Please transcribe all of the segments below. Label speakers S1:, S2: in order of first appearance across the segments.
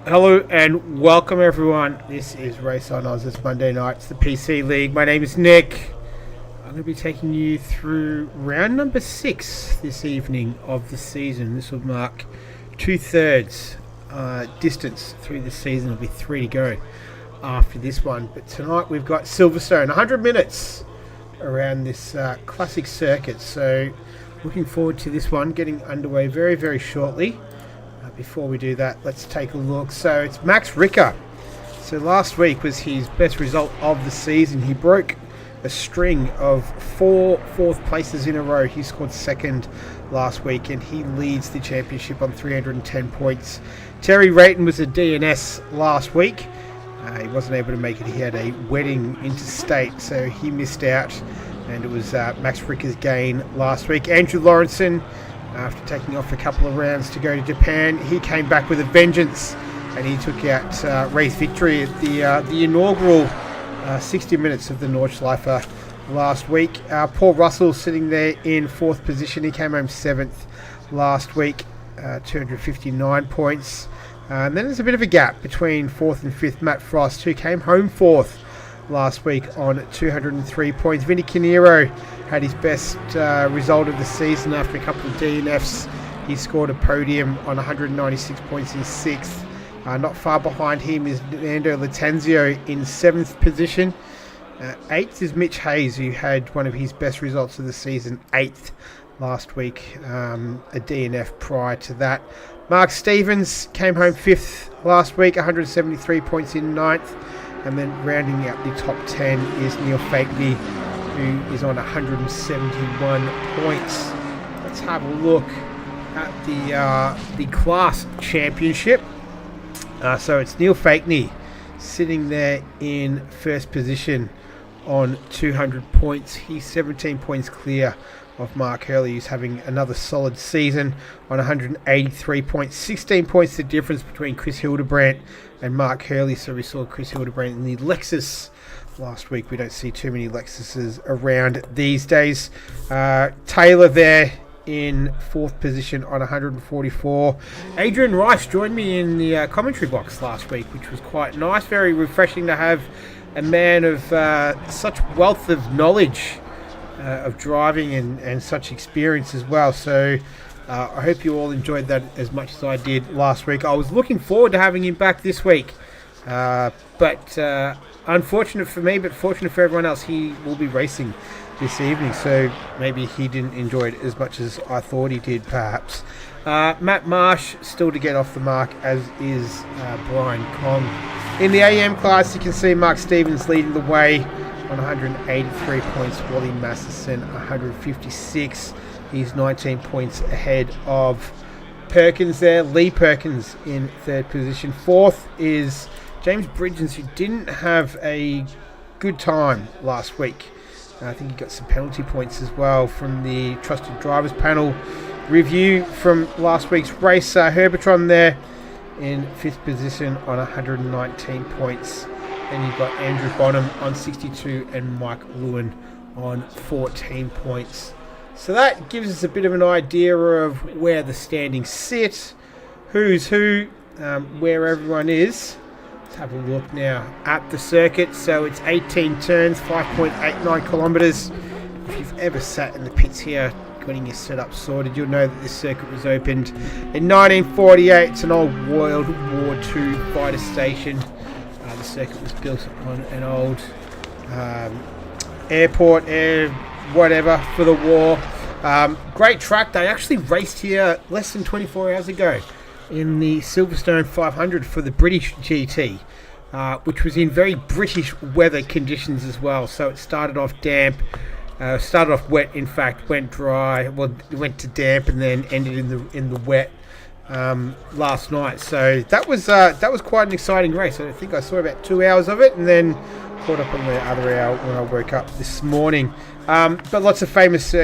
S1: Hello and welcome everyone. This is Race on Oz. It's Monday night. It's the PC League. My name is Nick. I'm going to be taking you through round number 6 this evening of the season. This will mark 2/3 distance through the season. There'll be 3 to go after this one. But tonight we've got Silverstone, 100 minutes around this classic circuit. So looking forward to this one getting underway very, very shortly. Before we do that, let's take a look. So it's Max Ricker. So last week was his best result of the season. He broke a string of 4 fourth places in a row. He scored second last week and he leads the championship on 310 points. Terry Rayton was a DNS last week. He wasn't able to make it. He had a wedding interstate, so he missed out. And it was Max Ricker's gain last week. Andrew Lawrenson, after taking off a couple of rounds to go to Japan, he came back with a vengeance and he took out race victory at the inaugural 60 minutes of the Nordschleife last week. Paul Russell sitting there in 4th position. He came home 7th last week, 259 points. And then there's a bit of a gap between 4th and 5th. Matt Frost, who came home 4th last week on 203 points. Vinny Canero had his best result of the season after a couple of DNFs. He scored a podium on 196 points in 6th. Not far behind him is Nando Latanzio in 7th position. 8th is Mitch Hayes, who had one of his best results of the season, 8th last week, a DNF prior to that. Mark Stevens came home 5th last week, 173 points in 9th. And then rounding out the top 10 is Neil Fakey, who is on 171 points. Let's have a look at the class championship. So it's Neil Fakey sitting there in 1st position on 200 points. He's 17 points clear of Mark Hurley, who's having another solid season on 183 points. 16 points the difference between Chris Hildebrandt and Mark Hurley. So we saw Chris Hildebrandt in the Lexus last week. We don't see too many Lexuses around these days. Taylor there in 4th position on 144. Adrian Rice joined me in the commentary box last week, which was quite nice. Very refreshing to have a man of such wealth of knowledge of driving and such experience as well. So I hope you all enjoyed that as much as I did last week. I was looking forward to having him back this week, but unfortunate for me, but fortunate for everyone else, he will be racing this evening, so maybe he didn't enjoy it as much as I thought he did, perhaps. Matt Marsh still to get off the mark, as is Brian Kong. In the AM class, you can see Mark Stevens leading the way on 183 points. Wally Masterson 156. He's 19 points ahead of Perkins there. Lee Perkins in 3rd position. 4th is James Bridgens, who didn't have a good time last week. I think he got some penalty points as well from the Trusted Drivers Panel review from last week's race. Herbertron there in 5th position on 119 points. Then you've got Andrew Bonham on 62 and Mike Lewin on 14 points. So that gives us a bit of an idea of where the standings sit, who's who, where everyone is. Let's have a look now at the circuit. So it's 18 turns, 5.89 kilometres. If you've ever sat in the pits here getting your setup sorted, you'll know that this circuit was opened in 1948. It's an old World War II fighter station. The circuit was built on an old airport, whatever, for the war. Great track. They actually raced here less than 24 hours ago in the Silverstone 500 for the British GT, which was in very British weather conditions as well. So it started off damp, started off wet, in fact, went dry, well, it went to damp and then ended in the wet last night. So that was quite an exciting race. I think I saw about 2 hours of it and then caught up on the other hour when I woke up this morning. But lots of famous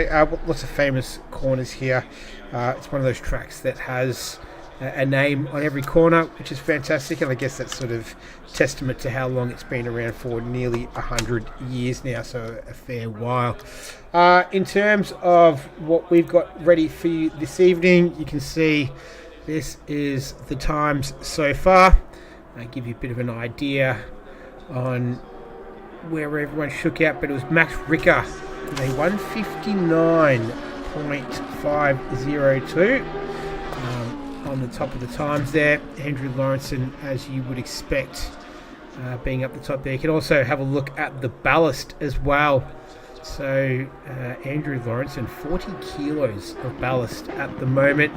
S1: corners here. It's one of those tracks that has a name on every corner, which is fantastic, and I guess that's sort of testament to how long it's been around for, nearly 100 years now, so a fair while. In terms of what we've got ready for you this evening, you can see this is the times so far. give you a bit of an idea on where everyone shook out. But it was Max Ricker with a 159.502 on the top of the times there. Andrew Lawrenson, as you would expect, being up the top there. You can also have a look at the ballast as well. So Andrew Lawrenson, 40 kilos of ballast at the moment.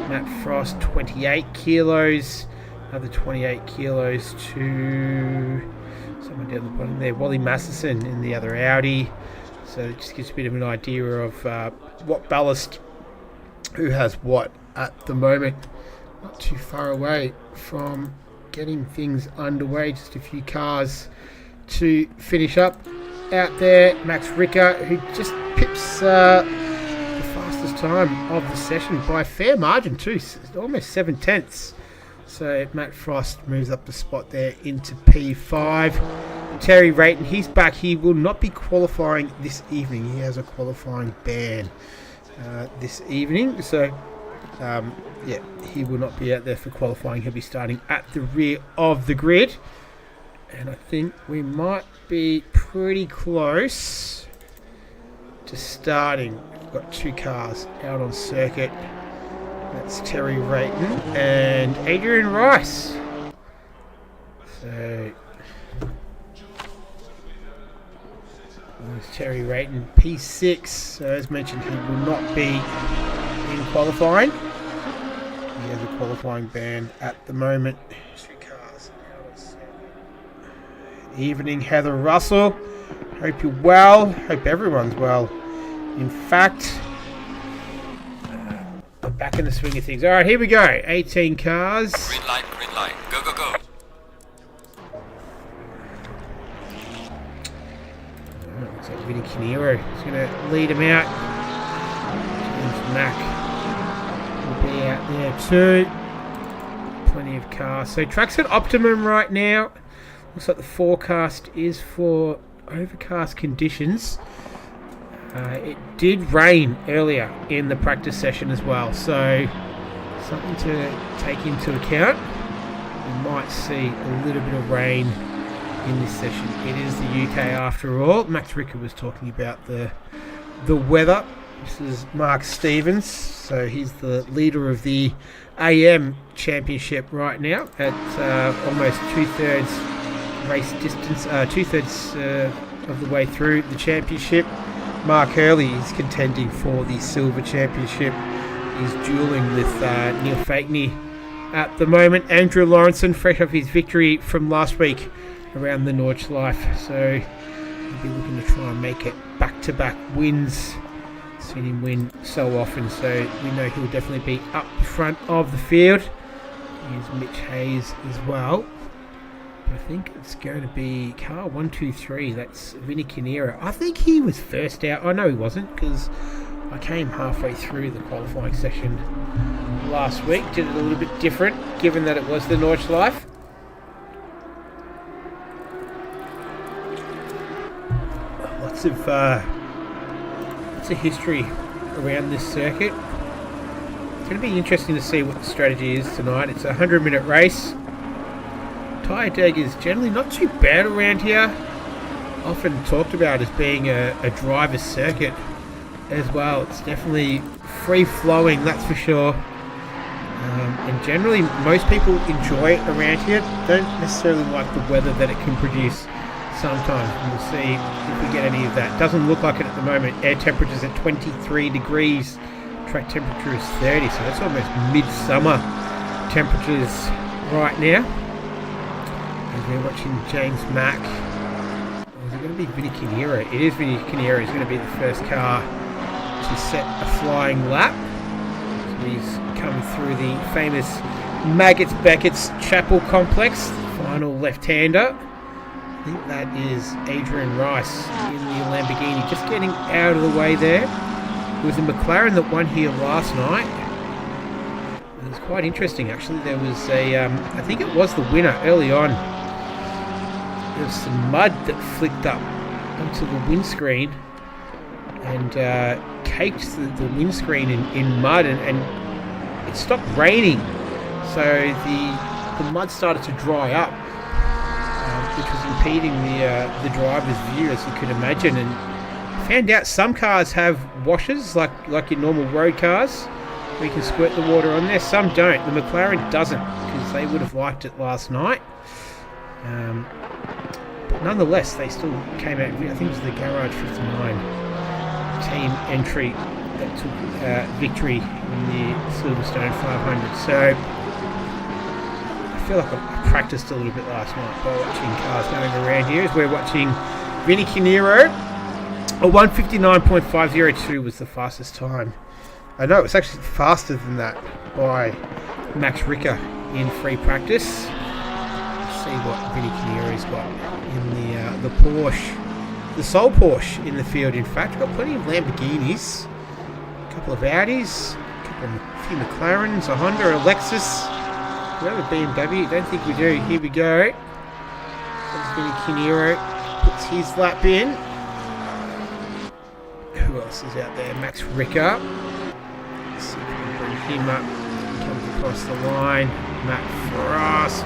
S1: Matt Frost, 28 kilos. Another 28 kilos to someone down the bottom there. Wally Masterson in the other Audi. So it just gives a bit of an idea of what ballast, who has what at the moment. Not too far away from getting things underway. Just a few cars to finish up out there. Max Ricker, who just pips the fastest time of the session by a fair margin too, almost 7/10. So Matt Frost moves up the spot there into P5. Terry Rayton, he's back. He will not be qualifying this evening. He has a qualifying ban this evening. So he will not be out there for qualifying. He'll be starting at the rear of the grid. And I think we might be pretty close to starting. We've got two cars out on circuit. That's Terry Rayton and Adrian Rice. So there's Terry Rayton, P6. So as mentioned, he will not be in qualifying. He has a qualifying ban at the moment. Two cars out on circuit. Evening, Heather Russell. Hope you're well. Hope everyone's well. In fact, back in the swing of things. All right, here we go. 18 cars.
S2: Green light, go, go, go.
S1: Looks like Vinny Canero is going to lead him out. James Mack will be out there too. Plenty of cars. So track's at optimum right now. Looks like the forecast is for overcast conditions. It did rain earlier in the practice session as well, so something to take into account. We might see a little bit of rain in this session. It is the UK after all. Max Ricker was talking about the weather. This is Mark Stevens, so he's the leader of the AM Championship right now at almost two-thirds race distance, two-thirds of the way through the championship. Mark Hurley is contending for the Silver Championship. He's duelling with Neil Fakeney at the moment. Andrew Lawrenson, fresh off his victory from last week around the Nordschleife. So he'll be looking to try and make it back-to-back wins. Seen him win so often, so we know he'll definitely be up front of the field. Here's Mitch Hayes as well. I think it's going to be car 1, 2, 3. That's Vinny Canero. I think he was first out. I know he wasn't because I came halfway through the qualifying session last week. Did it a little bit different given that it was the Nordschleife. Lots of history around this circuit. It's going to be interesting to see what the strategy is tonight. It's a 100-minute race. Tyre deg is generally not too bad around here. Often talked about as being a driver's circuit as well. It's definitely free-flowing, that's for sure. And generally, most people enjoy it around here. Don't necessarily like the weather that it can produce sometimes. We'll see if we get any of that. Doesn't look like it at the moment. Air temperature's at 23 degrees. Track temperature is 30, so that's almost midsummer temperatures right now. As we're watching James Mack. Or is it going to be Vinny Canero? It is Vinny Canero. He's going to be the first car to set a flying lap. So he's coming through the famous Maggots Beckett's Chapel complex. Final left-hander. I think that is Adrian Rice in the Lamborghini. Just getting out of the way there. It was a McLaren that won here last night. It was quite interesting, actually. There was I think it was the winner early on. There was some mud that flicked up onto the windscreen and caked the windscreen in mud, and it stopped raining. So the the mud started to dry up, which was impeding the driver's view, as you could imagine. And found out some cars have washers, like your normal road cars, where you can squirt the water on there. Some don't. The McLaren doesn't, because they would have liked it last night. But nonetheless, they still came out. I think it was the Garage 59 team entry that took victory in the Silverstone 500. So I feel like I practiced a little bit last night by watching cars going around here, as we're watching Vinny Canero. A 1:59.502 was the fastest time. I know it was actually faster than that by Max Ricker in free practice. Let's see what Vinny Canero's got in the Porsche, the sole Porsche in the field. In fact, we've got plenty of Lamborghinis, a couple of Audis, a few McLarens, a Honda, a Lexus. Do we have a BMW? I don't think we do. Here we go. There's Vinny Canero, puts his lap in. Who else is out there? Max Ricker. Let's see if we can bring him up. He comes across the line. Matt Frost.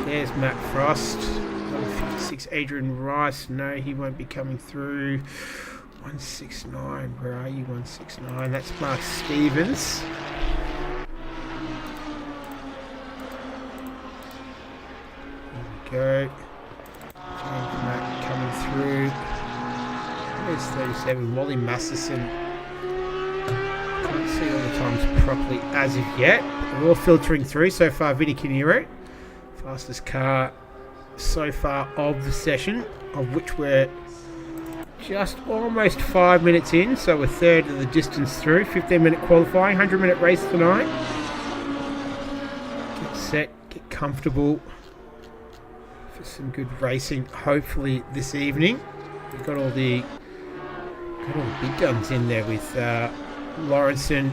S1: There's Matt Frost. 156. Adrian Rice. No, he won't be coming through. 169. Where are you? 169. That's Mark Stevens. There we go. James Matt coming through. There's 37. Wally Masterson. Can't see all the times properly as of yet. We're all filtering through so far. Vinny Canero, fastest car so far of the session, of which we're just almost 5 minutes in, so a third of the distance through. 15-minute qualifying, 100-minute race tonight. Get set, get comfortable for some good racing, hopefully this evening. We've got all the big guns in there with Lawrenson,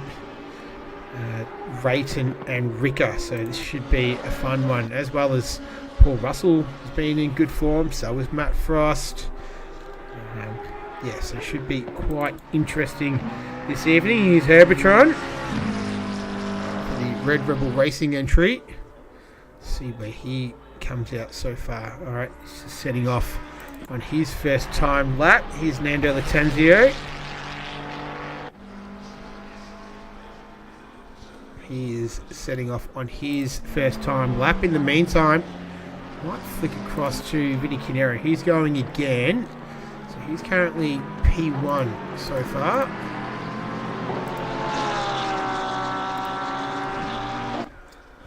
S1: Rayton and Ricker, so this should be a fun one, as well as Paul Russell has been in good form, so was Matt Frost. So it should be quite interesting this evening. Here's Herbertron for the Red Rebel Racing entry. Let's see where he comes out so far. Alright, he's just setting off on his first time lap. Here's Nando Latanzio. He is setting off on his first time lap. In the meantime, might flick across to Vinny Canero. He's going again. So he's currently P1 so far.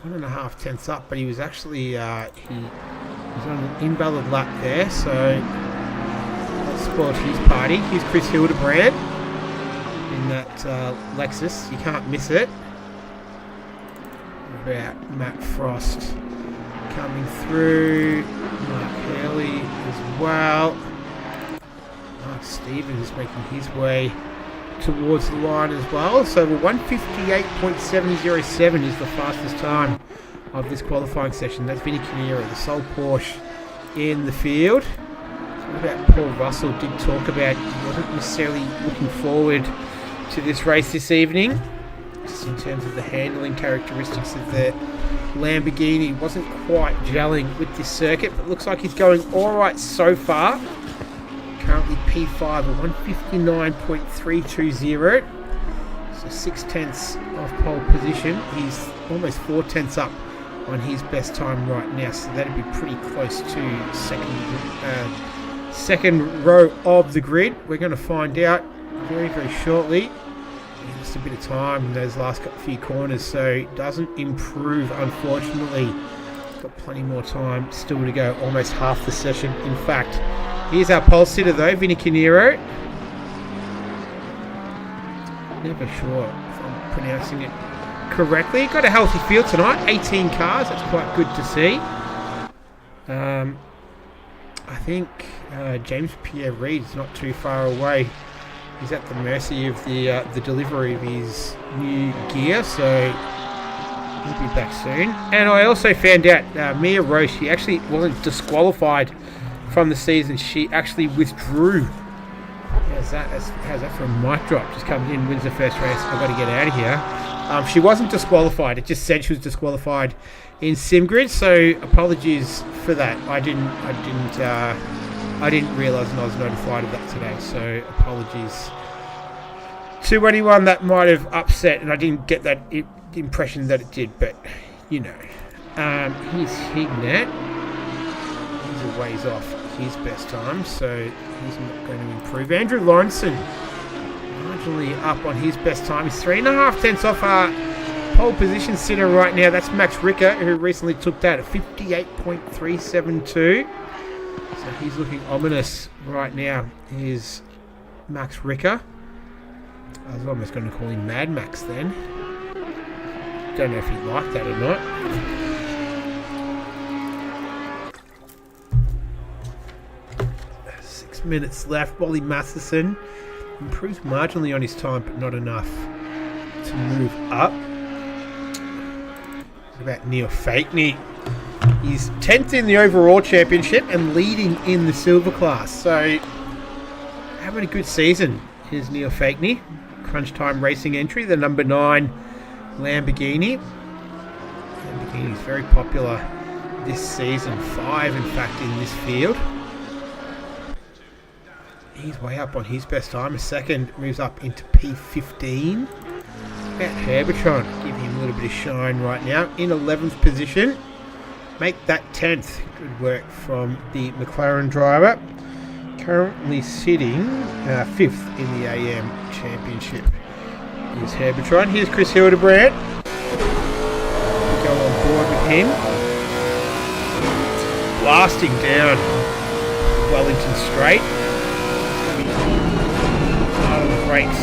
S1: One and a half tenths up, but he was actually he was on an invalid lap there, so that spoiled his party. Here's Chris Hildebrand in that Lexus. You can't miss it. What about Matt Frost coming through? Mark Hurley as well. Mark Stevens making his way towards the line as well. So the 1:58.707 is the fastest time of this qualifying session. That's Vinny Canero, the sole Porsche in the field. What about Paul Russell? Did talk about he wasn't necessarily looking forward to this race this evening, just in terms of the handling characteristics of the Lamborghini. Wasn't quite gelling with this circuit, but looks like he's going alright so far. Currently P5 at 1:59.320. So 6 tenths off pole position. He's almost 4 tenths up on his best time right now. So that'd be pretty close to second row of the grid. We're going to find out very, very shortly. Just a bit of time in those last few corners, so it doesn't improve, unfortunately. Got plenty more time still to go, almost half the session. In fact, here's our pole sitter though, Vinny Canero. Never sure if I'm pronouncing it correctly. Got a healthy field tonight, 18 cars, that's quite good to see. I think James Pierre Reid's not too far away. He's at the mercy of the delivery of his new gear, so he'll be back soon. And I also found out Mia Roche, she actually wasn't disqualified from the season. She actually withdrew. How's that for a mic drop? Just comes in, wins the first race. I've got to get out of here. She wasn't disqualified. It just said she was disqualified in SimGrid. So apologies for that. I didn't realise, and I was notified of that today. So apologies to anyone that might have upset, and I didn't get that impression that it did. But you know, here's Hignett. He's a ways off his best time, so he's not going to improve. Andrew Lawrenson, marginally up on his best time. He's 3.5 tenths off our pole position sitter right now. That's Max Ricker, who recently took that at 58.372. So he's looking ominous right now. Here's Max Ricker. I was almost going to call him Mad Max then. Don't know if he'd like that or not. 6 minutes left. Wally Matheson improves marginally on his time, but not enough to move up. What about Neil Fakeney? He's 10th in the overall championship and leading in the silver class. So, having a good season. Here's Neil Fakeney. Crunch Time Racing entry, the number 9 Lamborghini. Lamborghini is very popular this season. 5, in fact, in this field. He's way up on his best time. A second moves up into P15. About Herbertron, give him a little bit of shine right now. In 11th position. Make that 10th. Good work from the McLaren driver. Currently sitting 5th in the AM Championship. Here's Herbertron. Here's Chris Hildebrand. Go on board with him. Blasting down Wellington Straight. Out of the brakes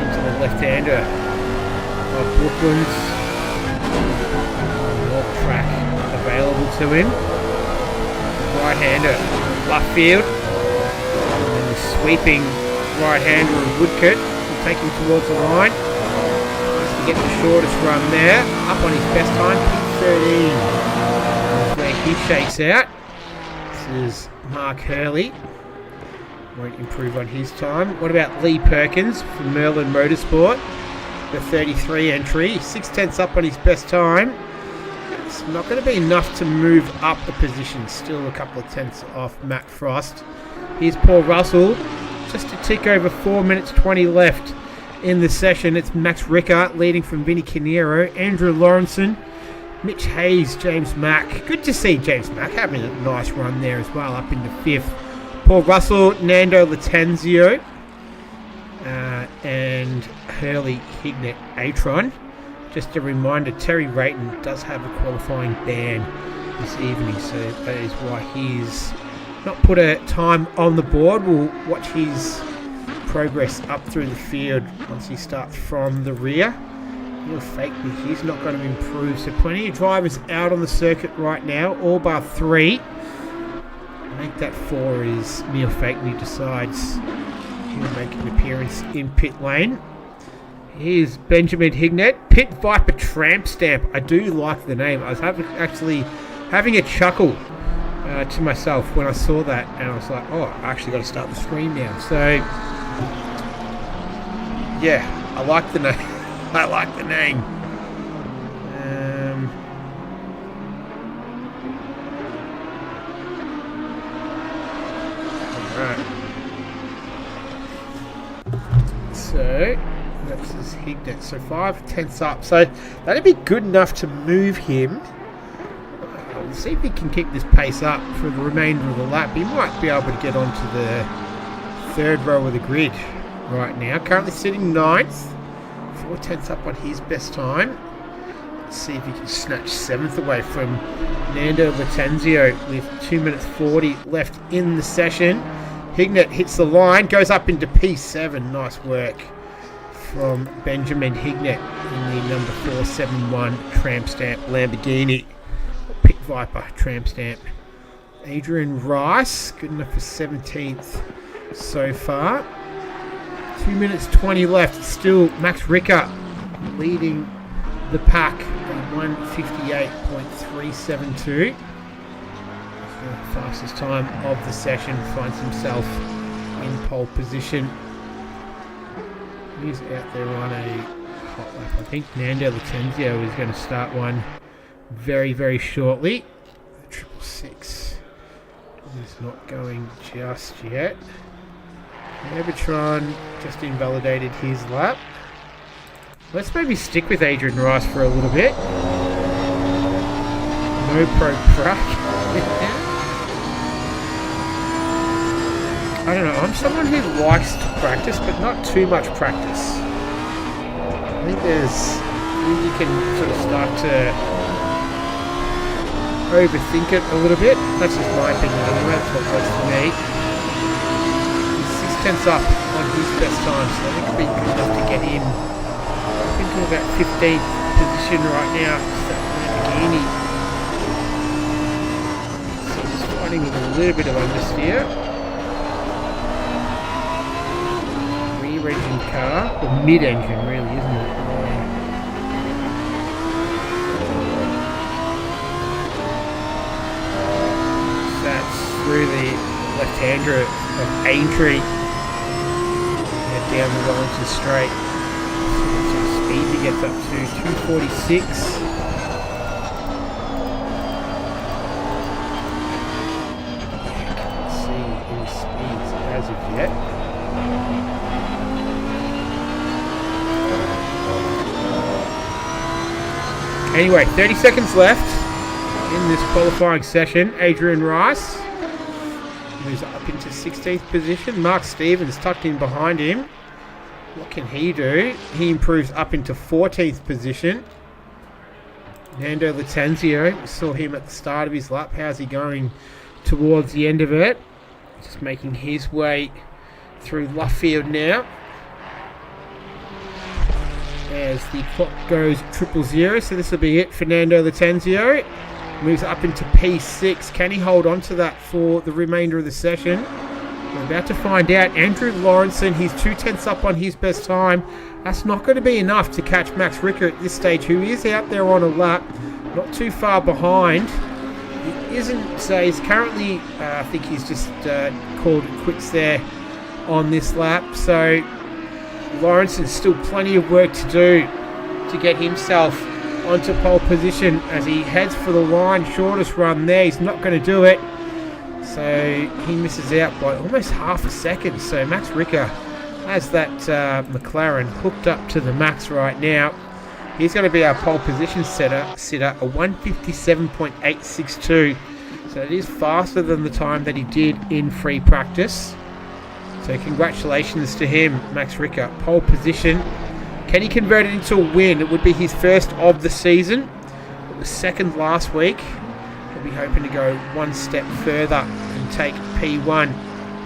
S1: into the left-hander of Brooklands. Walk track available to him. Right-hander, Luffield. And then the sweeping right-hander of Woodcote will take him towards the line. Has to get the shortest run there. Up on his best time, P13. Where he shakes out. This is Mark Hurley. Won't improve on his time. What about Lee Perkins from Merlin Motorsport? The 33 entry. 6 tenths up on his best time. It's not going to be enough to move up the position. Still a couple of tenths off Matt Frost. Here's Paul Russell. Just a tick over 4 minutes 20 left in the session. It's Max Ricker leading from Vinnie Canero. Andrew Lawrenson. Mitch Hayes, James Mack. Good to see James Mack having a nice run there as well, up into 5th. Paul Russell, Nando Latanzio, and Hurley Hignett Atron. Just a reminder, Terry Rayton does have a qualifying ban this evening, so that is why he's not put a time on the board. We'll watch his progress up through the field once he starts from the rear. He'll fake me. He's not going to improve. So plenty of drivers out on the circuit right now, all bar 3. I think that 4 is Neil Fakeney decides he'll make an appearance in pit lane. Here's Benjamin Hignett, Pit Viper Tramp Stamp. I do like the name. I was actually having a chuckle to myself when I saw that, and I was like, oh, I actually got to start the screen now. So, yeah, I like the name. I like the name. Alright. So, that's his Hignett. So 5 tenths up. So that'd be good enough to move him. We'll see if he can keep this pace up for the remainder of the lap. He might be able to get onto the 3rd row of the grid right now. Currently sitting 9th. 4 tenths up on his best time. Let's see if he can snatch 7th away from Nando Latanzio with 2 minutes 40 left in the session. Hignett hits the line, goes up into P7. Nice work from Benjamin Hignett in the number 471 Tramp Stamp Lamborghini. Pit Viper Tramp Stamp. Adrian Rice, good enough for 17th so far. 2 minutes 20 left. Still Max Ricker leading the pack at 1:58.372. The fastest time of the session, finds himself in pole position. He's out there on a hot lap. I think Nando Latenzio is going to start one very, very shortly. The 666 is not going just yet. Herbertron just invalidated his lap. Let's maybe stick with Adrian Rice for a little bit. No pro crack. I don't know, I'm someone who likes to practice, but not too much practice. I think you can sort of start to overthink it a little bit. That's just my opinion anyway, that's what works for me. He's 6/10 up on his best time, so I think it'll be good enough to get him. I think we're about 15th position right now. Lamborghini. So he's fighting with a little bit of understeer. Rear engine car, or mid engine really, isn't it? That's through the left-hander of Aintree. Down the Wellington straight. So speed he gets up to 246. Can't see any speeds as of yet. Anyway, 30 seconds left in this qualifying session. Adrian Rice moves up into 16th position. Mark Stevens tucked in behind him. What can he do? He improves up into 14th position. Nando Latenzio, we saw him at the start of his lap. How's he going towards the end of it? Just making his way through Luffield now. As the clock goes 000, so this will be it for Nando Latenzio. Moves up into P6. Can he hold on to that for the remainder of the session? We're about to find out. Andrew Lawrenson, he's 2/10 up on his best time. That's not going to be enough to catch Max Ricker at this stage, who is out there on a lap, not too far behind. He isn't, so he's currently, I think he's just called it quits there on this lap. So Lawrenson's still plenty of work to do to get himself onto pole position as he heads for the line. Shortest run there, he's not going to do it. So he misses out by almost half a second. So Max Ricker has that McLaren hooked up to the max right now. He's going to be our pole position sitter, a 157.862. So it is faster than the time that he did in free practice. So congratulations to him, Max Ricker. Pole position. Can he convert it into a win? It would be his first of the season. It was second last week. We'll be hoping to go one step further and take P1.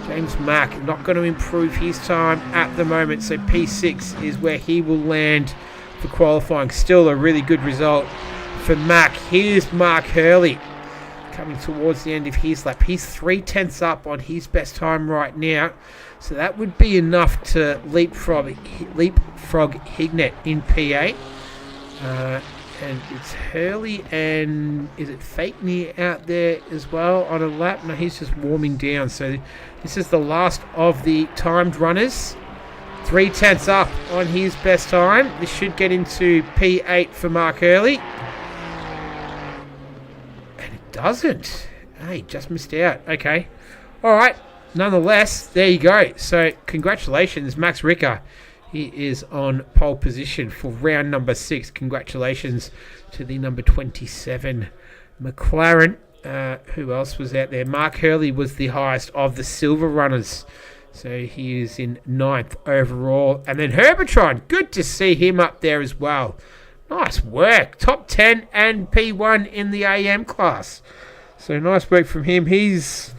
S1: James Mack not going to improve his time at the moment, so P6 is where he will land for qualifying. Still a really good result for Mack. Here's Mark Hurley coming towards the end of his lap. He's 3/10 up on his best time right now, so that would be enough to leapfrog Hignett in P8. And it's Hurley and is it Fakeney out there as well on a lap? No, he's just warming down. So this is the last of the timed runners. 3/10 up on his best time. This should get into P8 for Mark Hurley. And it doesn't. Hey, just missed out. Okay. All right. Nonetheless, there you go. So congratulations, Max Ricker. He is on pole position for round number 6. Congratulations to the number 27 McLaren. Who else was out there? Mark Hurley was the highest of the silver runners. So he is in 9th overall. And then Herbertron, good to see him up there as well. Nice work. Top 10 and P1 in the AM class. So nice work from him. He's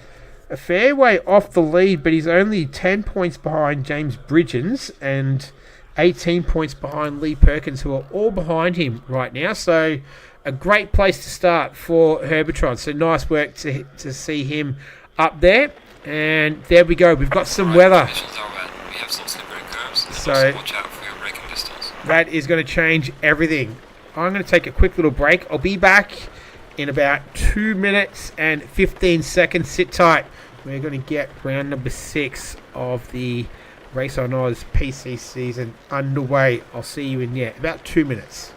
S1: a fair way off the lead, but he's only 10 points behind James Bridgens and 18 points behind Lee Perkins, who are all behind him right now. So a great place to start for Herbertron. So nice work to see him up there. And there we go. We've got some weather.
S2: We have some slippery curves,
S1: so
S2: watch out for your braking distance.
S1: That is going to change everything. I'm going to take a quick little break. I'll be back in about 2 minutes and 15 seconds. Sit tight. We're going to get round number 6 of the Race on Oz PC season underway. I'll see you in about 2 minutes.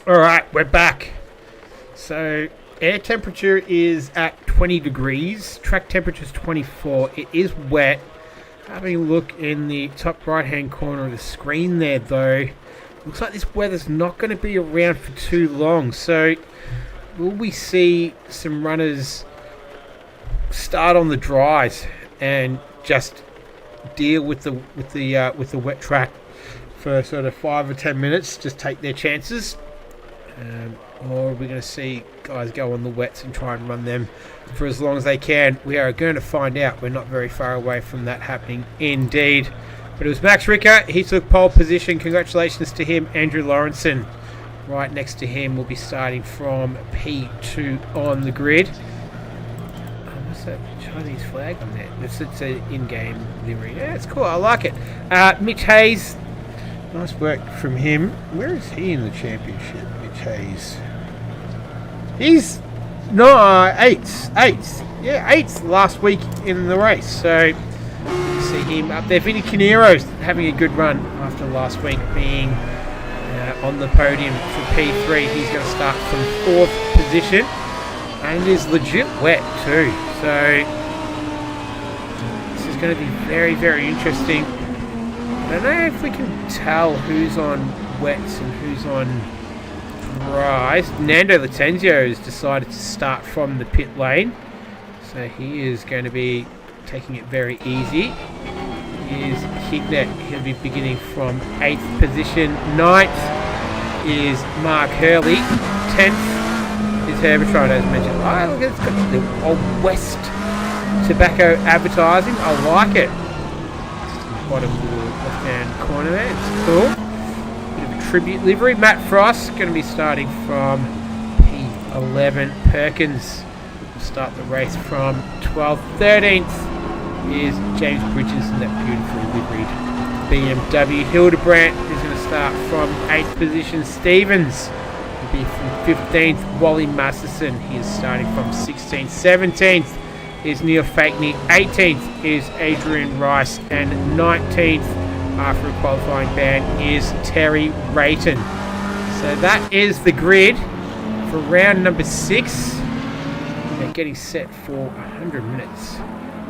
S1: Alright, we're back. So, air temperature is at 20 degrees. Track temperature is 24. It is wet. Having a look in the top right hand corner of the screen there, though, looks like this weather's not going to be around for too long. So, will we see some runners start on the dries and just deal with the wet track for sort of 5 or 10 minutes, just take their chances? Or are we going to see guys go on the wets and try and run them for as long as they can? We are going to find out. We're not very far away from that happening indeed. But it was Max Ricker. He took pole position. Congratulations to him. Andrew Lawrenson right next to him will be starting from P2 on the grid. What's that Chinese flag on there? It's an in-game livery. Yeah, it's cool. I like it. Mitch Hayes. Nice work from him. Where is he in the championship? Hayes. He's eighth. Yeah, eighth last week in the race. So see him up there. Vinny Canero's having a good run after last week being on the podium for P3. He's going to start from 4th position and is legit wet too. So this is going to be very, very interesting. I don't know if we can tell who's on wets and who's on dry. Nando Latenzio has decided to start from the pit lane, so he is going to be taking it very easy. Is Hignett. He'll be beginning from 8th position. 9th is Mark Hurley. 10th is Herbertron, as mentioned. Oh, look, it's got the old West Tobacco advertising. I like it. Bottom left-hand corner there. It's cool. Bit of a tribute livery. Matt Frost going to be starting from P11. Perkins will start the race from 12th. 13th is James Bridges in that beautifully liveried BMW. Hildebrandt is going to start from 8th position. Stevens will be from 15th. Wally Masterson, he is starting from 16th. 17th is Neil Fakney. 18th is Adrian Rice. And 19th, after a qualifying ban, is Terry Rayton. So that is the grid for round number 6. They're getting set for 100 minutes.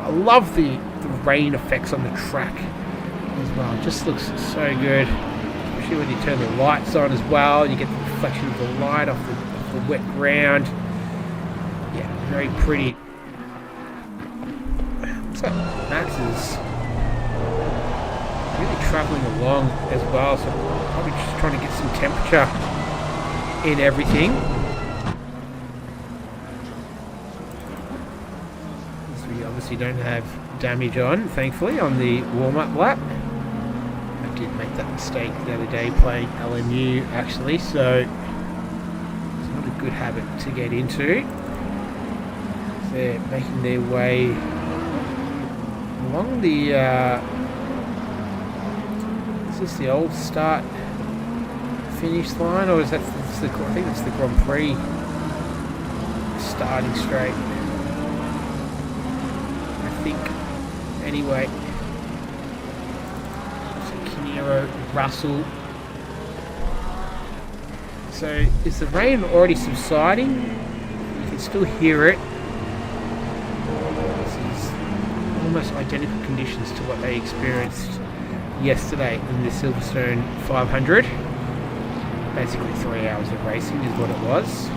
S1: I love the rain effects on the track as well. It just looks so good, especially when you turn the lights on as well. You get the reflection of the light off the wet ground. Very pretty. Looks like Max is really travelling along as well, so probably just trying to get some temperature in everything. So we obviously don't have damage on, thankfully, on the warm-up lap. I did make that mistake the other day playing LMU, actually, so it's not a good habit to get into. They're making their way along the is this the old start finish line, or is that I think that's the Grand Prix starting straight, I think. Anyway, so Kinero, Russell. So is the rain already subsiding? You can still hear it. Almost identical conditions to what they experienced yesterday in the Silverstone 500. Basically 3 hours of racing is what it was.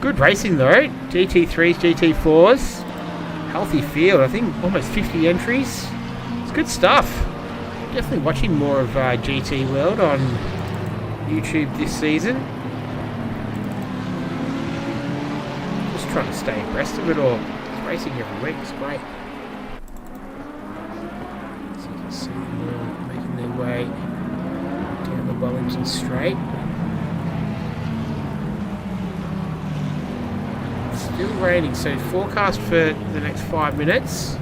S1: Good racing though. GT3s, GT4s. Healthy field. I think almost 50 entries. It's good stuff. Definitely watching more of GT World on YouTube this season. Trying to stay abreast of it all. It's racing every week, it's great. So you can see them making their way down the Wellington Straight. It's still raining, so forecast for the next 5 minutes.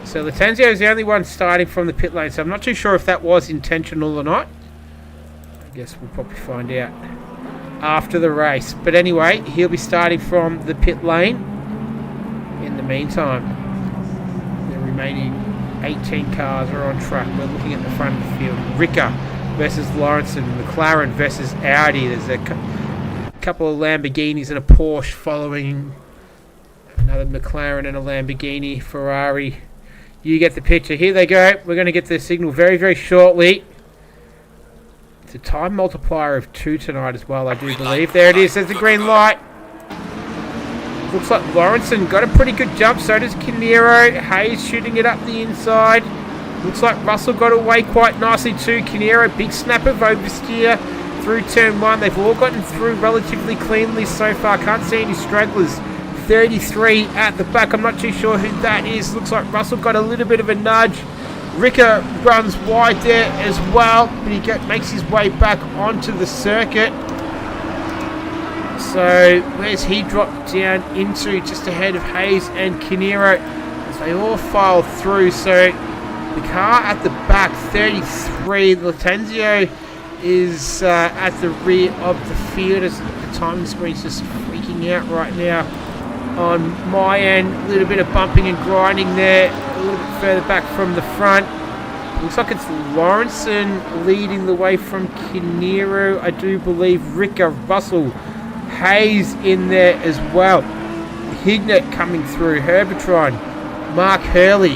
S1: So Latenzio is the only one starting from the pit lane, so I'm not too sure if that was intentional or not. I guess we'll probably find out after the race. But anyway, he'll be starting from the pit lane. In the meantime, the remaining 18 cars are on track. We're looking at the front of the field. Ricker versus Lawrenson. McLaren versus Audi. There's a couple of Lamborghinis and a Porsche following. Another McLaren and a Lamborghini. Ferrari. You get the picture. Here they go. We're going to get the signal very, very shortly. It's a time multiplier of 2 tonight as well, I do believe. There it is. There's the green light. Looks like Lawrenson got a pretty good jump. So does Kinero. Hayes shooting it up the inside. Looks like Russell got away quite nicely too. Kinero, big snap of oversteer through turn 1. They've all gotten through relatively cleanly so far. Can't see any stragglers. 33 at the back. I'm not too sure who that is. Looks like Russell got a little bit of a nudge. Ricker runs wide there as well, but he makes his way back onto the circuit. So where's he dropped down into? Just ahead of Hayes and Kinero as they all file through. So the car at the back, 33. Latenzio is at the rear of the field as the timing screen's just freaking out right now. On my end, a little bit of bumping and grinding there, a little bit further back from the front. Looks like it's Lawrenson leading the way from Kinero, I do believe. Ricker, Russell, Hayes in there as well. Hignett coming through, Herbertron, Mark Hurley.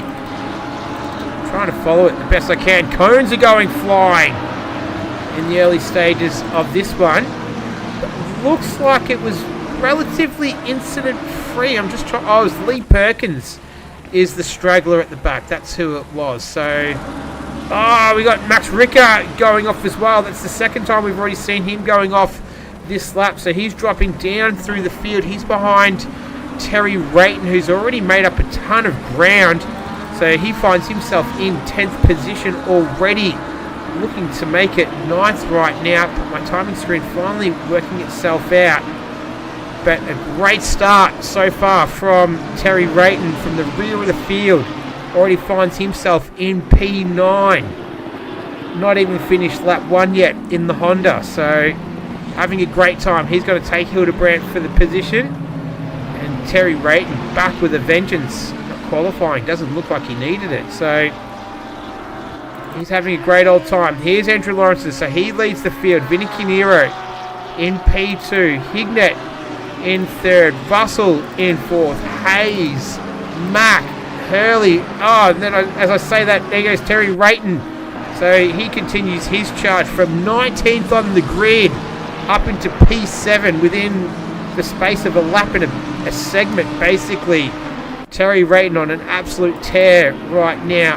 S1: Trying to follow it the best I can. Cones are going flying in the early stages of this one. But looks like it was relatively incident free. I'm just trying. Oh, it was Lee Perkins is the straggler at the back. That's who it was. So, we got Max Ricker going off as well. That's the second time we've already seen him going off this lap. So he's dropping down through the field. He's behind Terry Rayton, who's already made up a ton of ground. So he finds himself in 10th position already, looking to make it 9th right now. But my timing screen finally working itself out. But a great start so far from Terry Rayton from the rear of the field. Already finds himself in P9. Not even finished lap 1 yet in the Honda. So having a great time. He's going to take Hildebrandt for the position. And Terry Rayton back with a vengeance. Not qualifying. Doesn't look like he needed it. So he's having a great old time. Here's Andrew Lawrenson. So he leads the field. Vinny Kinero in P2. Hignett in 3rd, Russell in 4th, Hayes, Mack, Hurley. Oh, and then as I say that, there goes Terry Rayton So he continues his charge from 19th on the grid up into P7 within the space of a lap and a segment, basically. Terry Rayton on an absolute tear right now.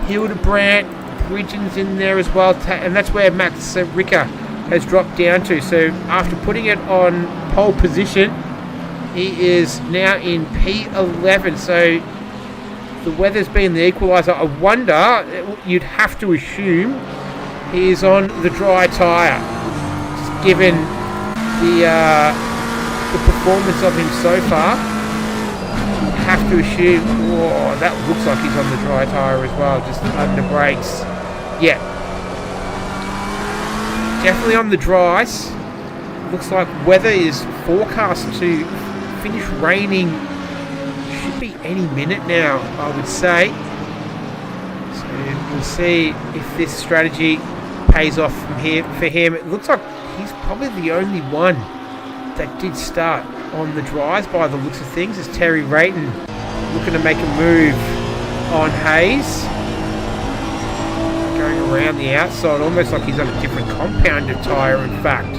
S1: Hildebrandt, Bridgen's in there as well, and that's where Max Ricker has dropped down to. So after putting it on pole position, he is now in P11. So the weather's been the equaliser. I wonder, you'd have to assume he is on the dry tyre, just given the performance of him so far. Have to assume, whoa, that looks like he's on the dry tyre as well, just under brakes. Yeah, definitely on the dries. Looks like weather is forecast to finish raining, should be any minute now, I would say. So we'll see if this strategy pays off from here for him. It looks like he's probably the only one that did start on the dries by the looks of things, is Terry Rayton looking to make a move on Hayes. Going around the outside, almost like he's on a different compounded tyre, in fact.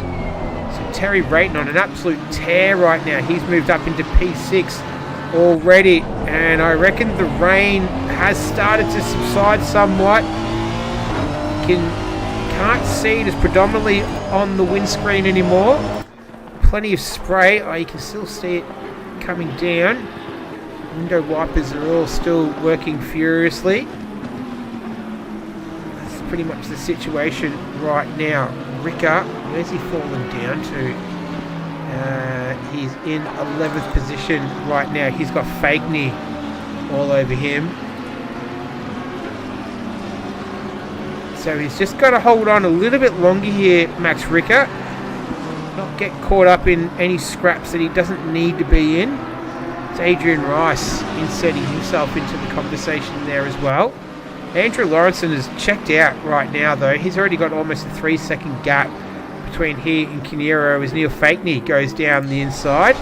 S1: So Terry Rayton on an absolute tear right now. He's moved up into P6 already, and I reckon the rain has started to subside somewhat. Can't see it as predominantly on the windscreen anymore. Plenty of spray. Oh, you can still see it coming down. Window wipers are all still working furiously. That's pretty much the situation right now. Ricker, where's he fallen down to? He's in 11th position right now. He's got Fakeney all over him. So he's just got to hold on a little bit longer here, Max Ricker. Not get caught up in any scraps that he doesn't need to be in. It's Adrian Rice inserting himself into the conversation there as well. Andrew Lawrenson is checked out right now, though. He's already got almost a 3-second gap between he and Kinero as Neil Fakeney goes down the inside,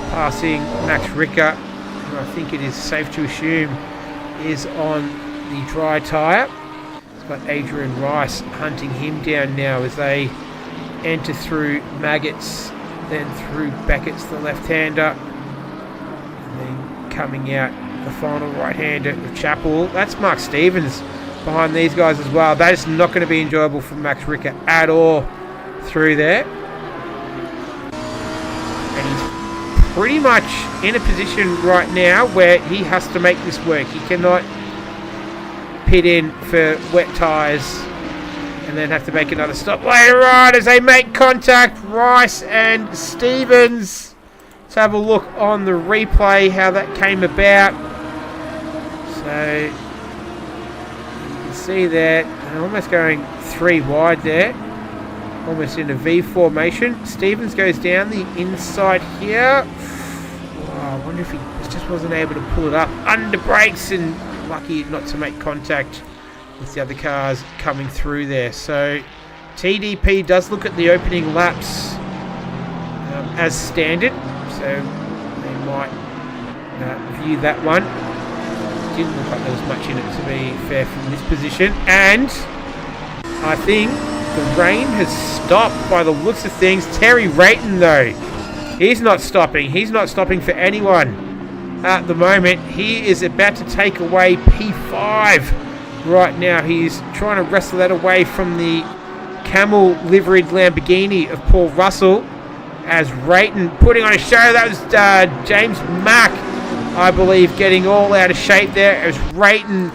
S1: passing Max Ricker, who I think it is safe to assume is on the dry tyre. It's got Adrian Rice hunting him down now as they enter through Maggots, then through Beckett's, the left-hander, and then coming out the final right-hander of Chappell. That's Mark Stevens behind these guys as well. That is not going to be enjoyable for Max Ricker at all through there. And he's pretty much in a position right now where he has to make this work. He cannot pit in for wet tyres and then have to make another stop later on as they make contact. Rice and Stevens. Let's have a look on the replay how that came about. So you can see there, almost going 3 wide there, almost in a V formation. Stevens goes down the inside here. Oh, I wonder if he just wasn't able to pull it up under brakes, and lucky not to make contact with the other cars coming through there. So TDP does look at the opening laps as standard, so they might view that one. Didn't look like there was much in it, to be fair, from this position. And I think the rain has stopped by the looks of things. Terry Rayton, though, he's not stopping. He's not stopping for anyone at the moment. He is about to take away P5 right now. He's trying to wrestle that away from the camel liveried Lamborghini of Paul Russell, as Rayton putting on a show. That was James Mack, I believe, getting all out of shape there, as Rayton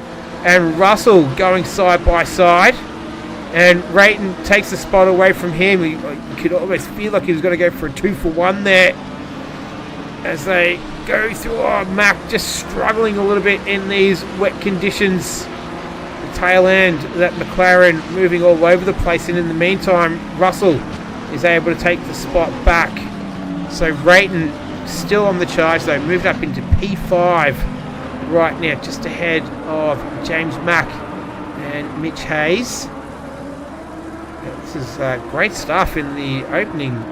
S1: and Russell going side by side, and Rayton takes the spot away from him. You could almost feel like he was going to go for a 2-for-1 there as they go through. Oh, Mack just struggling a little bit in these wet conditions. The tail end, that McLaren moving all over the place, and in the meantime Russell is able to take the spot back. So Rayton still on the charge, though, moved up into P5 right now, just ahead of James Mack and Mitch Hayes. This is great stuff in the opening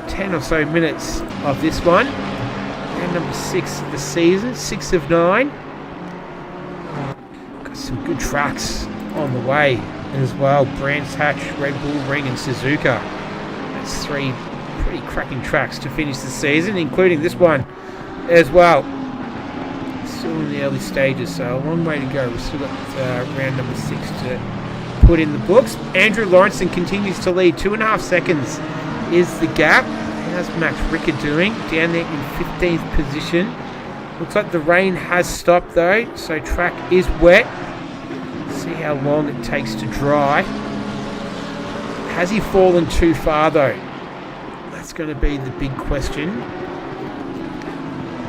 S1: 10 or so minutes of this one. And number 6 of the season, 6 of 9. Got some good tracks on the way as well. Brands Hatch, Red Bull Ring and Suzuka. That's 3 pretty cracking tracks to finish the season, including this one as well. Still in the early stages, so a long way to go. We've still got round number 6 to put in the books. Andrew Lawrenson continues to lead. 2.5 seconds is the gap. How's Max Ricker doing? Down there in 15th position. Looks like the rain has stopped though, so track is wet. See how long it takes to dry. Has he fallen too far though? That's going to be the big question.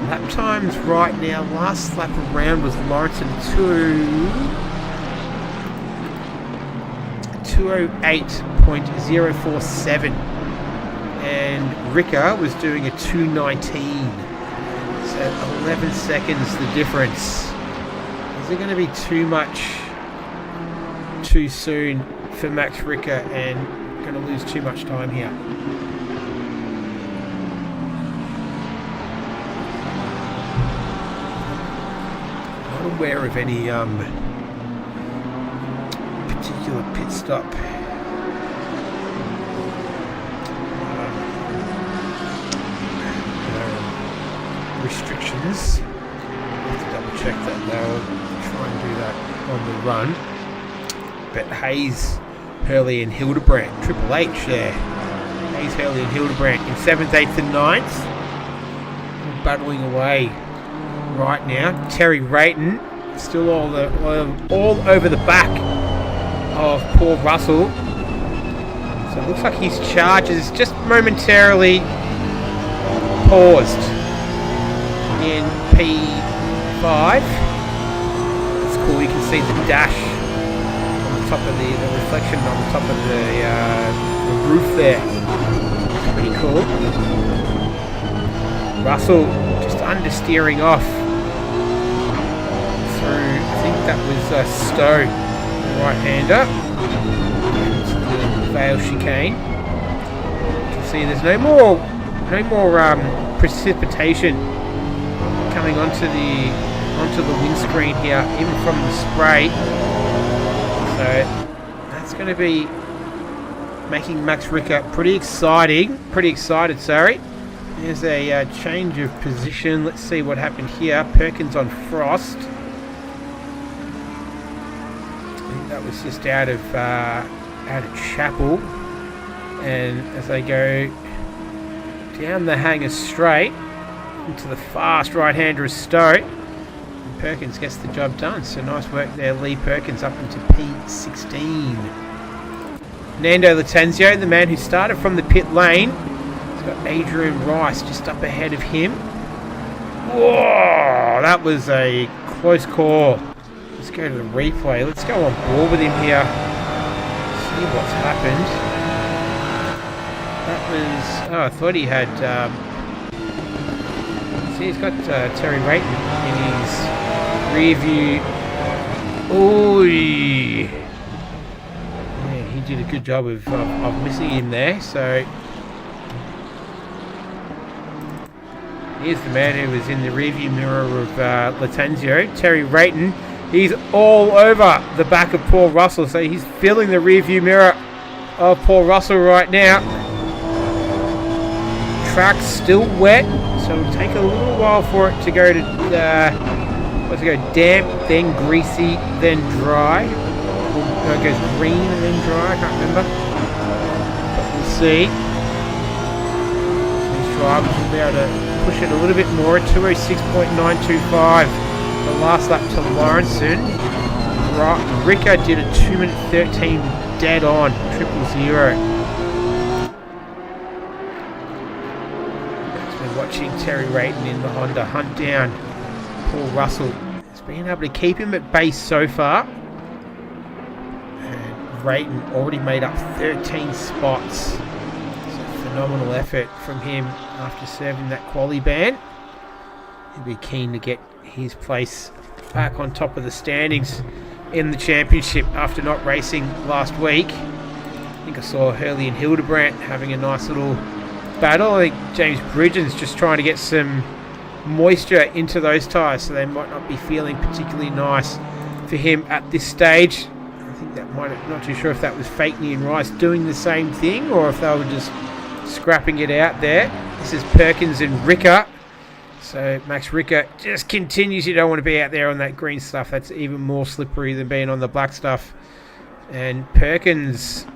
S1: Lap times right now, last lap around was Lawrenson 2:08.047 and Ricker was doing a 2:19. So 11 seconds the difference. Is it going to be too much too soon for Max Ricker and going to lose too much time here? Not aware of any particular pit stop restrictions. I have to double check that. They'll try and do that on the run. But Hayes, Hurley and Hildebrandt, Triple H there. Hayes, Hurley and Hildebrandt in 7th, 8th and 9th. Battling away right now. Terry Rayton still all over the back of Paul Russell. So it looks like his charge is just momentarily paused in P5. It's cool, you can see the dash on the top of the reflection on the top of the roof there. It's pretty cool. Russell just understeering off through, I think that was Stowe, right-hander. Into the Vale chicane. You can see there's no more precipitation coming onto the windscreen here, even from the spray. So that's going to be making Max Ricker pretty excited. Sorry. There's a change of position. Let's see what happened here. Perkins on Frost. I think that was just out of Chapel. And as they go down the hanger straight into the fast right-hander of Stowe, and Perkins gets the job done. So nice work there, Lee Perkins, up into P16. Nando Latenzio, the man who started from the pit lane, he's got Adrian Rice just up ahead of him. Whoa, that was a close call. Let's go to the replay. Let's go on board with him here. See what's happened. That was... oh, I thought he had... see, he's got Terry Rayton in his rear view. Ooh. Yeah, he did a good job of missing him there. So here's the man who was in the rear view mirror of Latenzio, Terry Rayton. He's all over the back of Paul Russell. So he's filling the rear view mirror of Paul Russell right now. Track's still wet, so it'll take a little while for it to go to damp, then greasy, then dry. Or it goes green and then dry, I can't remember. But we'll see. These drivers will be able to push it a little bit more. 2:06.925. The last lap to Lawrenson. Ricker did a 2:13 dead on, 000. Watching Terry Rayton in the Honda hunt down Paul Russell. He's been able to keep him at base so far. And Rayton already made up 13 spots. It's a phenomenal effort from him after serving that quali ban. He'll be keen to get his place back on top of the standings in the championship after not racing last week. I think I saw Hurley and Hildebrandt having a nice little battle. I think James Bridgen's just trying to get some moisture into those tyres, so they might not be feeling particularly nice for him at this stage. I think Not too sure if that was Fakeney and Rice doing the same thing or if they were just scrapping it out there. This is Perkins and Ricker. So Max Ricker just continues. You don't want to be out there on that green stuff. That's even more slippery than being on the black stuff. And Perkins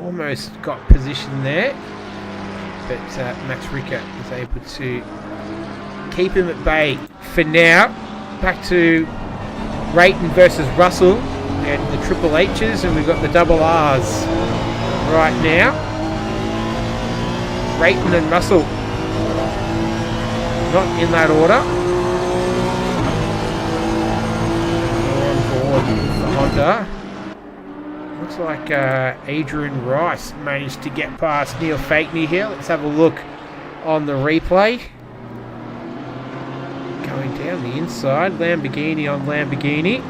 S1: almost got position there. But Max Ricker is able to keep him at bay for now. Back to Rayton versus Russell and the Triple H's, and we've got the double R's right now. Rayton and Russell, not in that order. We're on board with the Honda. Looks like Adrian Rice managed to get past Neil Fakeney here. Let's have a look on the replay. Going down the inside, Lamborghini on Lamborghini.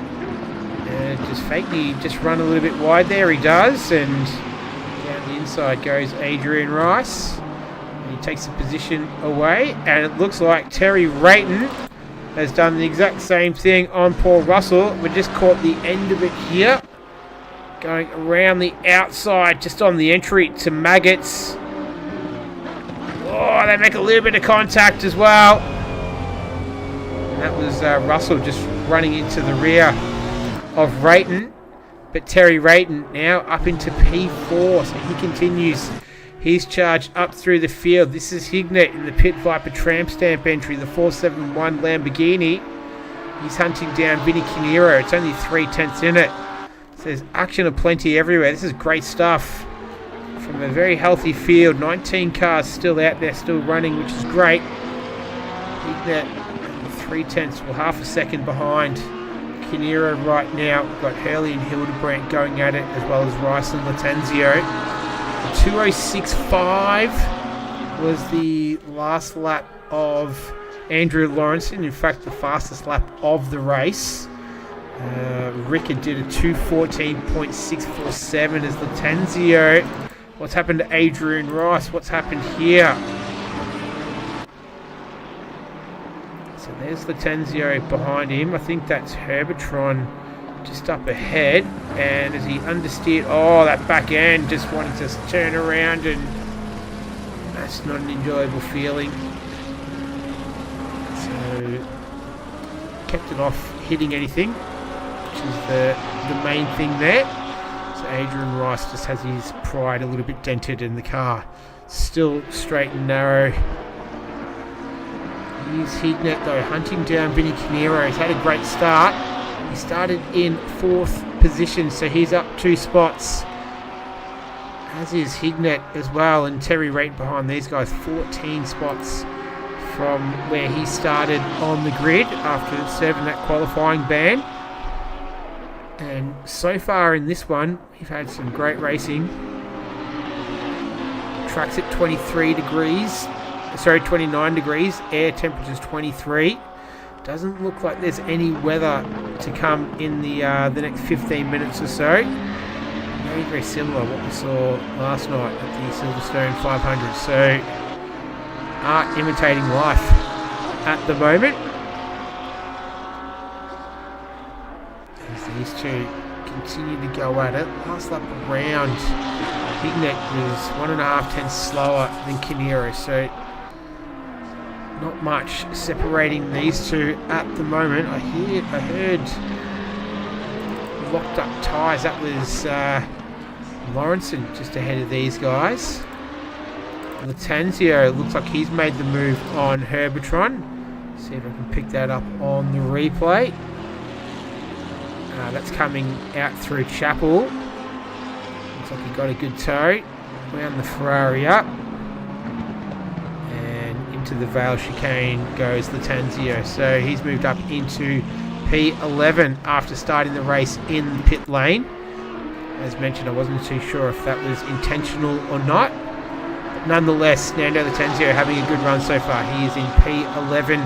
S1: And just Fakeney just run a little bit wide there, he does. And down the inside goes Adrian Rice. And he takes the position away. And it looks like Terry Rayton has done the exact same thing on Paul Russell. We just caught the end of it here. Going around the outside, just on the entry to Maggots. Oh, they make a little bit of contact as well. And that was Russell just running into the rear of Rayton. But Terry Rayton now up into P4. So he continues his charge up through the field. This is Hignett in the Pit Viper Tramp Stamp entry, the 471 Lamborghini. He's hunting down Vinny Canero. It's only 3/10 in it. There's action aplenty everywhere. This is great stuff from a very healthy field. 19 cars still out there, still running, which is great. Hignett 3/10, well, half a second behind Canero right now. We've got Hurley and Hildebrandt going at it, as well as Rice and Latenzio. 2:06.5 was the last lap of Andrew Lawrenson. In fact, the fastest lap of the race. Rickard did a 2:14.647 as Latenzio. What's happened to Adrian Rice? What's happened here? So there's Latenzio behind him. I think that's Herbertron just up ahead. And as he understeered, oh, that back end just wanted to turn around, and that's not an enjoyable feeling. So kept it off hitting anything, which is the main thing there. So Adrian Rice just has his pride a little bit dented in the car. Still straight and narrow. Here's Hignett though, hunting down Vinny Canero. He's had a great start. He started in 4th position, so he's up 2 spots. As is Hignett as well, and Terry Rayton behind these guys, 14 spots from where he started on the grid after serving that qualifying ban. And so far in this one, we've had some great racing. Track's at 29 degrees, air temperature's 23. Doesn't look like there's any weather to come in the next 15 minutes or so. Very, very similar to what we saw last night at the Silverstone 500. So, art imitating life at the moment. As these two continue to go at it. Last lap around, Hignett was 1.5 tenths slower than Canero, so not much separating these two at the moment. I heard locked up tyres. That was Lawrenson just ahead of these guys. Latenzio looks like he's made the move on Herbertron. See if I can pick that up on the replay. That's coming out through Chapel. Looks like he got a good tow. Wound the Ferrari up. And into the Vale chicane goes Latenzio. So he's moved up into P11 after starting the race in the pit lane. As mentioned, I wasn't too sure if that was intentional or not. But nonetheless, Nando Latenzio having a good run so far. He is in P11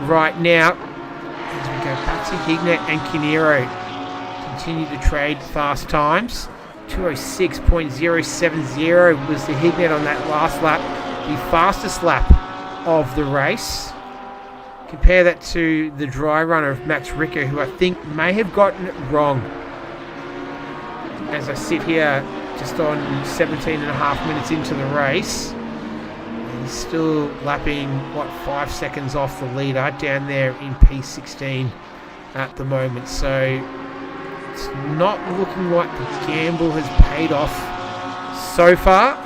S1: right now. As we go back to Hignett and Canero. Continue to trade fast times. 2:06.070 was the Hignett on that last lap. The fastest lap of the race. Compare that to the dry runner of Max Ricker, who I think may have gotten it wrong. as I sit here just on 17 and a half minutes into the race. He's still lapping, 5 seconds off the leader down there in P16 at the moment. So it's not looking like the gamble has paid off so far.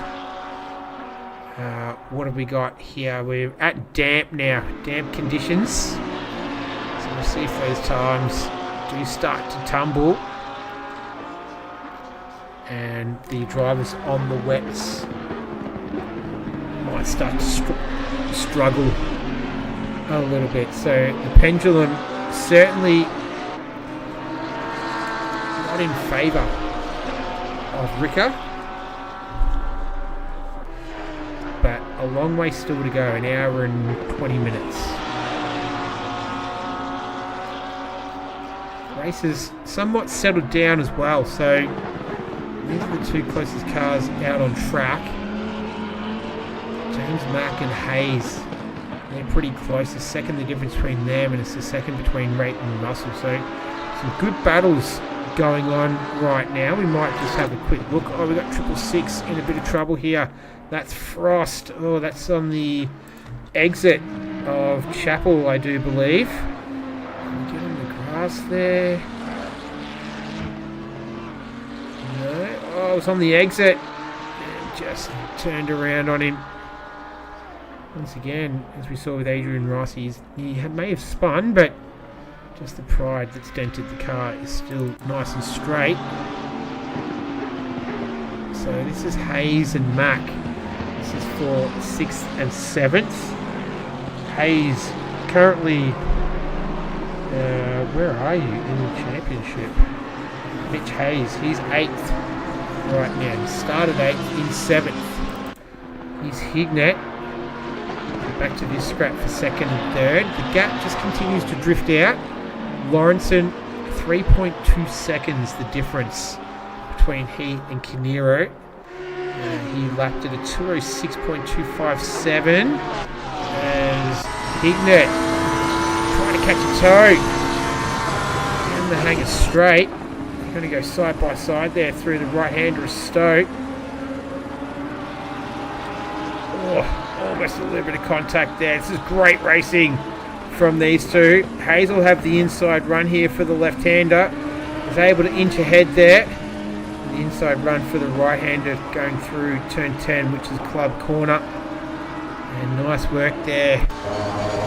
S1: What have we got here? We're at damp now, damp conditions. So we'll see if those times do start to tumble. And the drivers on the wets might start to struggle a little bit. So the pendulum certainly not in favour of Ricker, but a long way still to go, an hour and 20 minutes. Race has somewhat settled down as well, so these are the two closest cars out on track. James Mack and Hayes, they're pretty close. A second the difference between them, and it's a second between Rayton and Russell. So some good battles going on right now. We might just have a quick look. Oh, we got 666 in a bit of trouble here. That's Frost. Oh, that's on the exit of Chapel, I do believe. Get on the grass there. No. Oh, it was on the exit. And just turned around on him. Once again, as we saw with Adrian Rossi, he may have spun, but just the pride that's dented the car is still nice and straight. So this is Hayes and Mack. This is for 6th and 7th. Hayes currently, where are you in the championship? Mitch Hayes, he's 8th right now. He started 8th in 7th. He's Hignett. Back to this scrap for 2nd and 3rd. The gap just continues to drift out. Lawrenson, 3.2 seconds the difference between he and Canero. He lapped at a 206.257 as Hignett trying to catch a toe down the hanger straight. They're going to go side by side there through the right hander of Stoke. Almost a little bit of contact there. This is great racing from these two. Hayes will have the inside run here for the left-hander. Was able to inch ahead there. The inside run for the right-hander going through turn 10, which is club corner. And nice work there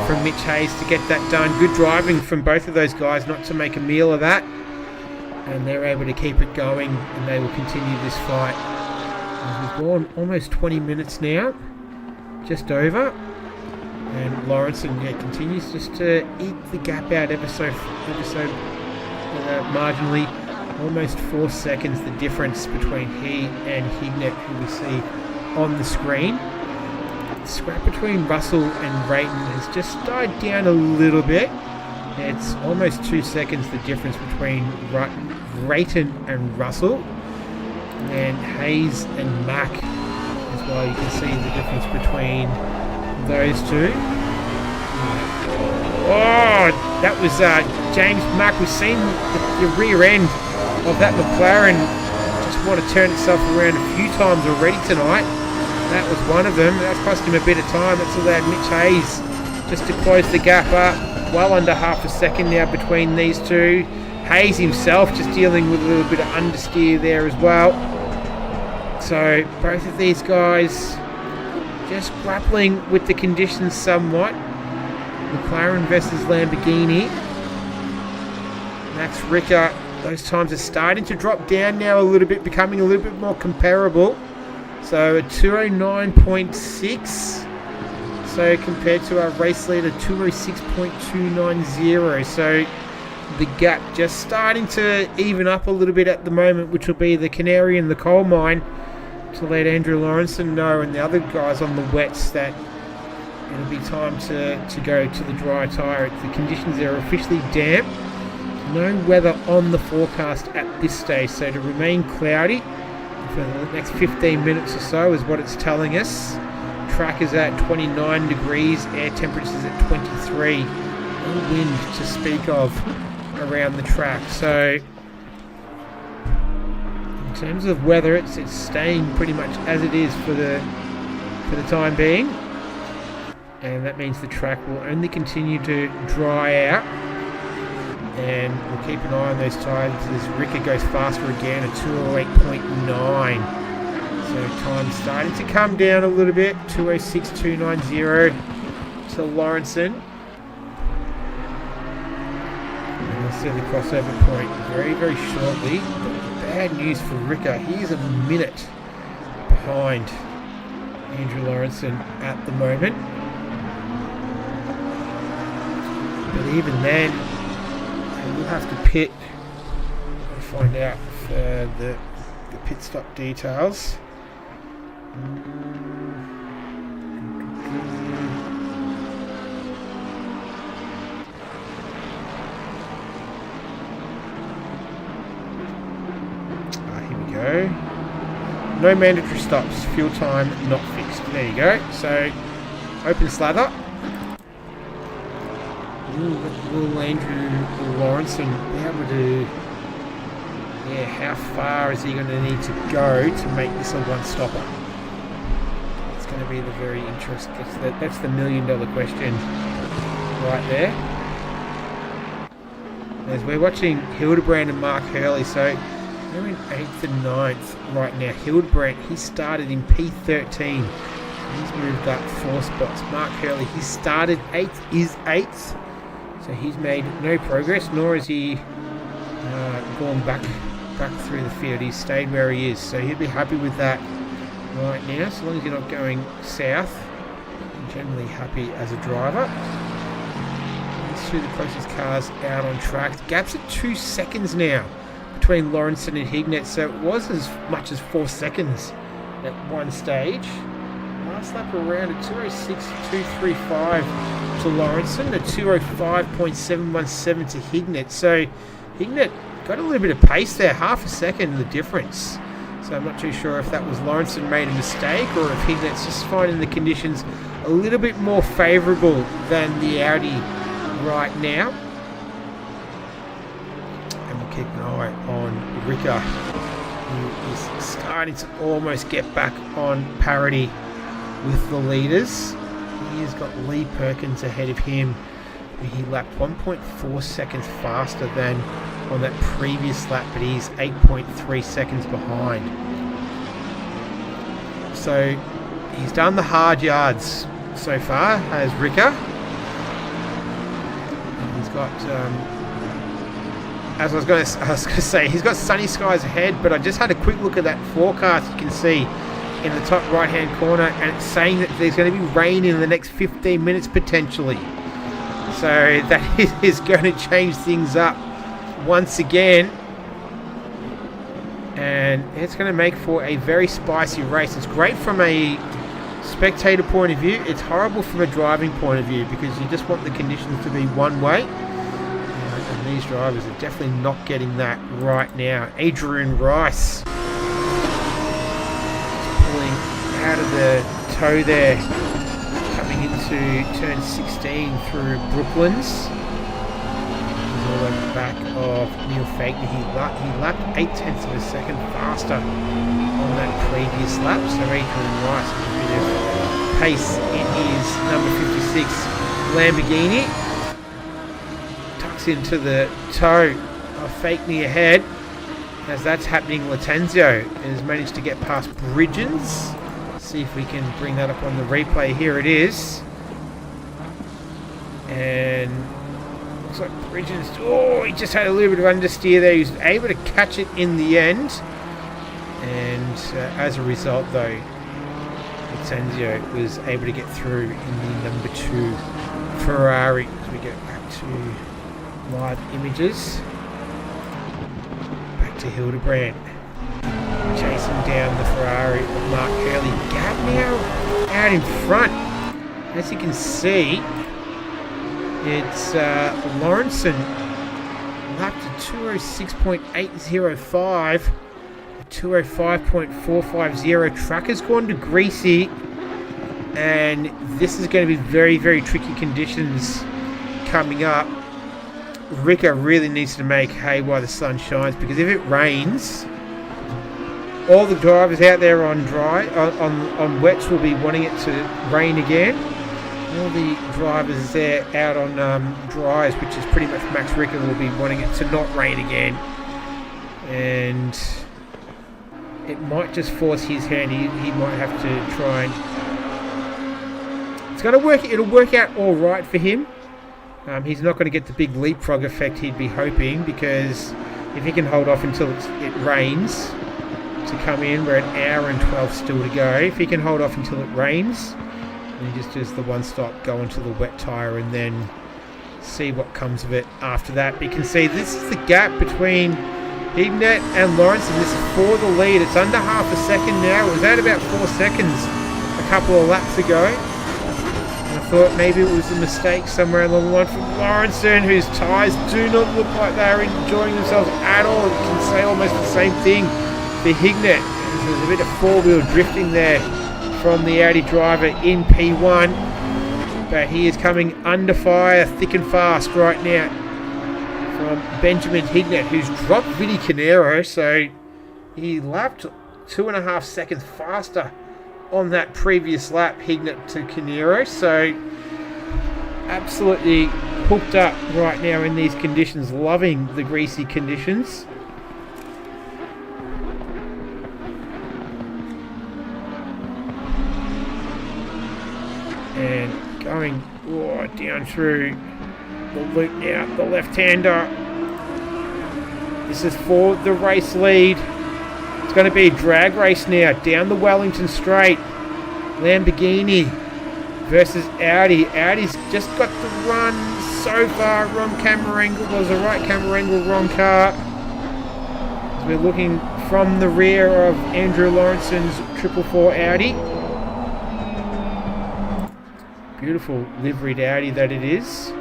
S1: from Mitch Hayes to get that done. Good driving from both of those guys not to make a meal of that. And they're able to keep it going, and they will continue this fight. We've gone almost 20 minutes now. Just over, and Lawrenson continues just to eat the gap out ever so marginally. Almost 4 seconds the difference between he and Hignett, who we see on the screen. The scrap between Russell and Rayton has just died down a little bit. It's almost 2 seconds the difference between Rayton and Russell, and Hayes and Mack. Well, you can see the difference between those two. Oh, that was James Mack. We've seen the rear end of that McLaren just want to turn itself around a few times already tonight. That was one of them. That's cost him a bit of time. That's allowed Mitch Hayes just to close the gap up. Well under half a second now between these two. Hayes himself just dealing with a little bit of understeer there as well. So both of these guys just grappling with the conditions somewhat. McLaren versus Lamborghini. Max Ricker, those times are starting to drop down now a little bit, becoming a little bit more comparable. So a 209.6. So compared to our race leader, 206.290. So the gap just starting to even up a little bit at the moment, which will be the canary in the coal mine to let Andrew Lawrenson know and the other guys on the wets that it'll be time to go to the dry tyre. The conditions are officially damp. No weather on the forecast at this stage, so to remain cloudy for the next 15 minutes or so is what it's telling us. Track is at 29 degrees, air temperatures at 23. No wind to speak of around the track, so terms of weather, it's staying pretty much as it is for the time being, and that means the track will only continue to dry out. And we'll keep an eye on those times as Ricker goes faster again at 2:08.9. So time's starting to come down a little bit. 2:06.290 to Lawrenson. And we'll see the crossover point very, very shortly. Bad news for Ricker. He's a minute behind Andrew Lawrenson at the moment. But even then, we'll have to pit and find out the pit stop details. Here we go. No mandatory stops. Fuel time not fixed. There you go. So, open slather. Will Andrew Lawrenson be able to... how far is he going to need to go to make this a one-stopper? It's going to be the very interesting... That's the million-dollar question right there. As we're watching Hildebrand and Mark Hurley, so they're in 8th and 9th right now. Hildebrand, he started in P13. He's moved up 4 spots. Mark Hurley, he started 8th, is 8th. So he's made no progress, nor has he gone back through the field. He's stayed where he is, so he'll be happy with that right now. So long as you're not going south, I'm generally happy as a driver. These two, the closest cars out on track. The gap's at 2 seconds now between Lawrenson and Hignett, so it was as much as 4 seconds at one stage. Last lap around at 2:06.235 to Lawrenson, at 2:05.717 to Hignett. So Hignett got a little bit of pace there, half a second the difference. So I'm not too sure if that was Lawrenson made a mistake or if Hignett's just finding the conditions a little bit more favourable than the Audi right now. And we'll keep an eye on Ricker, who is starting to almost get back on parity with the leaders. He has got Lee Perkins ahead of him. He lapped 1.4 seconds faster than on that previous lap, but he's 8.3 seconds behind. So he's done the hard yards so far, has Ricker. He's got, as I was going to say, he's got sunny skies ahead, but I just had a quick look at that forecast. You can see in the top right hand corner, and it's saying that there's going to be rain in the next 15 minutes potentially. So that is going to change things up once again, and it's going to make for a very spicy race. It's great from a spectator point of view. It's horrible from a driving point of view because you just want the conditions to be one way, and these drivers are definitely not getting that right now. Adrian Rice pulling out of the toe there, coming into turn 16 through Brooklands. He's all over the back of Neil Fakeney. He lapped 0.8 of a second faster on that previous lap. So Adrian Rice with a bit of pace in his number 56 Lamborghini. Tucks into the toe of Fakeney ahead. As that's happening, Latenzio has managed to get past Bridgens. See if we can bring that up on the replay. Here it is. And looks like Bridgens, he just had a little bit of understeer there. He was able to catch it in the end. And as a result, though, Latenzio was able to get through in the number 2 Ferrari. As we go back to live images. To Hildebrand, chasing down the Ferrari of Mark Hurley. Gap now out in front. As you can see, it's Lawrenson lapped at 2:06.805, 2:05.450. Track has gone to greasy, and this is going to be very, very tricky conditions coming up. Ricker really needs to make hay while the sun shines, because if it rains, all the drivers out there on on wets will be wanting it to rain again. All the drivers there out on dries, which is pretty much Max Ricken, will be wanting it to not rain again. And it might just force his hand. He might have to try and... It's going to work. It'll work out all right for him. He's not going to get the big leapfrog effect he'd be hoping, because if he can hold off until it rains to come in, we're an hour and 12 still to go. If he can hold off until it rains, and he just does the one stop, go into the wet tyre, and then see what comes of it after that. But you can see this is the gap between Hignett and Lawrence, and this is for the lead. It's under half a second now. It was at about 4 seconds a couple of laps ago. And I thought maybe it was a mistake somewhere along the line from Lawrence, whose tyres do not look like they're enjoying themselves at all. You can say almost the same thing for Hignett. There's a bit of four-wheel drifting there from the Audi driver in P1. But he is coming under fire thick and fast right now from Benjamin Hignett, who's dropped Vinny Canero, so he lapped 2.5 seconds faster on that previous lap, Hignett to Canero. So absolutely hooked up right now in these conditions, loving the greasy conditions. And going down through the loop now, the left-hander. This is for the race lead. It's going to be a drag race now down the Wellington Straight. Lamborghini versus Audi. Audi's just got the run so far. Wrong camera angle. Was the right camera angle, wrong car. As we're looking from the rear of Andrew Lawrenson's 444 Audi. Beautiful liveried Audi that it is.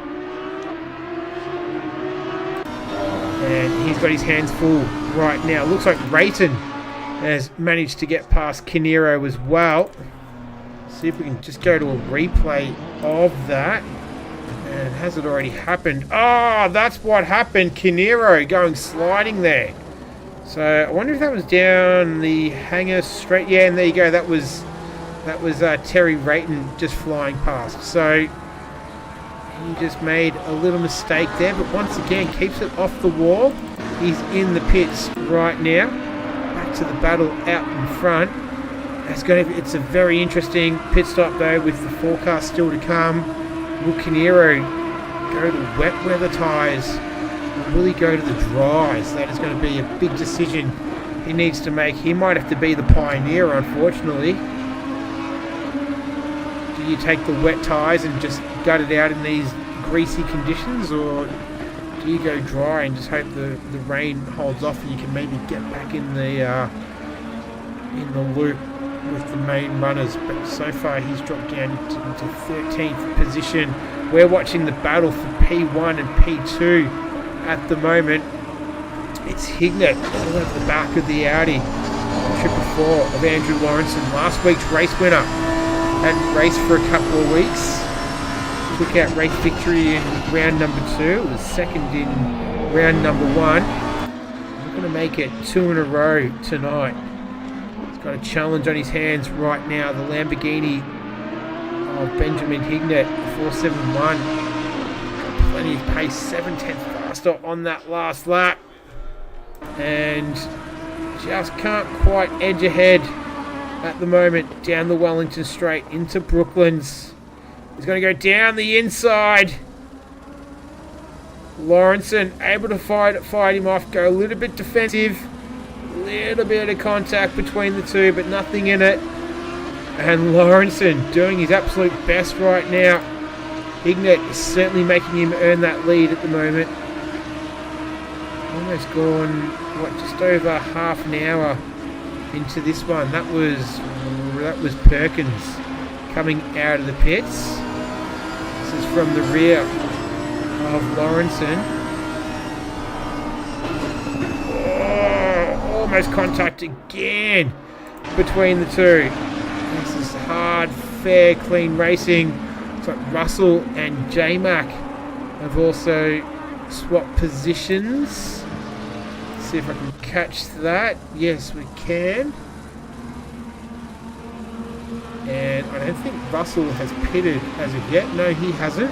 S1: And he's got his hands full right now. Looks like Rayton has managed to get past Canero as well. See if we can just go to a replay of that. And has it already happened? Oh, that's what happened. Canero going sliding there. So I wonder if that was down the hangar straight. Yeah, and there you go. That was Terry Rayton just flying past. So he just made a little mistake there, but once again keeps it off the wall. He's in the pits right now. Back to the battle out in front. It's a very interesting pit stop though, with the forecast still to come. Will Canero go to wet weather tyres, or will he go to the dries? That is going to be a big decision he needs to make. He might have to be the pioneer, unfortunately. Do you take the wet tyres and just gut it out in these greasy conditions, or do you go dry and just hope the rain holds off and you can maybe get back in the loop with the main runners? But so far he's dropped down into 13th position. We're watching the battle for P1 and P2 at the moment. It's Hignett all over the back of the Audi 444 of Andrew Lawrenson, last week's race winner. Hadn't raced for a couple of weeks. Took out race victory in round number 2. It was second in round number 1. We're going to make it 2 in a row tonight. He's got a challenge on his hands right now. The Lamborghini of Benjamin Hignett, 471. Got plenty of pace, 7/10 faster on that last lap. And just can't quite edge ahead at the moment down the Wellington Straight into Brooklands. He's going to go down the inside. Lawrenson able to fight him off, go a little bit defensive. Little bit of contact between the two, but nothing in it. And Lawrenson doing his absolute best right now. Hignett is certainly making him earn that lead at the moment. Almost gone, just over half an hour into this one. That was Perkins coming out of the pits. This is from the rear of Lawrenson. Oh, almost contact again between the two. This is hard, fair, clean racing. It's like Russell and J-Mac have also swapped positions. see if I can catch that. Yes, we can. And I don't think Russell has pitted as of yet. No, he hasn't.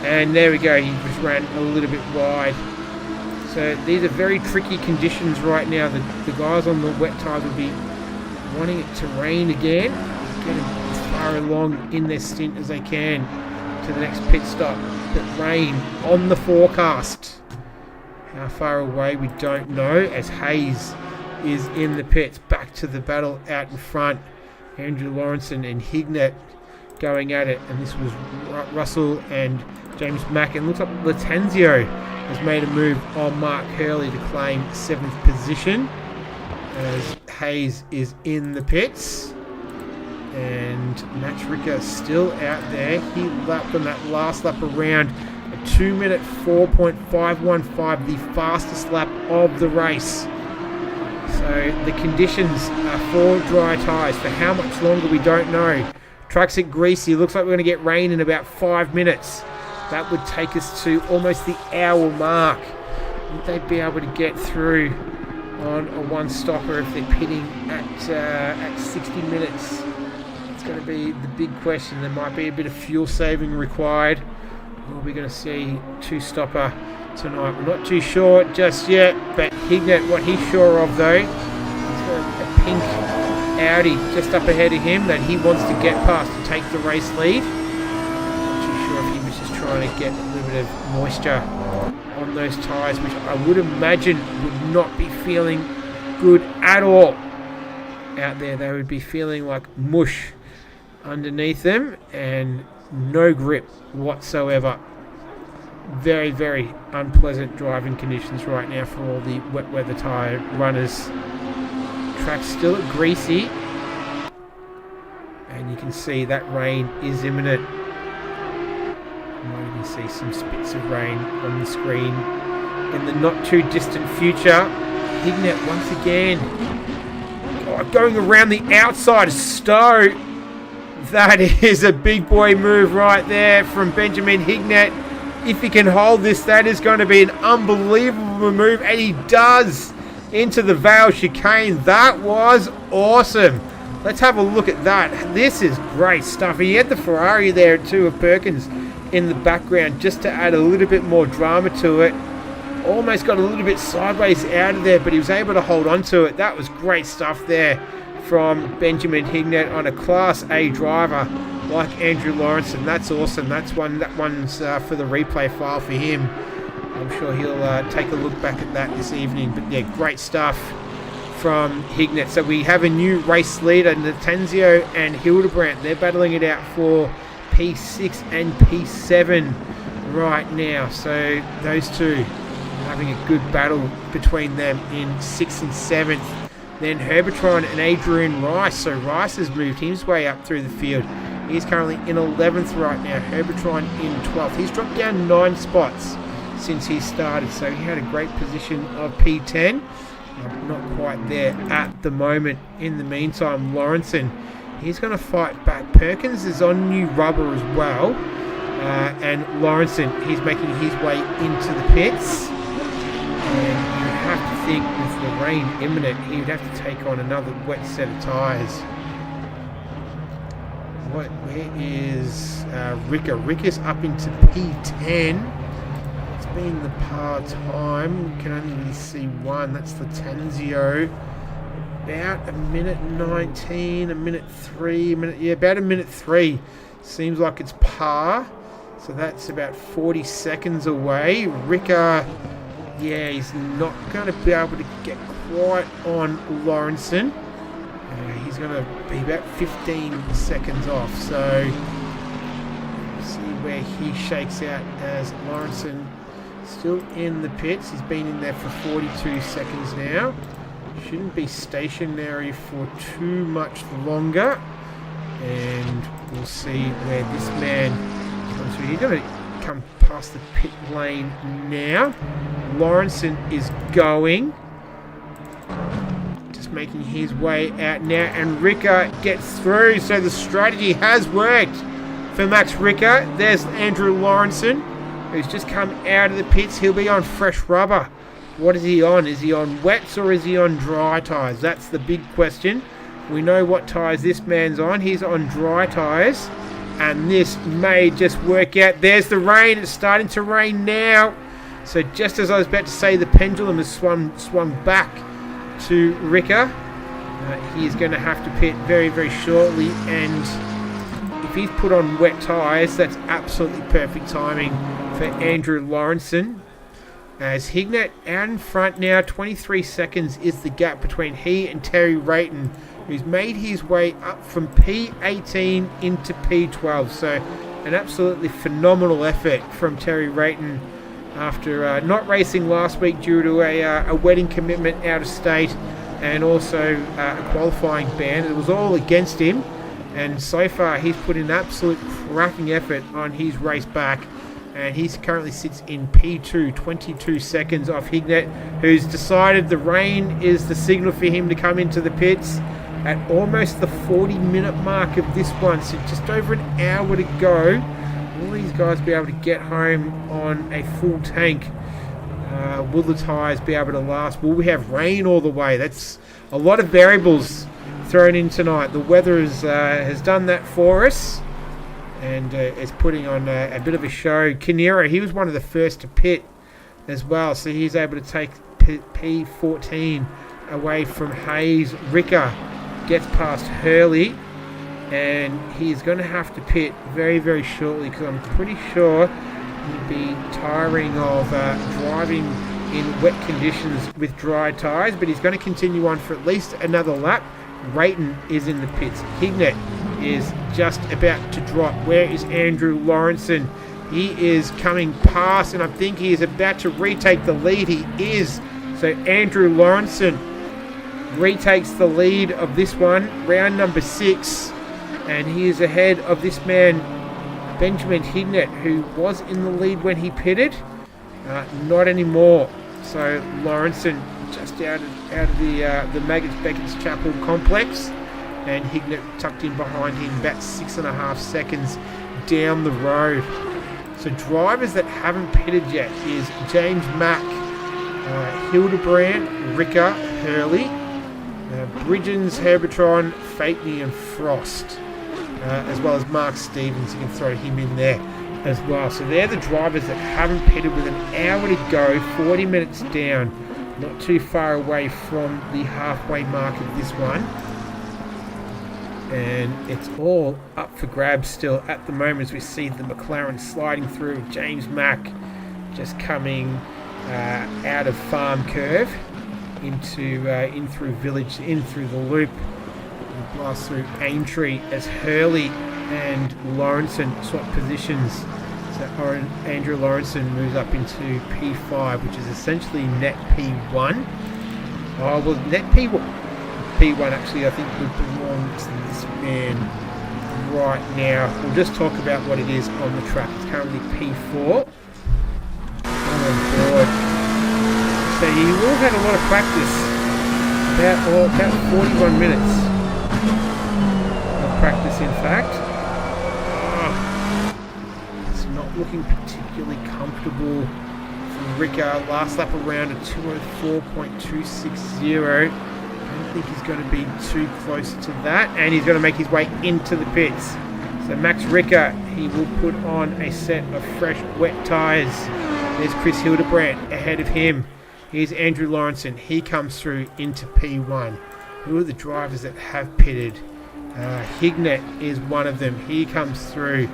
S1: And there we go. He just ran a little bit wide. So these are very tricky conditions right now. The guys on the wet tyres will be wanting it to rain again. Getting as far along in their stint as they can to the next pit stop. But rain on the forecast. How far away we don't know, as Hayes is in the pits. Back to the battle out in front. Andrew Lawrenson and Hignett going at it, and this was Russell and James Mack. And looks like Lattanzio has made a move on Mark Hurley to claim 7th position as Hayes is in the pits. And Max Ricker still out there. He lapped on that last lap around a 2 minute 4.515, the fastest lap of the race. So the conditions are for dry tyres. For how much longer, we don't know. Track's at greasy. Looks like we're going to get rain in about 5 minutes. That would take us to almost the hour mark. Would they be able to get through on a one-stopper if they're pitting at 60 minutes? It's going to be the big question. There might be a bit of fuel saving required. Or we're going to see two-stopper tonight. We're not too sure just yet, but Hignett, what he's sure of though, he's got a pink Audi just up ahead of him that he wants to get past to take the race lead. Not too sure if he was just trying to get a little bit of moisture on those tyres, which I would imagine would not be feeling good at all out there. They would be feeling like mush underneath them and no grip whatsoever. Very, very unpleasant driving conditions right now for all the wet weather tyre runners. Track's still greasy, and you can see that rain is imminent. You might even see some spits of rain on the screen in the not too distant future. Hignett once again going around the outside of Stowe. That is a big boy move right there from Benjamin Hignett. If he can hold this, that is going to be an unbelievable move, and he does, into the Vale chicane. That was awesome. Let's have a look at that. This is great stuff. He had the Ferrari there too of Perkins in the background just to add a little bit more drama to it. Almost got a little bit sideways out of there, but he was able to hold on to it. That was great stuff there from Benjamin Hignett on a Class A driver like Andrew Lawrenson. That's awesome. That one's for the replay file for him. I'm sure he'll take a look back at that this evening. But yeah, great stuff from Hignett. So we have a new race leader, Lattanzio and Hildebrandt. They're battling it out for P6 and P7 right now. So those two having a good battle between them in 6th and 7th. Then Herbertron and Adrian Rice. So Rice has moved his way up through the field. He's currently in 11th right now. Herbertron in 12th. He's dropped down 9 spots since he started. So he had a great position of P10. Not quite there at the moment. In the meantime, Lawrenson, he's going to fight back. Perkins is on new rubber as well. And Lawrenson, he's making his way into the pits. And you have to think with the rain imminent, he would have to take on another wet set of tyres. Where is Ricker? Ricker's up into P10. It's been the par time. You can only really see one. That's the Lattanzio. About a minute 19, a minute 3, about a minute 3. Seems like it's par. So that's about 40 seconds away. Ricker, yeah, he's not going to be able to get quite on Lawrenson. He's going to be about 15 seconds off. So see where he shakes out as Lawrenson still in the pits. He's been in there for 42 seconds now. Shouldn't be stationary for too much longer. And we'll see where this man comes through. He's going to come past the pit lane now. Lawrenson is going. Just making his way out now. And Ricker gets through. So the strategy has worked for Max Ricker. There's Andrew Lawrenson, who's just come out of the pits. He'll be on fresh rubber What is he on? Is he on wets or is he on dry tyres? That's the big question. We know what tyres this man's on. He's on dry tyres. And this may just work out. There's the rain. It's starting to rain now. So just as I was about to say, the pendulum has swung back to Ricker. He's going to have to pit very, very shortly. And if he's put on wet tyres, that's absolutely perfect timing for Andrew Lawrenson. As Hignett out in front now, 23 seconds is the gap between he and Terry Rayton, who's made his way up from P18 into P12. So an absolutely phenomenal effort from Terry Rayton after not racing last week due to a wedding commitment out of state and also a qualifying ban. It was all against him, and so far he's put in absolute cracking effort on his race back. And he currently sits in P2, 22 seconds off Hignett, who's decided the rain is the signal for him to come into the pits at almost the 40-minute mark of this one. So just over an hour to go. Will these guys be able to get home on a full tank? Will the tyres be able to last? Will we have rain all the way? That's a lot of variables thrown in tonight. The weather has done that for us. And it's putting on a bit of a show. Canero, he was one of the first to pit as well, so he's able to take P14 away from Hayes. Ricker gets past Hurley, and he's going to have to pit very, very shortly because I'm pretty sure he'll be tiring of driving in wet conditions with dry tyres, but he's going to continue on for at least another lap. Rayton is in the pits. Hignett is just about to drop. Where is Andrew Lawrenson? He is coming past, and I think he is about to retake the lead. He is. So Andrew Lawrenson retakes the lead of this one, round number 6, and he is ahead of this man, Benjamin Hignett, who was in the lead when he pitted. Not anymore. So Lawrenson just out of the Maggots Beckett's Chapel complex, and Hignett tucked in behind him about 6.5 seconds down the road. So drivers that haven't pitted yet is James Mack, Hildebrand, Ricker, Hurley, Bridgens, Herbertron, Fakeney and Frost, as well as Mark Stevens. You can throw him in there as well. So they're the drivers that haven't pitted with an hour to go, 40 minutes down, not too far away from the halfway mark of this one. And it's all up for grabs still at the moment as we see the McLaren sliding through. James Mack just coming out of Farm Curve into in through Village, in through the loop, and blast through Aintree as Hurley and Lawrenson swap positions. So Andrew Lawrenson moves up into P5, which is essentially net P1. Oh, well, net P1 actually I think would belong to this man right now. We'll just talk about what it is on the track. It's currently P4. Oh god. So he will have had a lot of practice. About 41 minutes of practice in fact. It's not looking particularly comfortable for Ricker. Last lap around a 204.260. I don't think he's going to be too close to that, and he's going to make his way into the pits. So Max Ricker, he will put on a set of fresh wet tyres. There's Chris Hildebrand ahead of him. Here's Andrew Lawrenson. He comes through into P1. Who are the drivers that have pitted? Hignett is one of them. He comes through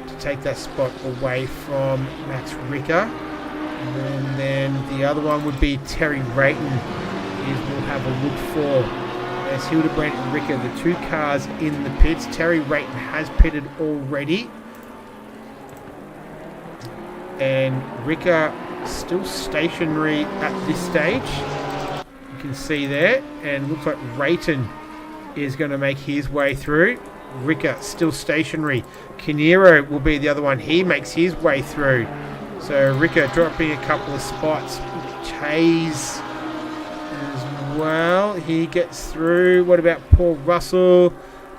S1: to take that spot away from Max Ricker. And then the other one would be Terry Rayton. We'll have a look for as Hildebrand and Ricker, the two cars in the pits. Terry Rayton has pitted already, and Ricker still stationary at this stage. You can see there, and looks like Rayton is going to make his way through. Ricker still stationary. Canero will be the other one. He makes his way through. So Ricker dropping a couple of spots. Hayes as well. He gets through. What about Paul Russell?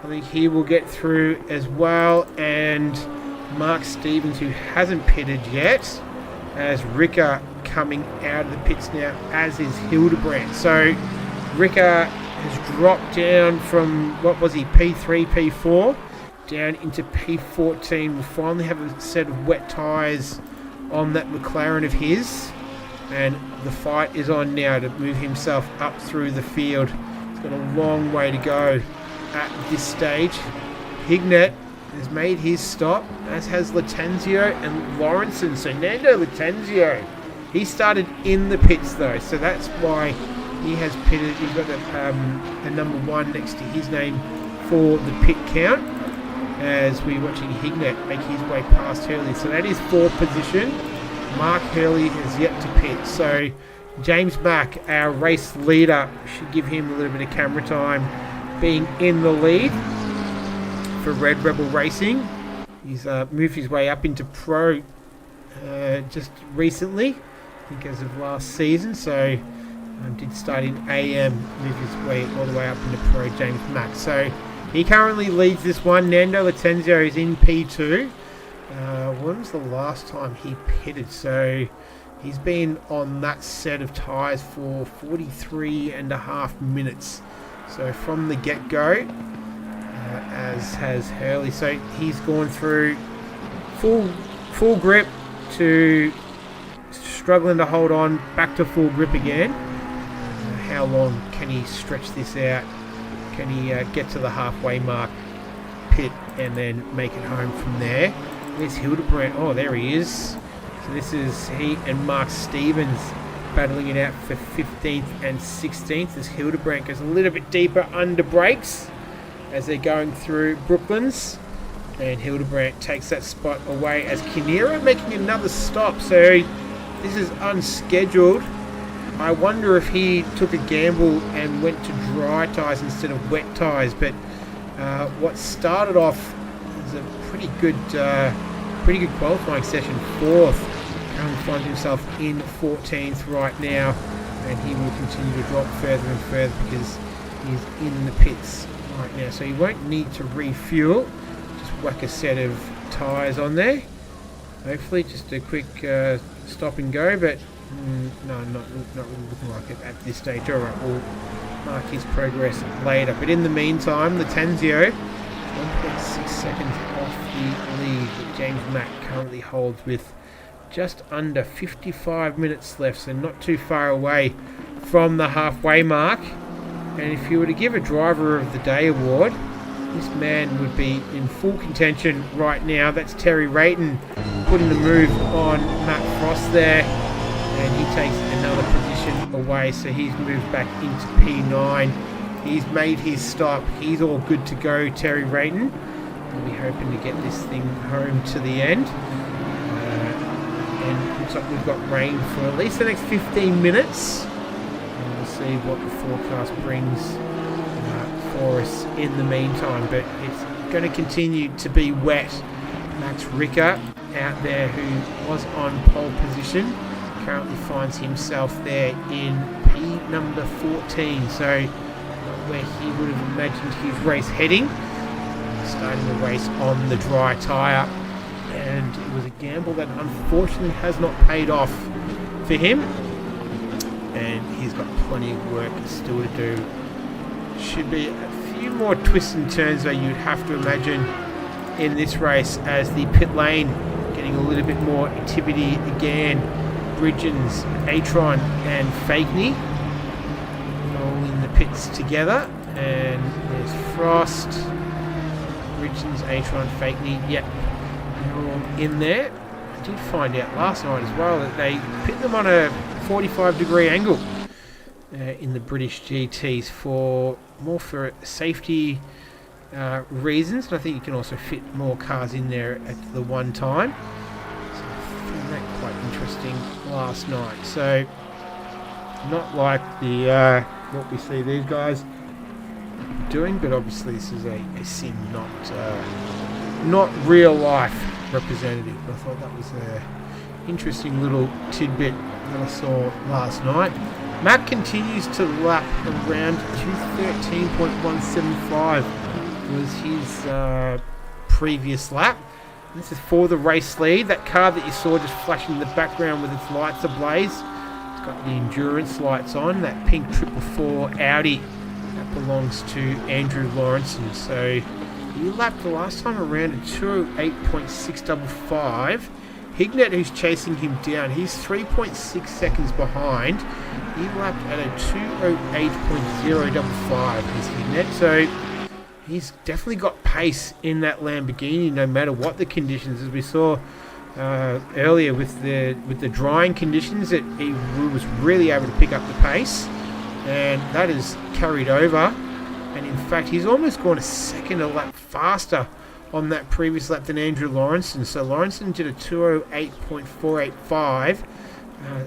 S1: I think he will get through as well. And Mark Stevens, who hasn't pitted yet, as Ricker coming out of the pits now, as is Hildebrand. So Ricker has dropped down from, what was he, P3, P4, down into P14. We'll finally have a set of wet tyres on that McLaren of his. And the fight is on now to move himself up through the field. He's got a long way to go at this stage. Hignett has made his stop, as has Lattanzio and Lawrenson. So Nando Lattanzio, he started in the pits though, so that's why he has pitted. He's got the number 1 next to his name for the pit count, as we're watching Hignett make his way past Hurley. So that is 4th position. Mark Hurley has yet to pit. So James Mack, our race leader, should give him a little bit of camera time, being in the lead for Red Rebel Racing. He's moved his way up into Pro just recently, I think as of last season. So did start in AM, moved his way all the way up into Pro, James Mack. So he currently leads this one. Nando Lattanzio is in P2. When was the last time he pitted? So he's been on that set of tyres for 43.5 minutes. So from the get-go, as has Hurley. So he's gone through full grip to struggling to hold on, back to full grip again. How long can he stretch this out? Can he get to the halfway mark, pit, and then make it home from there? There's Hildebrand. Oh, there he is. So this is he and Mark Stevens battling it out for 15th and 16th, as Hildebrand goes a little bit deeper under brakes as they're going through Brooklands. And Hildebrand takes that spot away, as Kinnear making another stop. So this is unscheduled. I wonder if he took a gamble and went to dry tyres instead of wet tyres. But what started off as a pretty good qualifying session, 4th, currently finds himself in 14th right now, and he will continue to drop further and further because he's in the pits right now. So he won't need to refuel, just whack a set of tyres on there. Hopefully just a quick stop and go, but no, not really looking like it at this stage. Alright, we'll mark his progress later. But in the meantime, Lattanzio, 1.6 seconds off the lead that James Mack currently holds, with just under 55 minutes left, so not too far away from the halfway mark. And if you were to give a Driver of the Day award, this man would be in full contention right now. That's Terry Rayton putting the move on Matt Frost there, and he takes another position away, so he's moved back into P9. He's made his stop. He's all good to go, Terry Rayton. We'll be hoping to get this thing home to the end. And looks like we've got rain for at least the next 15 minutes. And we'll see what the forecast brings for us in the meantime. But it's going to continue to be wet. Max Ricker out there, who was on pole position, currently finds himself there in P number 14. So where he would have imagined his race heading. Starting the race on the dry tyre, and it was a gamble that unfortunately has not paid off for him, and he's got plenty of work still to do. Should be a few more twists and turns though, you'd have to imagine, in this race, as the pit lane getting a little bit more activity again. Bridgens, Atron and Fakeney all in the pits together, and there's Frost, Bridgens, Atron, Fakeney. Yep, they're all in there. I did find out last night as well that they pit them on a 45-degree angle in the British GTs for safety reasons, and I think you can also fit more cars in there at the one time. So I found that quite interesting last night. So not like the what we see these guys doing, but obviously this is a sim, not real life representative. I thought that was a interesting little tidbit that I saw last night. Matt continues to lap around 213.175 was his previous lap. This is for the race lead. That car that you saw just flashing in the background with its lights ablaze. It's got the endurance lights on. That pink 444 Audi. That belongs to Andrew Lawrenson. So he lapped the last time around at 208.655. Hignett, who's chasing him down, he's 3.6 seconds behind. He lapped at a 208.055, is Hignett. So he's definitely got pace in that Lamborghini, no matter what the conditions. As we saw earlier with the drying conditions, he was really able to pick up the pace, and that is carried over. And in fact, he's almost gone a second a lap faster on that previous lap than Andrew Lawrenson. So Lawrenson did a 208.485.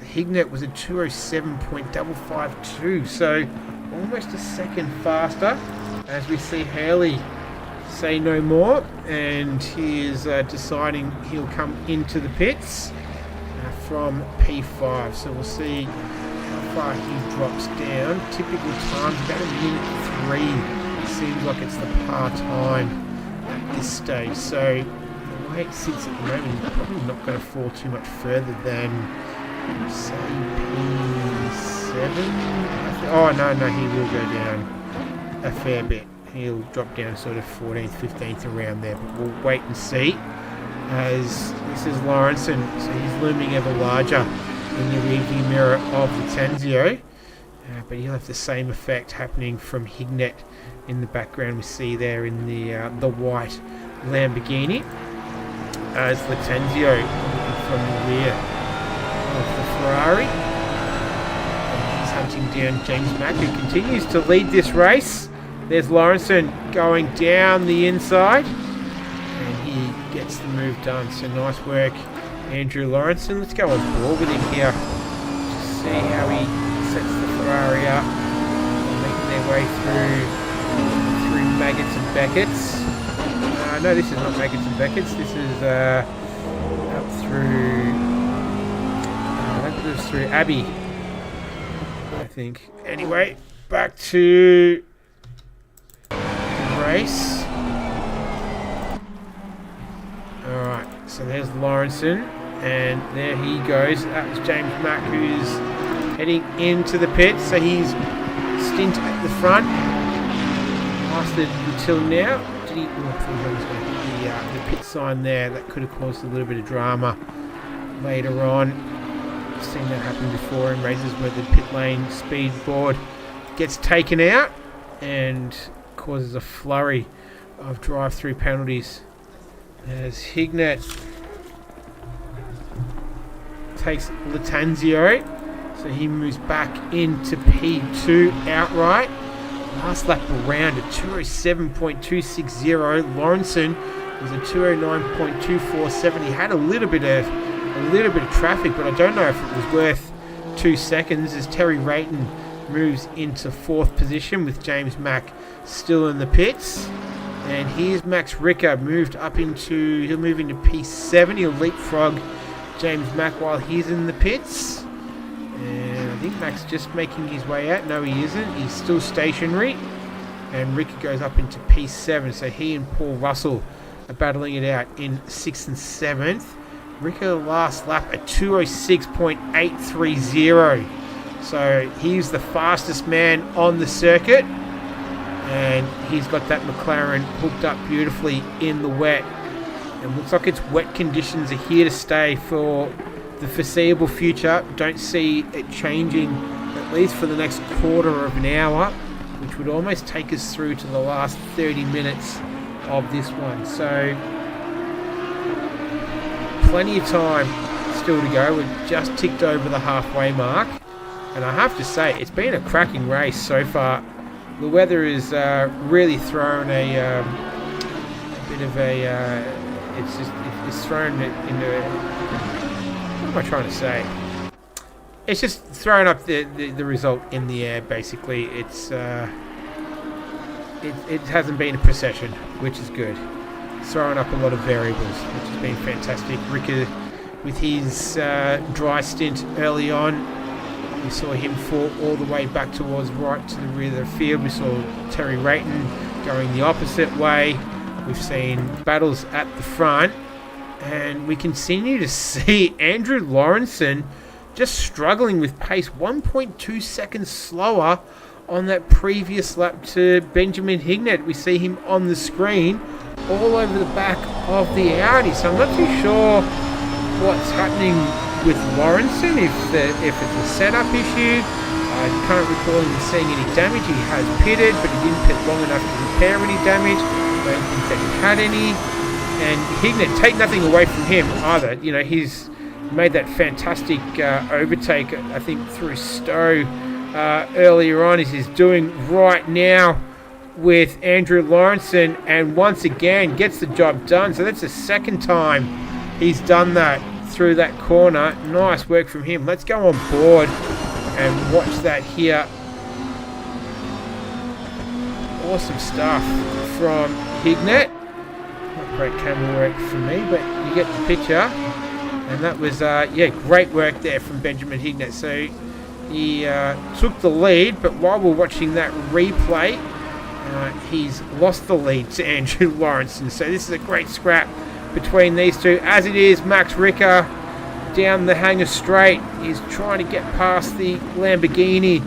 S1: Hignett was a 207.552. So almost a second faster. As we see Haley say no more, and he is deciding he'll come into the pits from P5. So we'll see how far he drops down. Typical time's about a minute 3. It seems like it's the par time at this stage. So the way it sits at the moment, he's probably not going to fall too much further than, say, P7. Oh no, he will go down a fair bit. He'll drop down sort of 14th, 15th around there, but we'll wait and see. As this is Lawrenson, so he's looming ever larger in the rearview mirror of the Tanzio, but he'll have the same effect happening from Hignett in the background. We see there in the white Lamborghini as Latenzio looking from the rear of the Ferrari. Hunting down James Mack, who continues to lead this race. There's Lawrenson going down the inside, and he gets the move done. So nice work, Andrew Lawrenson. Let's go on board with him here. Just see how he sets the Ferrari up, making their way through Maggots and Beckett's. No, this is not Maggots and Beckett's. This is up through. I think it was through Abbey, I think. Anyway, back to the race. Alright, so there's Lawrenson, and there he goes. That was James Mack, who's heading into the pits. So he's stint at the front. Lasted until now. Did he? Oh, I thought he was going to hit the pit sign there. That could have caused a little bit of drama later on. Seen that happen before in races where the pit lane speed board gets taken out and causes a flurry of drive-through penalties. As Hignett takes Latenzio, so he moves back into P2 outright. Last lap around at 207.260. Lawrenson was a 209.247. He had a little bit of traffic, but I don't know if it was worth 2 seconds, as Terry Rayton moves into 4th position with James Mack still in the pits. And here's Max Ricker he'll move into P7. He'll leapfrog James Mack while he's in the pits. And I think Max just making his way out. No, he isn't. He's still stationary. And Ricker goes up into P7. So he and Paul Russell are battling it out in 6th and 7th. Ricker last lap at 206.830. So he's the fastest man on the circuit. And he's got that McLaren hooked up beautifully in the wet. And looks like its wet conditions are here to stay for the foreseeable future. Don't see it changing, at least for the next quarter of an hour, which would almost take us through to the last 30 minutes of this one. So plenty of time still to go. We've just ticked over the halfway mark, and I have to say it's been a cracking race so far. The weather is really thrown a bit of a it's thrown it into, what am I trying to say? It's just thrown up the result in the air. Basically, it hasn't been a procession, which is good. It's throwing up a lot of variables, which has been fantastic. Ricker, with his dry stint early on, we saw him fall all the way back towards right to the rear of the field. We saw Terry Rayton going the opposite way. We've seen battles at the front, And we continue to see Andrew Lawrenson just struggling with pace, 1.2 seconds slower on that previous lap to Benjamin Hignett. We see him on the screen all over the back of the Audi. So I'm not too sure what's happening with Lawrenson, if it's a setup issue. I can't recall him seeing any damage. He has pitted, but he didn't pit long enough to repair any damage. I don't think that he had any. And Hignett, take nothing away from him either. You know, he's made that fantastic overtake, I think, through Stowe earlier on, as he's doing right now with Andrew Lawrenson, and once again gets the job done. So that's the second time he's done that through that corner. Nice work from him. Let's go on board and watch that here. Awesome stuff from Hignett. Not great camera work for me, but you get the picture. And that was, great work there from Benjamin Hignett. So he took the lead, but while we're watching that replay, he's lost the lead to Andrew Lawrenson. So this is a great scrap between these two. As it is, Max Ricker down the hanger straight is trying to get past the Lamborghini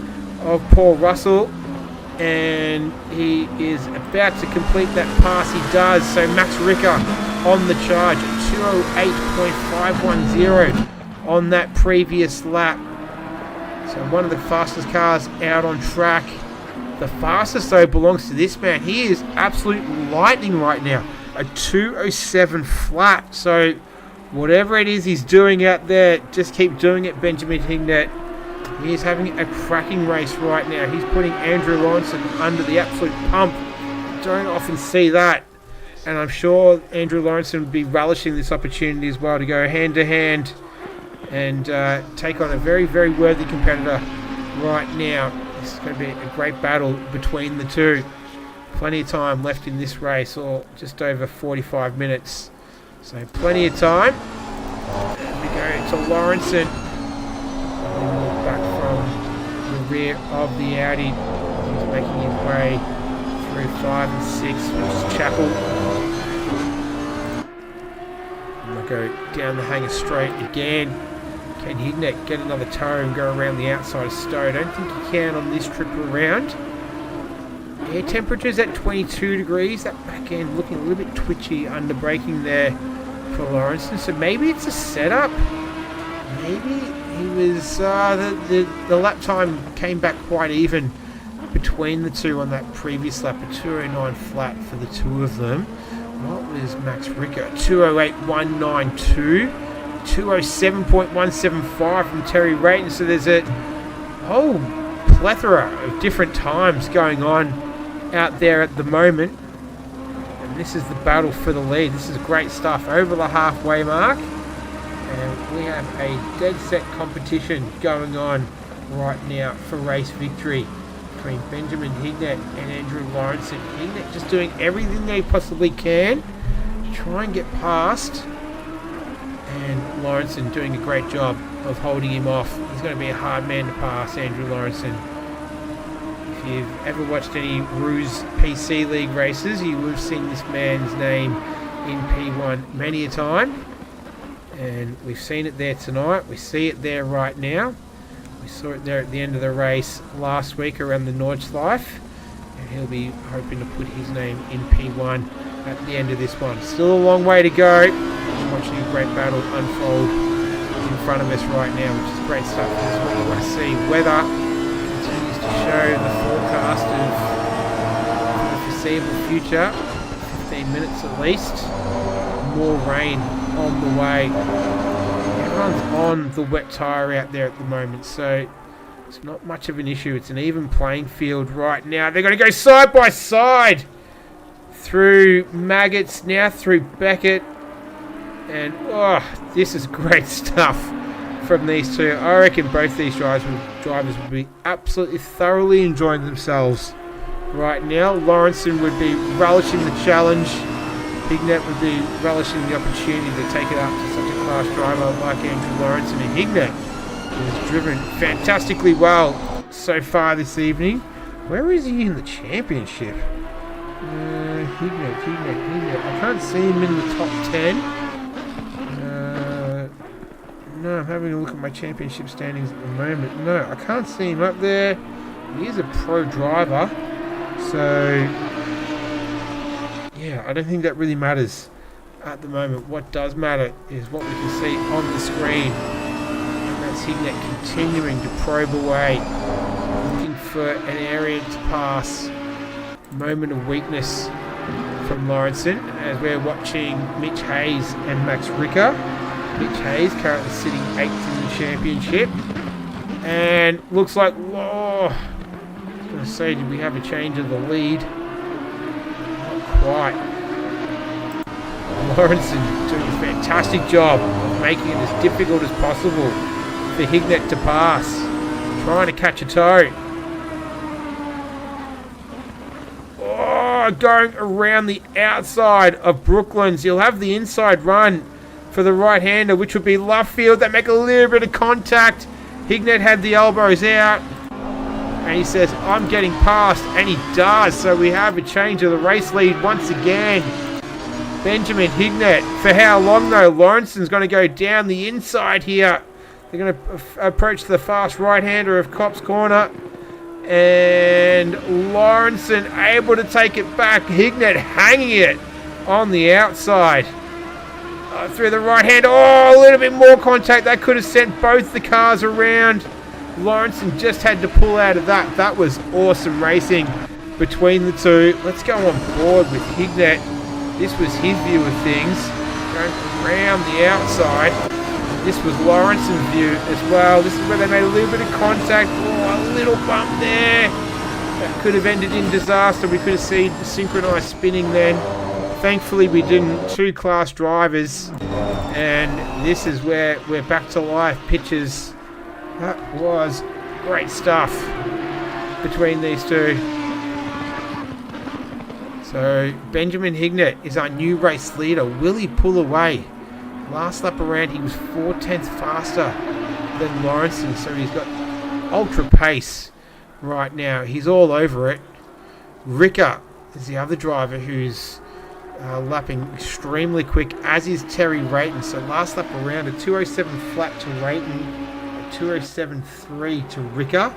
S1: of Paul Russell, and he is about to complete that pass. He does. So Max Ricker on the charge at 208.510 on that previous lap. So one of the fastest cars out on track. The fastest, though, belongs to this man. He is absolute lightning right now. A 207 flat. So whatever it is he's doing out there, just keep doing it, Benjamin Hignett. He is having a cracking race right now. He's putting Andrew Lawrenson under the absolute pump. Don't often see that. And I'm sure Andrew Lawrenson would be relishing this opportunity as well to go hand to hand and take on a very, very worthy competitor right now. This is going to be a great battle between the two. Plenty of time left in this race, or just over 45 minutes. So plenty of time. And we go to Lawrenson. Back from the rear of the Audi. He's making his way through 5 and 6, which is Chapel. And we'll go down the hanger straight again. Can Hignett get another toe and go around the outside of Stowe? I don't think he can on this trip around. Air temperature's at 22 degrees. That back end looking a little bit twitchy under braking there for Lawrenson. So maybe it's a setup. Maybe he was... the lap time came back quite even between the two on that previous lap. A 209 flat for the two of them. What was Max Ricker? 208.192. 207.175 from Terry Rayton. So there's a whole plethora of different times going on out there at the moment. And this is the battle for the lead. This is great stuff over the halfway mark. And we have a dead set competition going on right now for race victory between Benjamin Hignett and Andrew Lawrenson. Hignett just doing everything they possibly can to try and get past, and Lawrenson doing a great job of holding him off. He's going to be a hard man to pass, Andrew Lawrenson. If you've ever watched any Ruse PC League races, you would have seen this man's name in P1 many a time. And we've seen it there tonight. We see it there right now. We saw it there at the end of the race last week around the Nordschleife. And he'll be hoping to put his name in P1 at the end of this one. Still a long way to go. We're watching a great battle unfold in front of us right now, which is great stuff. This is what you want to see. Weather continues to show the forecast of the foreseeable future. 15 minutes at least. More rain on the way. Everyone's on the wet tyre out there at the moment, so it's not much of an issue. It's an even playing field right now. They're going to go side by side through Maggots, now through Beckett, and this is great stuff from these two. I reckon both these drivers would be absolutely thoroughly enjoying themselves right now. Lawrenson would be relishing the challenge. Hignett would be relishing the opportunity to take it up to such a class driver like Andrew Lawrenson. And Hignett has driven fantastically well so far this evening. Where is he in the championship? Hignett. I can't see him in the top 10. I'm having a look at my championship standings at the moment. No, I can't see him up there. He is a pro driver. So, yeah, I don't think that really matters at the moment. What does matter is what we can see on the screen. And that's Hignett continuing to probe away, looking for an area to pass. Moment of weakness from Lawrenson as we're watching Mitch Hayes and Max Ricker. Mitch Hayes currently sitting 8th in the championship. And looks like, whoa, I was going to say, did we have a change of the lead? Not quite. Lawrenson doing a fantastic job of making it as difficult as possible for Hignett to pass. Trying to catch a toe. Oh, going around the outside of Brooklands. He'll have the inside run for the right-hander, which would be Luffield. They make a little bit of contact. Hignett had the elbows out. And he says, I'm getting past. And he does. So we have a change of the race lead once again. Benjamin Hignett. For how long, though? Lawrenson's going to go down the inside here. They're going to approach the fast right-hander of Cops Corner. And Lawrenson able to take it back. Hignett hanging it on the outside. Through the right hand. Oh, a little bit more contact. That could have sent both the cars around. Lawrenson just had to pull out of that. That was awesome racing between the two. Let's go on board with Hignett. This was his view of things. Going around the outside. This was Lawrenson's view as well. This is where they made a little bit of contact. Oh, a little bump there. That could have ended in disaster. We could have seen the synchronised spinning then. Thankfully, we didn't. Two class drivers. And this is where we're back to live pitches. That was great stuff between these two. So, Benjamin Hignett is our new race leader. Will he pull away? Last lap around, he was 4/10 faster than Lawrenson. So, he's got ultra pace right now. He's all over it. Ricker is the other driver who's lapping extremely quick, as is Terry Rayton. So last lap around, a 207 flat to Rayton, a 207.3 to Ricker.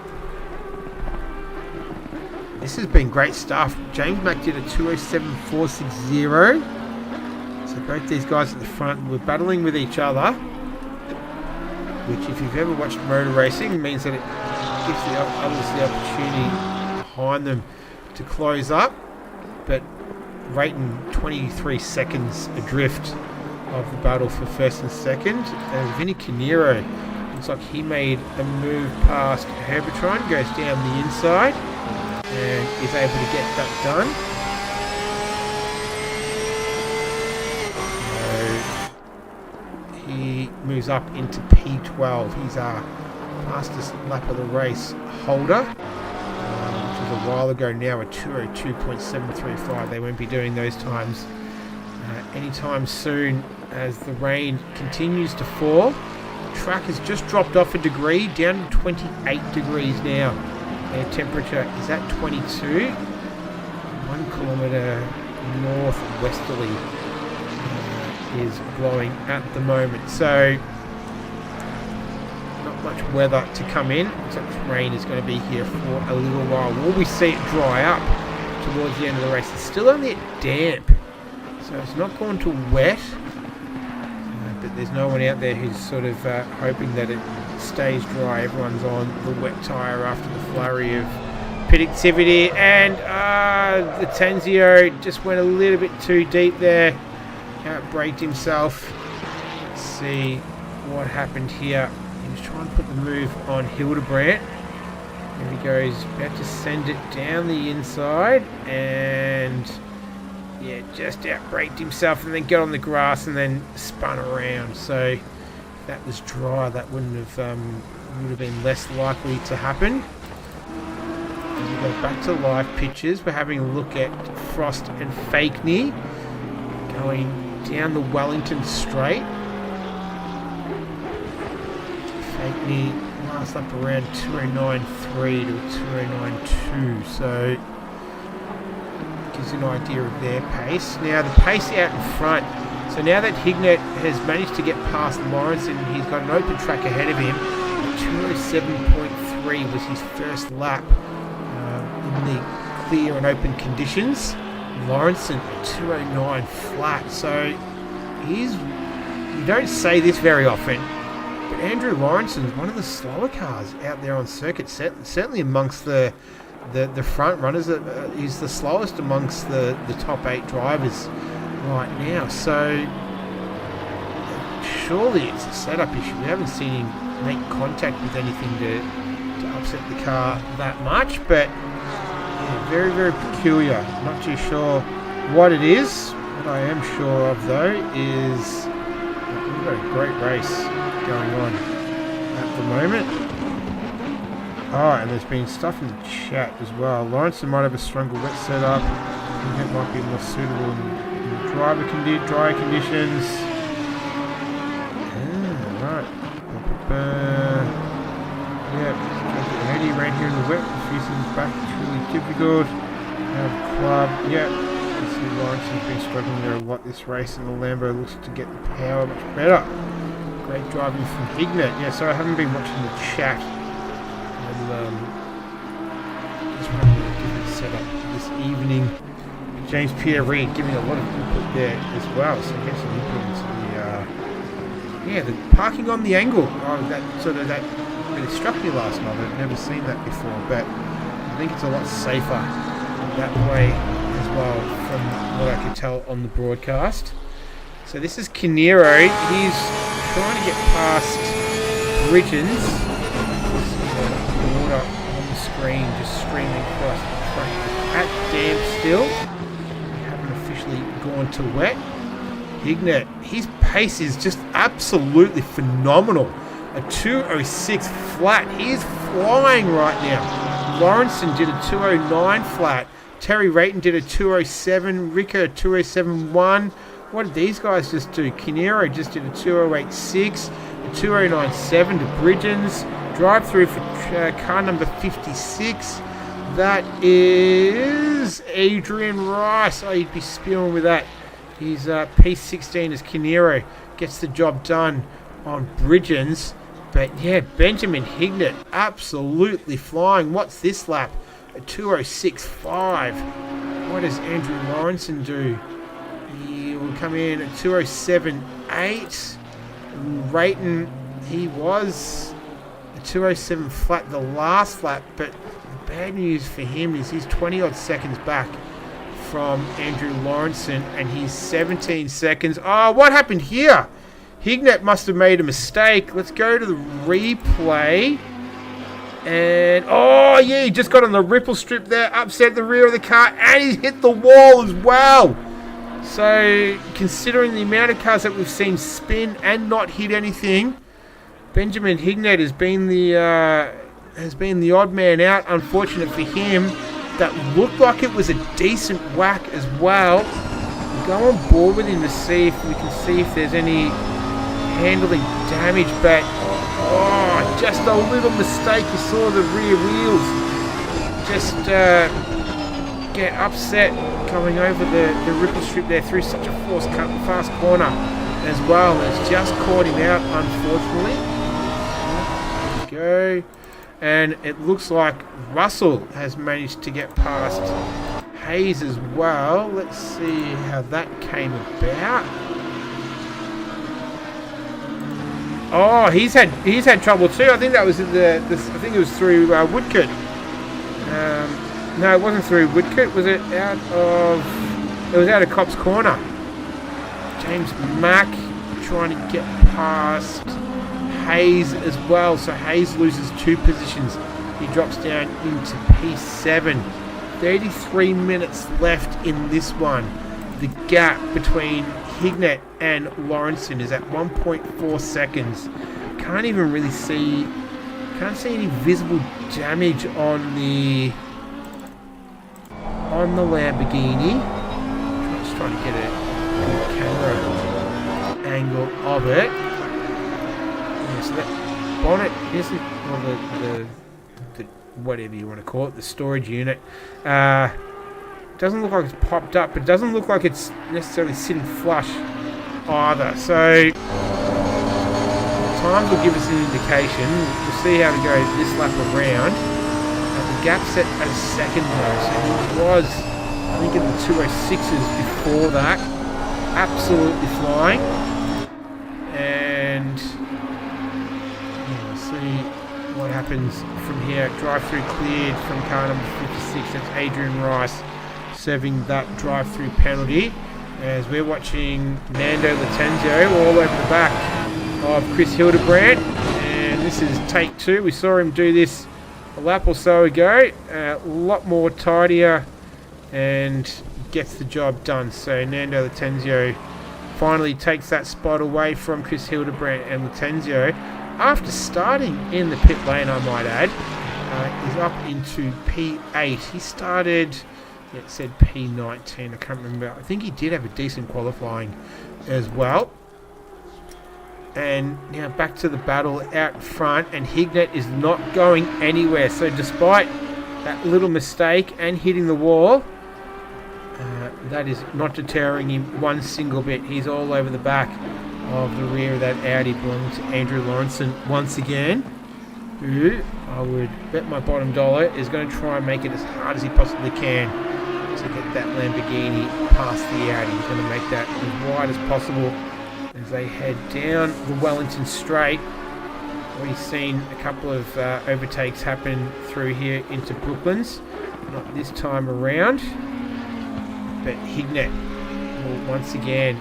S1: This has been great stuff. James Mack did a 207.460. So both these guys at the front were battling with each other, which if you've ever watched motor racing means that it gives the others the opportunity behind them to close up. But Rayton 23 seconds adrift of the battle for first and second. And Vinny Canero looks like he made a move past Herbertron, goes down the inside and is able to get that done. So he moves up into P12. He's our fastest lap of the race holder. A while ago now, a 202.735. They won't be doing those times anytime soon as the rain continues to fall. The track has just dropped off a degree, down to 28 degrees now. Air temperature is at 22. 1 kilometre northwesterly is blowing at the moment. So much weather to come in. So rain is going to be here for a little while. Will we see it dry up towards the end of the race? It's still only damp, so it's not going to wet, but there's no one out there who's sort of hoping that it stays dry. Everyone's on the wet tyre after the flurry of pit activity, and the Tenzio just went a little bit too deep there, outbraked himself. Let's see what happened here. Trying to put the move on Hildebrandt. There he goes, about to send it down the inside, and yeah, just outbraked himself and then got on the grass and then spun around. So if that was dry, that would have been less likely to happen. As we go back to live pitches, we're having a look at Frost and Fakeney going down the Wellington Straight. Fakeney last lap around 209.3 to 209.2, so gives you an idea of their pace. Now the pace out in front So now that Hignett has managed to get past Lawrence and he's got an open track ahead of him, 207.3 was his first lap in the clear and open conditions. Lawrence 209 flat. So you don't say this very often, but Andrew Lawrence is one of the slower cars out there on circuit, certainly amongst the front runners. He's the slowest amongst the top 8 drivers right now. So surely it's a setup issue. We haven't seen him make contact with anything to upset the car that much, but yeah, very, very peculiar. Not too sure what it is. What I am sure of though is we've got a great race going on at the moment. Oh, and there's been stuff in the chat as well. Lawrence might have a stronger wet setup. I think it might be more suitable in drier conditions. Right. Yeah, Eddie ran here in the wet. Refusing his back. It's really difficult. Club. Yeah. You see Lawrence has been struggling there a lot this race, and the Lambo looks to get the power much better. Great driving from Hignett. Yeah, so I haven't been watching the chat. Just running a different setup this evening. James Pierre Reid giving a lot of input there as well. So get some input into the parking on the angle. Oh, that really struck me last night. I've never seen that before, but I think it's a lot safer that way as well, from what I could tell on the broadcast. So this is Canero. He's trying to get past Bridgens. Water on the screen just streaming across the front. At damp still. We haven't officially gone to wet. Hignett, his pace is just absolutely phenomenal. A 206 flat. He is flying right now. Lawrenson did a 209 flat. Terry Rayton did a 207. Ricker a 207.1. What did these guys just do? Canero just did a 208.6. A 209.7 to Bridgens. Drive through for car number 56. That is Adrian Rice. Oh, he'd be spewing with that. He's P16 as Canero gets the job done on Bridgens. But yeah, Benjamin Hignett absolutely flying. What's this lap? A 206.5. What does Andrew Lawrenson do? He will come in at 207.8. Rayton, he was a 207 flat the last lap, but the bad news for him is he's 20 odd seconds back from Andrew Lawrenson, and he's 17 seconds. Oh, what happened here? Hignett must have made a mistake. Let's go to the replay. And, oh yeah, he just got on the ripple strip there, upset the rear of the car, and he hit the wall as well. So, considering the amount of cars that we've seen spin and not hit anything, Benjamin Hignett has been the odd man out. Unfortunate for him. That looked like it was a decent whack as well. We'll go on board with him to see if we can see if there's any handling damage, but just a little mistake. You saw the rear wheels just get upset coming over the ripple strip there through such a fast corner as well. It's just caught him out, unfortunately. There we go. And it looks like Russell has managed to get past Hayes as well. Let's see how that came about. Oh, he's had trouble too. I think that was I think it was through Woodcote. No, it wasn't through Woodcote. Was it out of? It was out of Cops Corner. James Mack trying to get past Hayes as well. So Hayes loses 2 positions. He drops down into P7. 33 minutes left in this one. The gap between Hignett and Lawrenson is at 1.4 seconds. Can't even really see any visible damage on the Lamborghini. Just trying to get a good camera angle of it. Yeah, so that bonnet isn't, well, the whatever you want to call it, the storage unit. Doesn't look like it's popped up, but doesn't look like it's necessarily sitting flush either. So times will give us an indication. We'll see how we go this lap around. The gap set as second though, so he was, I think, in the 206s before that. Absolutely flying. And we'll see what happens from here. Drive-through cleared from car number 56. That's Adrian Rice serving that drive-through penalty. As we're watching Nando Latenzio all over the back of Chris Hildebrand. And this is take two. We saw him do this a lap or so ago. A lot more tidier and gets the job done. So Nando Latenzio finally takes that spot away from Chris Hildebrand, and Latenzio, after starting in the pit lane, I might add, is up into P8. He started, it said P19, I can't remember. I think he did have a decent qualifying as well. And now back to the battle out front, and Hignett is not going anywhere. So despite that little mistake and hitting the wall, that is not deterring him one single bit. He's all over the back of the rear of that Audi belonging to Andrew Lawrenson once again, who I would bet my bottom dollar is going to try and make it as hard as he possibly can to get that Lamborghini past the Audi. He's going to make that as wide as possible as they head down the Wellington Straight. We've seen a couple of overtakes happen through here into Brooklands. Not this time around. But Hignett will once again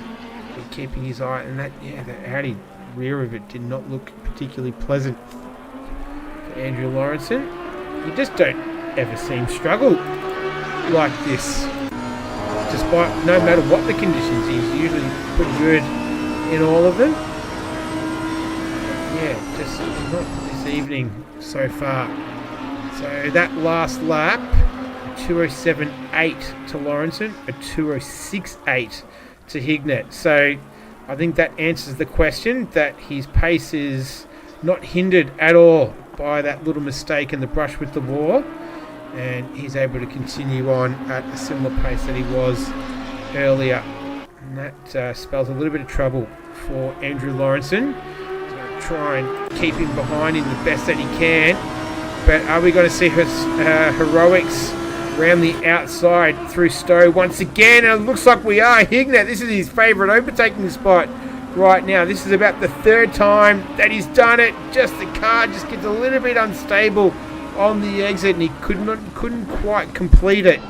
S1: be keeping his eye, and that, the Audi rear of it did not look particularly pleasant for Andrew Lawrenson. You just don't ever see him struggle like this. Despite, no matter what the conditions, he's usually pretty good in all of them. Yeah, just not this evening so far. So that last lap, 207.8 to Lawrenson, a 206.8 to Hignett. So I think that answers the question, that his pace is not hindered at all by that little mistake and the brush with the wall, and he's able to continue on at a similar pace that he was earlier. And that spells a little bit of trouble for Andrew Lawrenson. He's going to try and keep him behind him the best that he can. But are we going to see heroics around the outside through Stowe once again? And it looks like we are. Hignett, this is his favourite overtaking spot right now. This is about the third time that he's done it. Just the car just gets a little bit unstable on the exit, and he couldn't quite complete it.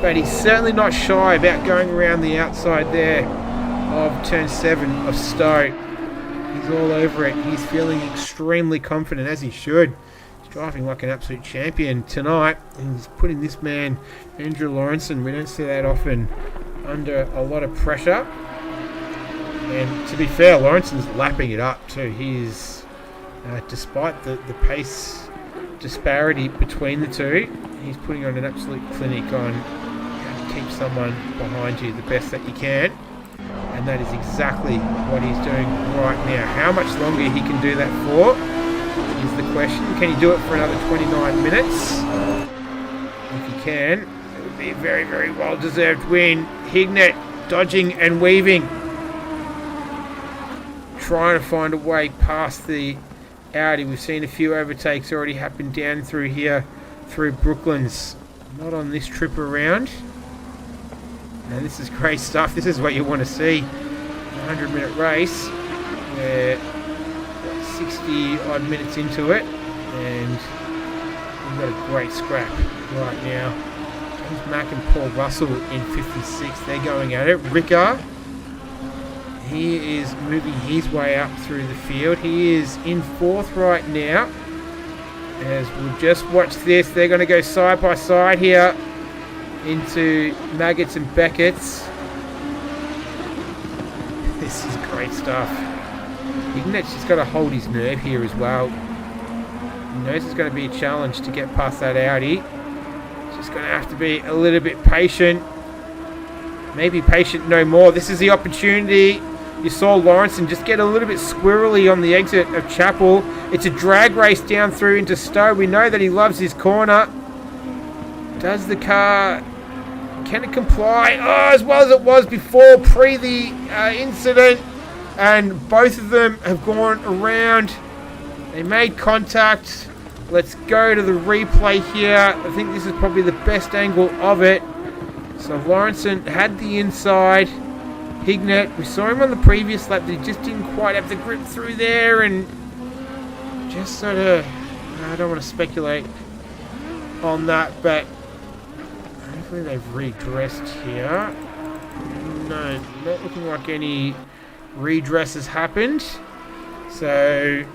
S1: But he's certainly not shy about going around the outside there of turn 7 of Stowe. He's all over it. He's feeling extremely confident, as he should. Driving like an absolute champion tonight, and he's putting this man, Andrew Lawrenson, we don't see that often, under a lot of pressure. And to be fair, Lawrenson's lapping it up too. He's, despite the pace disparity between the two, he's putting on an absolute clinic on how to keep someone behind you the best that you can. And that is exactly what he's doing right now. How much longer he can do that for is the question. Can he do it for another 29 minutes? If he can, it would be a very, very well-deserved win. Hignett dodging and weaving, trying to find a way past the Audi. We've seen a few overtakes already happen down through here, through Brooklands. Not on this trip around. And this is great stuff. This is what you want to see. A 100-minute race where 60 odd minutes into it, and we've got a great scrap right now. James Mack and Paul Russell in 56. They're going at it. Ricker, he is moving his way up through the field. He is in 4th right now. As we'll just watch this, they're going to go side by side here into Maggots and Beckett's. This is great stuff. Hignett's just got to hold his nerve here as well. He knows it's going to be a challenge to get past that Audi. He's just going to have to be a little bit patient. Maybe patient no more. This is the opportunity. You saw Lawrenson just get a little bit squirrely on the exit of Chapel. It's a drag race down through into Stowe. We know that he loves his corner. Does the car Can it comply? Oh, as well as it was before, pre the incident. And both of them have gone around. They made contact. Let's go to the replay here. I think this is probably the best angle of it. So Lawrenson had the inside. Hignett, we saw him on the previous lap. He just didn't quite have the grip through there. And just sort of, I don't want to speculate on that, but hopefully they've redressed here. No, not looking like any redress has happened. So,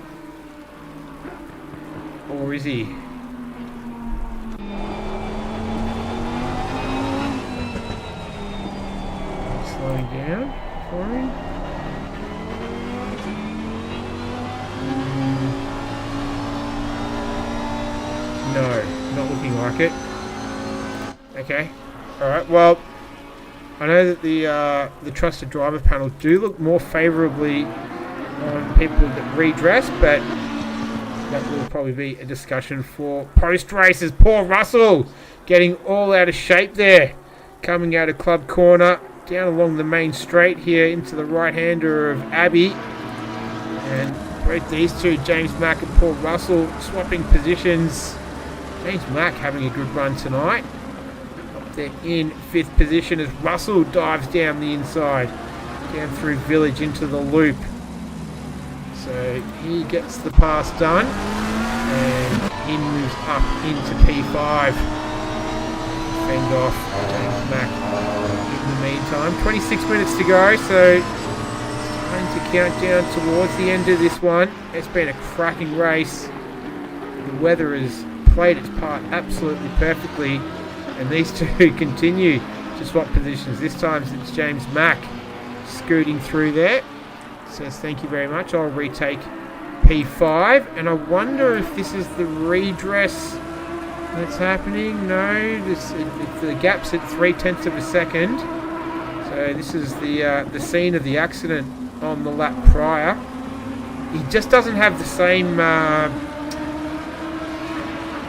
S1: or is he? Slowing down for him. No, not looking like it. Okay. Alright, well, I know that the trusted driver panel do look more favourably on people that redress, but that will probably be a discussion for post-races. Poor Russell getting all out of shape there. Coming out of Club Corner, down along the main straight here into the right-hander of Abbey. And both these two, James Mack and Paul Russell, swapping positions. James Mack having a good run tonight. Up there in 5th position as Russell dives down the inside. Down through Village into the loop. So he gets the pass done. And he moves up into P5. Fend off James Mack in the meantime. 26 minutes to go, so starting to count down towards the end of this one. It's been a cracking race. The weather has played its part absolutely perfectly, and these two continue to swap positions. This time it's James Mack scooting through there. Says thank you very much. I'll retake P5, and I wonder if this is the redress that's happening. No, the gap's at 0.3 of a second. So this is the scene of the accident on the lap prior. He just doesn't have the same.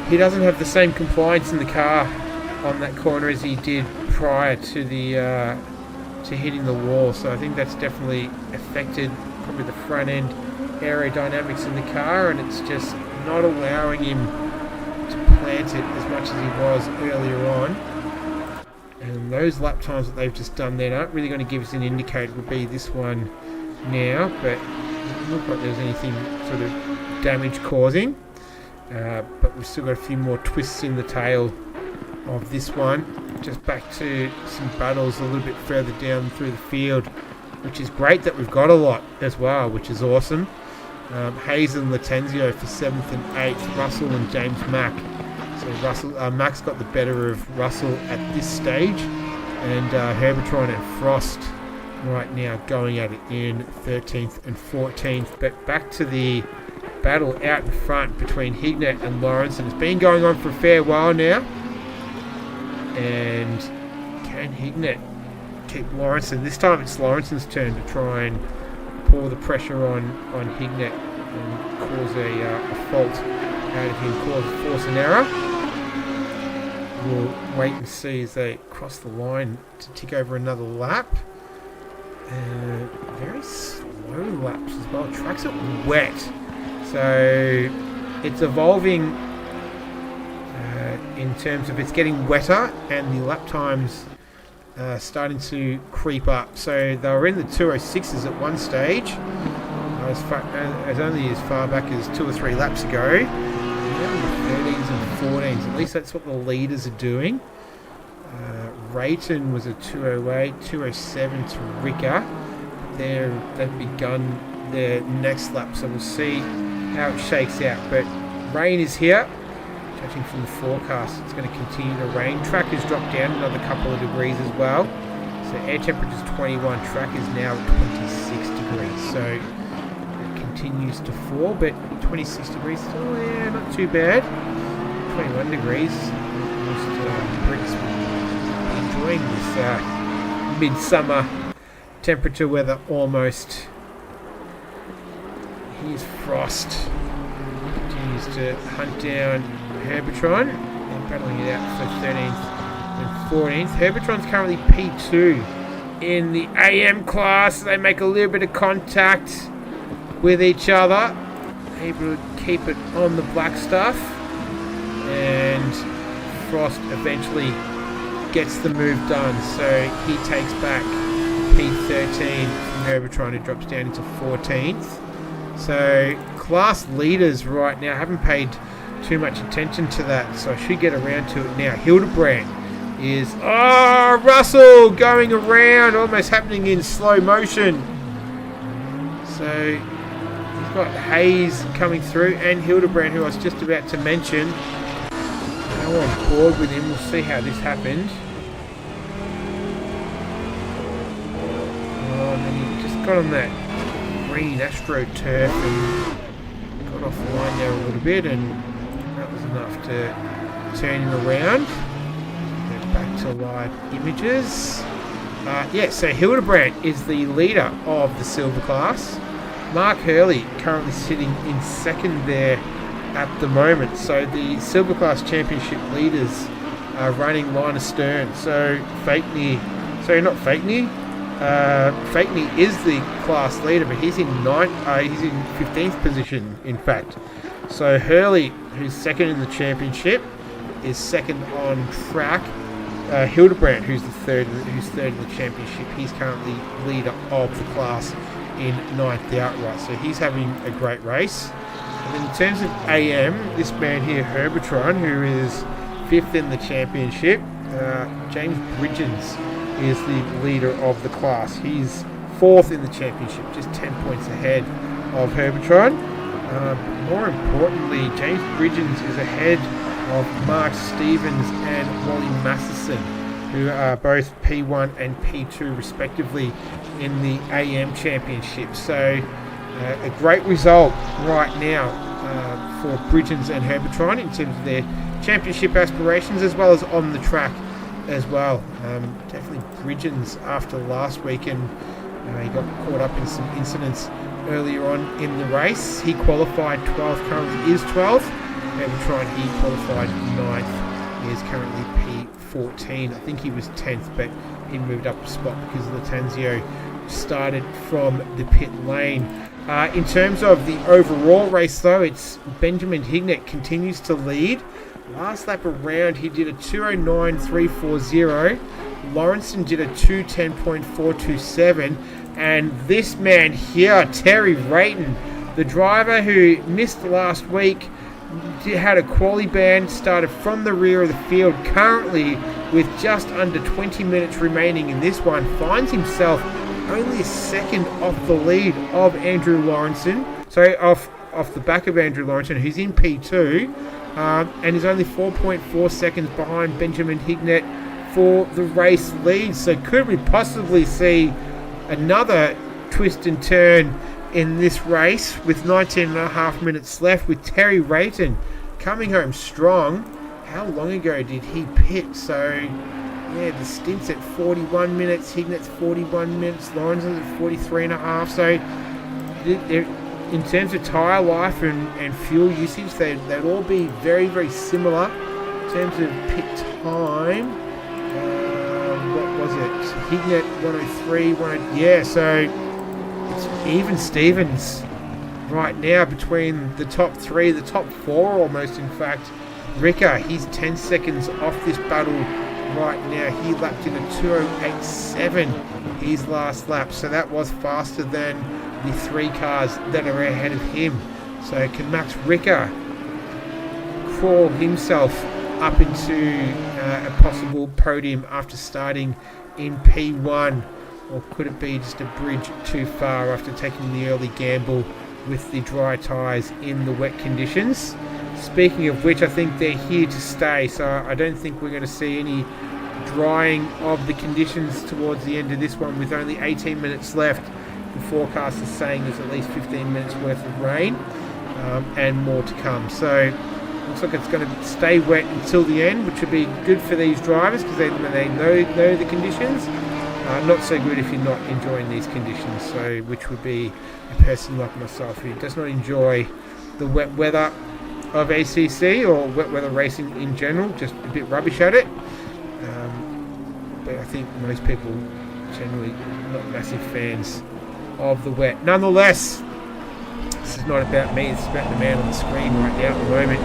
S1: He doesn't have the same compliance in the car on that corner as he did prior to the to hitting the wall. So I think that's definitely affected probably the front end aerodynamics in the car, and it's just not allowing him to plant it as much as he was earlier on. And those lap times that they've just done there aren't really going to give us an indicator. Will be this one now, but it doesn't look like there's anything sort of damage causing. But we've still got a few more twists in the tail of this one. Just back to some battles a little bit further down through the field, which is great that we've got a lot as well, which is awesome. Hayes and Latenzio for 7th and 8th, Russell and James Mack. So Mack's got the better of Russell at this stage, and Herbitron and Frost right now going at it in 13th and 14th. But back to the battle out in front between Hignett and Lawrenson. It's been going on for a fair while now. And can Hignett keep Lawrenson? This time it's Lawrenson's turn to try and pour the pressure on Hignett and cause a fault out of him, force an error. We'll wait and see as they cross the line to tick over another lap. Very slow laps as well. Tracks are wet. So it's evolving in terms of it's getting wetter and the lap times starting to creep up. So they were in the 206s at one stage, as only as far back as 2 or 3 laps ago. Now in the 13s and 14s. At least that's what the leaders are doing. Rayton was a 208, 207 to Ricker. They've begun their next lap, so we'll see how it shakes out. But rain is here. Judging from the forecast, it's going to continue to rain. Track has dropped down another couple of degrees as well. So air temperature is 21, track is now 26 degrees. So it continues to fall, but 26 degrees, oh yeah, not too bad. 21 degrees. Most Brits will be enjoying this midsummer temperature weather almost. Here's Frost. Continues to hunt down Herbitron and battling it out for 13th and 14th. Herbertron's currently P2 in the AM class. They make a little bit of contact with each other, able to keep it on the black stuff, and Frost eventually gets the move done, so he takes back P13 from Herbertron, who drops down into 14th. So class leaders right now, haven't paid too much attention to that, so I should get around to it now. Hildebrand is, Russell going around, almost happening in slow motion. So he's got Hayes coming through, and Hildebrand, who I was just about to mention. Now on board with him, we'll see how this happened. And then he just got on that green AstroTurf and got off the line there a little bit, and that was enough to turn him around. Go back to live images. So Hildebrand is the leader of the silver class. Mark Hurley currently sitting in second there at the moment. So the silver class championship leaders are running line astern. So Fakney is the class leader, but he's in 15th position, in fact. So Hurley, who's second in the championship, is second on track. Hildebrand, who's third in the championship, he's currently leader of the class in 9th outright. So he's having a great race. And then in terms of AM, this man here, Herbertron, who is 5th in the championship, James Bridgens is the leader of the class. He's 4th in the championship, just 10 points ahead of Herbertron. More importantly, James Bridgens is ahead of Mark Stevens and Wally Masterson, who are both P1 and P2 respectively in the AM championship. So a great result right now for Bridgens and Herbertron in terms of their championship aspirations, as well as on the track as well. Definitely Bridgens after last weekend, he got caught up in some incidents earlier on in the race. He qualified 12th, currently is 12th. Herbertron, he qualified 9th, he is currently P14. I think he was 10th, but he moved up a spot because Latanzio started from the pit lane. In terms of the overall race though, it's Benjamin Hignett continues to lead. Last lap around, he did a 2:09.340. Lawrenson did a 2:10.427. And this man here, Terry Rayton, the driver who missed last week, had a quali ban, started from the rear of the field, currently with just under 20 minutes remaining in this one, finds himself only a second off the lead of Andrew Lawrenson. So off the back of Andrew Lawrenson, who's in P2. And is only 4.4 seconds behind Benjamin Hignett for the race lead. So could we possibly see another twist and turn in this race with 19.5 minutes left, with Terry Rayton coming home strong? How long ago did he pit? So yeah, the stint's at 41 minutes, Hignett's 41 minutes, Lawrenson's at 43.5. So in terms of tyre life and fuel usage, they'd all be very, very similar. In terms of pit time, what was it? Hignett 103, so it's even Stevens right now between the top three, the top four almost, in fact. Ricker, he's 10 seconds off this battle right now. He lapped in a 2:08.7 his last lap, so that was faster than the three cars that are ahead of him. So can Max Ricker crawl himself up into a possible podium after starting in P1, or could it be just a bridge too far after taking the early gamble with the dry tyres in the wet conditions? Speaking of which, I think they're here to stay, so I don't think we're going to see any drying of the conditions towards the end of this one, with only 18 minutes left. The forecast is saying there's at least 15 minutes worth of rain and more to come. So looks like it's going to stay wet until the end, which would be good for these drivers because they know the conditions. Not so good if you're not enjoying these conditions, so which would be a person like myself who does not enjoy the wet weather of ACC or wet weather racing in general, just a bit rubbish at it. think most people generally not massive fans of the wet. Nonetheless, this is not about me, it's about the man on the screen right now at the moment.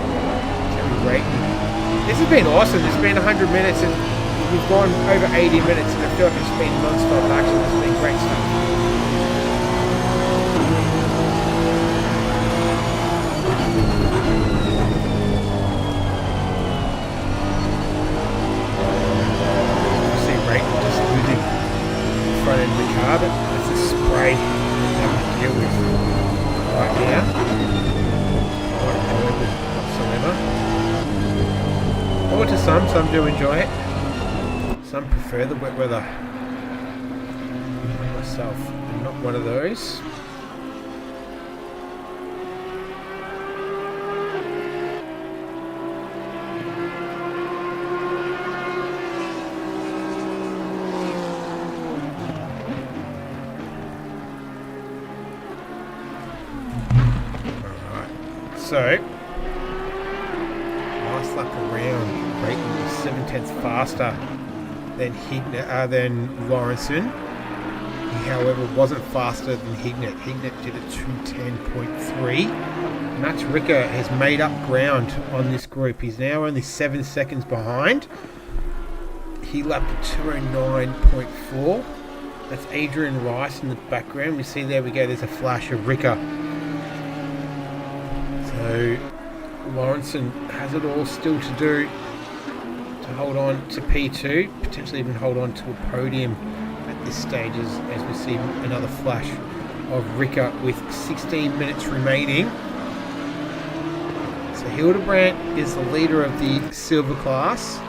S1: Terry Brayton. This has been awesome. It's been 100 minutes and we've gone over 80 minutes and I feel like it's been non-stop action. It's been great stuff. Front end of the car, but it's a spray I'm having to deal with right now. Not enjoyable whatsoever. Or to some do enjoy it. Some prefer the wet weather. Myself, I'm not one of those. So, last lap around, Brayton was 7/10 faster than Lawrenson. He, however, wasn't faster than Hignett. Hignett did a 2:10.3. Max Ricker has made up ground on this group. He's now only 7 seconds behind. He lapped a 2:09.4. That's Adrian Rice in the background. We see there we go, there's a flash of Ricker. So Lawrenson has it all still to do to hold on to P2, potentially even hold on to a podium at this stage as we see another flash of Ricker with 16 minutes remaining. So Hildebrandt is the leader of the silver class.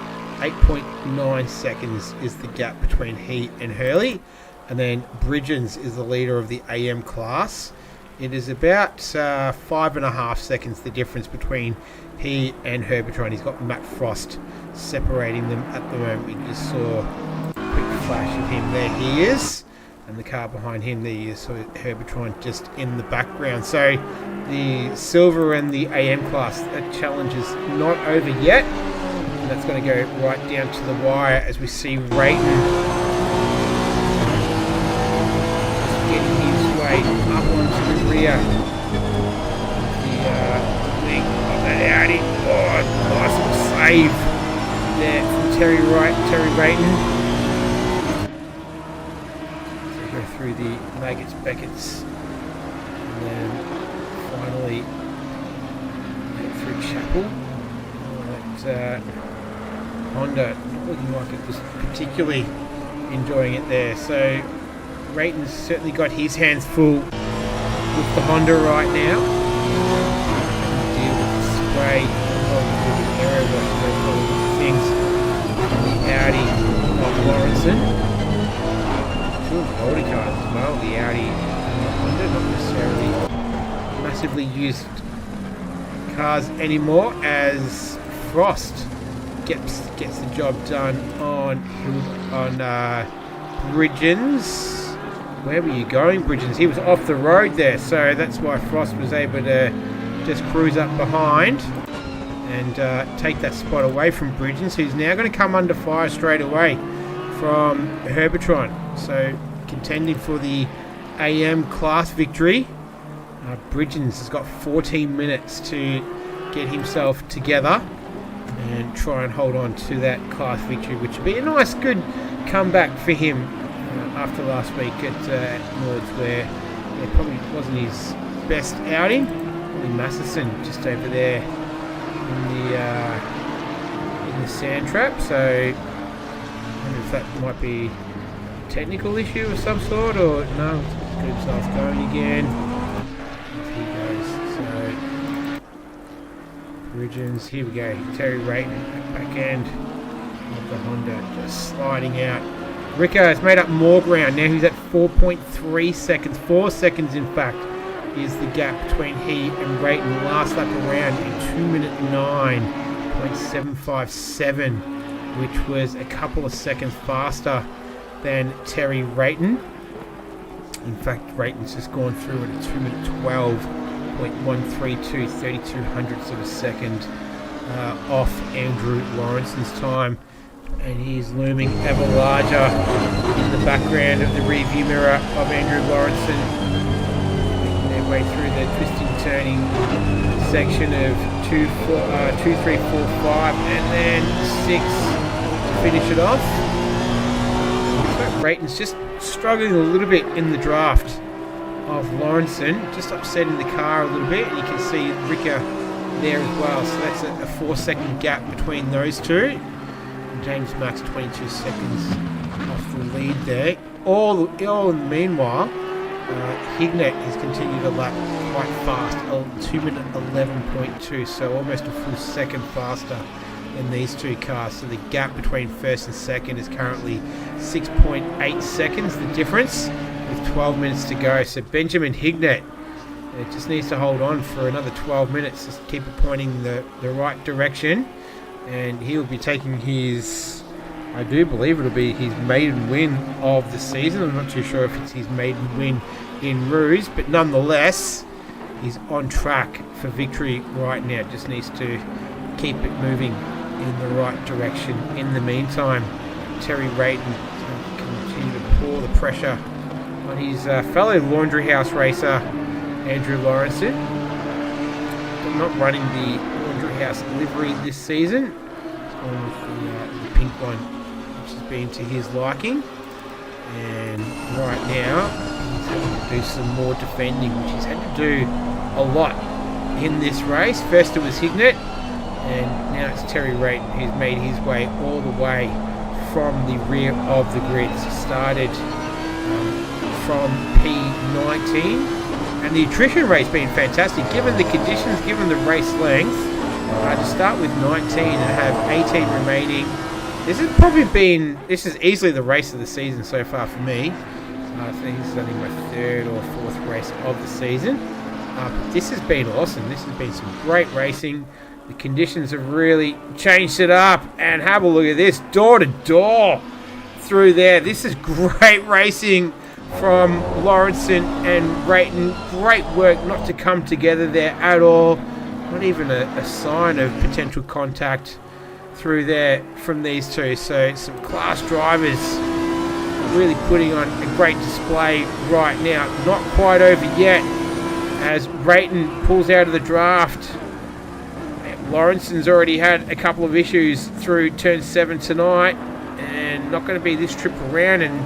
S1: 8.9 seconds is the gap between he and Hurley. And then Bridgens is the leader of the AM class. It is about 5.5 seconds the difference between he and Herbetron. He's got Matt Frost separating them at the moment. We just saw a quick flash of him. There he is. And the car behind him, there you saw Herbetron just in the background. So the silver and the AM class, that challenge is not over yet. And that's going to go right down to the wire as we see Rayton getting his way up onto the rear. The wing of that Audi. Oh, nice little save there from Terry Rayton. So go through the Beckett's, and then finally get through Chapel. That Honda not looking like it was particularly enjoying it there. So Rayton's certainly got his hands full with the Honda right now. Deal with the spray, with the aero wash, those things. The Audi of Lawrenson. Two Volta cars as well. The Audi and the Honda, not necessarily massively used cars anymore, as Frost gets the job done on Bridgens. Where were you going, Bridgens? He was off the road there, so that's why Frost was able to just cruise up behind and take that spot away from Bridgens, who's now going to come under fire straight away from Herbetron. So contending for the AM class victory. Bridgens has got 14 minutes to get himself together and try and hold on to that class victory, which would be a nice, good comeback for him after last week at Nords, where it probably wasn't his best outing. Probably Masterson just over there in the sand trap. So I wonder if that might be a technical issue of some sort, or no, let's get himself going again. Bridgens, here we go. Terry Rayton at back end of the Honda, just sliding out. Ricker has made up more ground. Now he's at 4.3 seconds. 4 seconds, in fact, is the gap between he and Rayton. Last lap around in 2:09.757, which was a couple of seconds faster than Terry Rayton. In fact, Rayton's just gone through at a 2:12.132, 32 hundredths of a second off Andrew Lawrenson's time. And he's looming ever larger in the background of the rearview mirror of Andrew Lawrenson. Making their way through the twisting, turning section of 2, 3, 4, 5, and then 6 to finish it off. Brayton's just struggling a little bit in the draft of Lawrenson, just upsetting the car a little bit, and you can see Ricker there as well. So that's a 4-second gap between those two. James Max 22 seconds off the lead there. All meanwhile, Hignett has continued to lap quite fast, 2 minute 11.2, so almost a full second faster than these two cars. So the gap between first and second is currently 6.8 seconds, the difference, with 12 minutes to go. So Benjamin Hignett just needs to hold on for another 12 minutes, just keep it pointing the right direction. And he'll be taking his, I do believe it'll be his maiden win of the season. I'm not too sure if it's his maiden win in Rouge, but nonetheless, he's on track for victory right now. Just needs to keep it moving in the right direction. In the meantime, Terry Rayton will continue to pour the pressure on his fellow Laundry House racer, Andrew Lawrenson. They're not running the House livery this season. It's gone with the pink one, which has been to his liking. And right now, he's having to do some more defending, which he's had to do a lot in this race. First it was Hignett, and now it's Terry Rayton, who's made his way all the way from the rear of the grid. So started from P19, and the attrition rate's been fantastic, given the conditions, given the race length. To start with 19 and have 18 remaining. This is easily the race of the season so far for me. I think this is only my 3rd or 4th race of the season. But this has been awesome. This has been some great racing. The conditions have really changed it up. And have a look at this, door to door through there. This is great racing from Lawrenson and Rayton. Great work not to come together there at all. Not even a sign of potential contact through there from these two. So some class drivers really putting on a great display right now. Not quite over yet as Rayton pulls out of the draft. Lawrenson's already had a couple of issues through turn 7 tonight, and not going to be this trip around. And